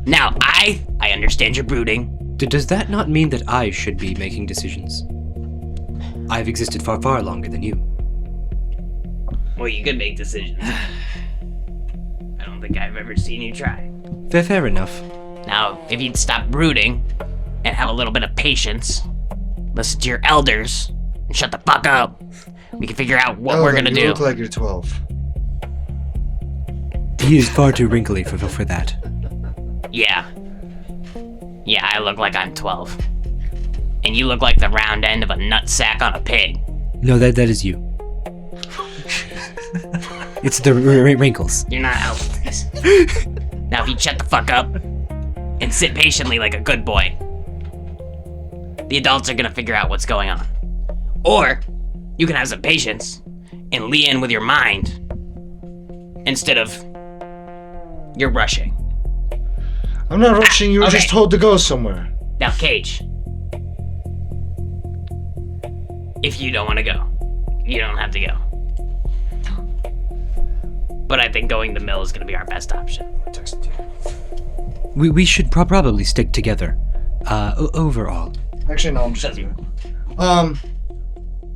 Now, I understand your brooding. Does that not mean that I should be making decisions? I've existed far, far longer than you. Well, you can make decisions. I don't think I've ever seen you try. Fair enough. Now, if you'd stop brooding and have a little bit of patience, listen to your elders, and shut the fuck up, we can figure out what we're gonna you do. look like you're 12. He is far too wrinkly for that. Yeah. Yeah, I look like I'm 12. And you look like the round end of a nutsack on a pig. No, that is you. It's the wrinkles. You're not out with this. Now, if you shut the fuck up and sit patiently like a good boy, the adults are gonna figure out what's going on. Or you can have some patience and lean in with your mind instead of you're rushing. I'm not rushing. You were okay. just told to go somewhere. Now, Cage, if you don't want to go, you don't have to go. but I think going to the mill is going to be our best option. We should probably stick together. Overall. Actually, no, I'm just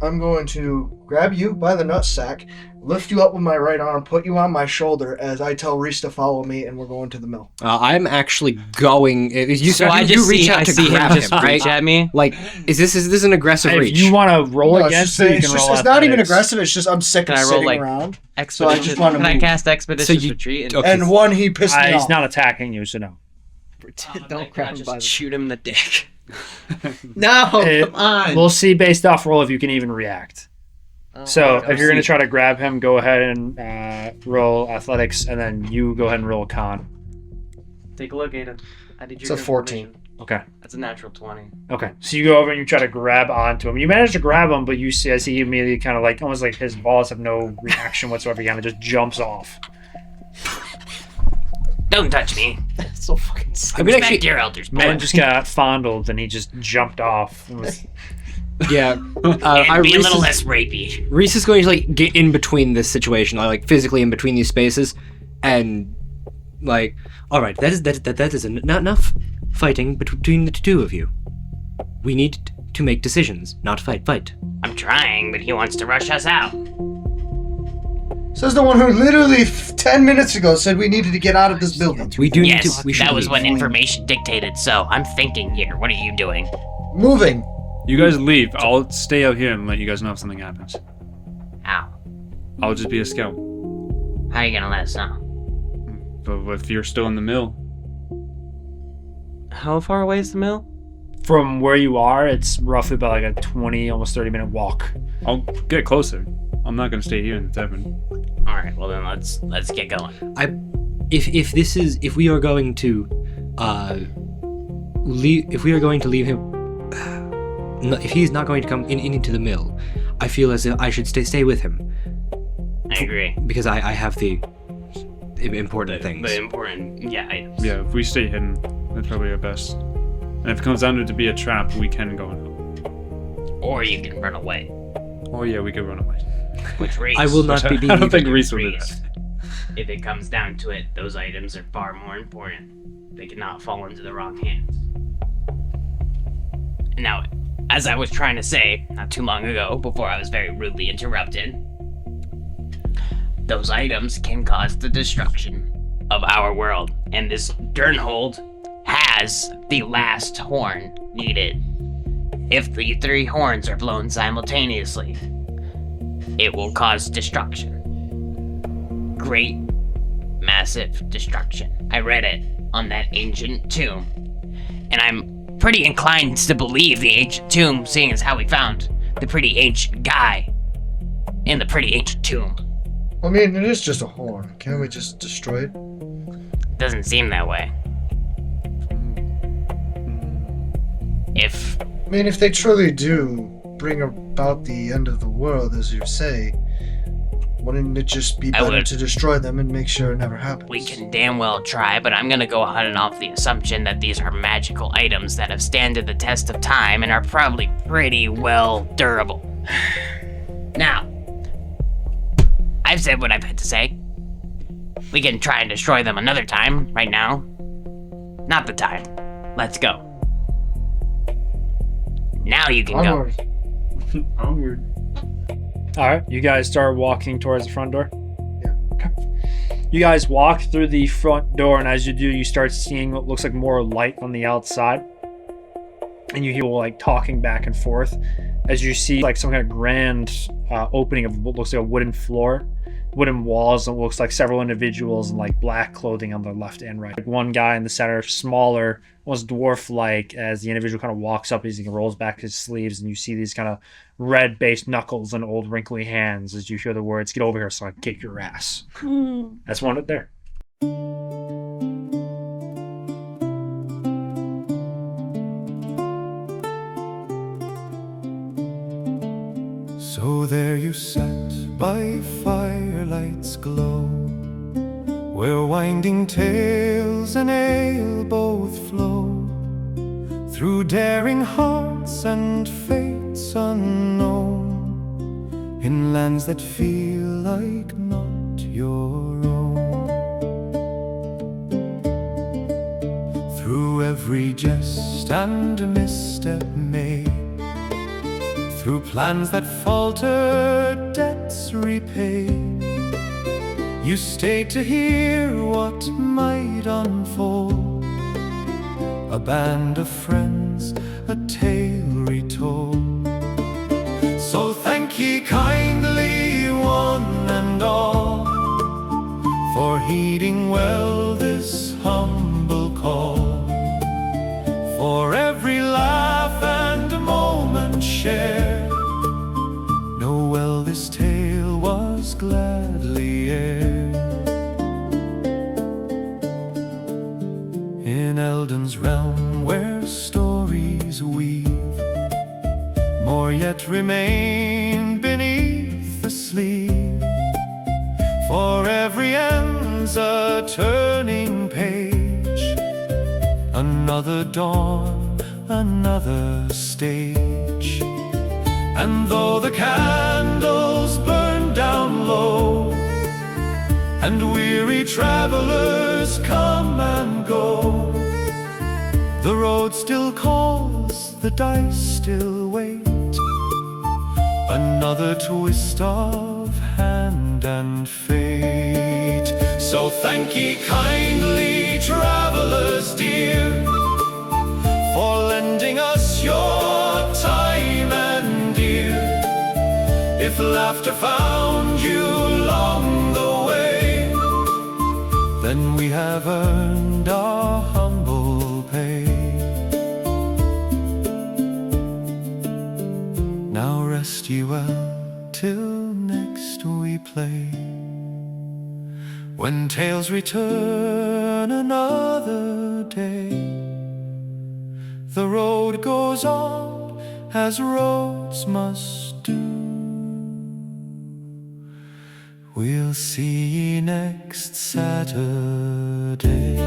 I'm going to grab you by the nutsack, lift you up with my right arm, put you on my shoulder as I tell Reese to follow me, and we're going to the mill. I'm actually going. So I just reach see, out I to see him grab just him, reach right? at me. Like, is this an aggressive If reach? you want to roll No, against it, you can roll it's not even athletics. aggressive, it's just I'm sick Can of I roll, sitting like, around. Expedition. So I just wanna Can I move. cast Expeditious you- Retreat? okay. And one, he pissed me He's off. not attacking you, so no. Don't grab him just by the... shoot him in the dick. No, It- come on. We'll see based off roll if you can even react. So if you're going to try to grab him, go ahead and roll athletics, and then you go ahead and roll a con. Take a look, Aiden. I did It's a 14. Okay. That's a natural 20. Okay. So you go over and you try to grab onto him. You manage to grab him, but I see he immediately kind of like, almost like his balls have no reaction whatsoever. He kind of just jumps off. Don't touch me. That's so fucking I mean, Respect actually, your elders. Man just got fondled and he just jumped off. It was- yeah. And be a Reese little is- less rapey. Reese is going to like get in between this situation, like physically in between these spaces, and like, All right, that is not enough fighting between the two of you. We need to make decisions, not fight. I'm trying, but he wants to rush us out. Says the one who literally 10 minutes ago said we needed to get out of this building. We do Yes, need to. We should that was leave. when information dictated, so I'm thinking here. What are you doing? Moving. You guys leave. I'll stay out here and let you guys know if something happens. How? I'll just be a scout. How are you gonna let us know? But if you're still in the mill, How far away is the mill? From where you are, it's roughly about like a 20, almost 30-minute walk. I'll get closer. I'm not gonna stay here in the tavern. All right, well then let's get going. If we are going to leave him, if he's not going to come into the mill, I feel as if I should stay with him I agree. because I have the important things. The important, items. Yeah, if we stay hidden, that's probably our best. And if it comes down to it to be a trap, we can go and help. Or you can run away. Oh yeah, we could run away. Which Reese? I will not be I don't think leaving. Reese will do Reese. that. If it comes down to it, those items are far more important. They cannot fall into the wrong hands. Now, as I was trying to say not too long ago, before I was very rudely interrupted, those items can cause the destruction of our world, and this Durnhold has the last horn needed. If the 3 horns are blown simultaneously, it will cause destruction. Great, massive destruction. I read it on that ancient tomb, and I'm pretty inclined to believe the ancient tomb, seeing as how we found the pretty ancient guy in the pretty ancient tomb. I mean, it is just a horn. Can't we just destroy it? Doesn't seem that way. I mean, if they truly do bring about the end of the world, as you say, wouldn't it just be better would. to destroy them and make sure it never happens? We can damn well try, but I'm gonna go ahead and off the assumption that these are magical items that have standed the test of time and are probably pretty well durable. Now, I've said what I've had to say. We can try and destroy them another time, right now. Not the time. Let's go. Now you can go. Onward. Onward. All right, you guys start walking towards the front door. Yeah. Okay. You guys walk through the front door, and as you do, you start seeing what looks like more light on the outside, and you hear like talking back and forth as you see like some kind of grand opening of what looks like a wooden floor, wooden walls, and it looks like several individuals in like black clothing on the left and right. Like one guy in the center, smaller, almost dwarf-like, as the individual kind of walks up as he rolls back his sleeves, and you see these kind of red-based knuckles and old wrinkly hands as you hear the words, "Get over here so I can kick your ass." That's one up there. So there you sat by firelight's glow, where winding tales and ale both flow, through daring hearts and fates unknown, in lands that feel like not your own. through every jest and misstep made, through plans that faltered, debts repaid. You stayed to hear what might unfold, a band of friends, a tale retold. So thank ye kindly one and all for heeding well this humble call, for every laugh and moment shared. Know well this tale was gladly aired. In Eldon's realm where stories weave, more yet remain beneath the sleeve. For every end's a turning page, another dawn, another stage. And though the candles burn down low, and weary travelers come and go, the road still calls, the dice still wait, another twist of hand and fate. So thank ye kindly travelers dear, for lending us your time and ear. If laughter found you along the way, then we have earned our humble pay. Now rest ye well till next we play, when tales return another day. The road goes on as roads must do. We'll see ye next Saturday.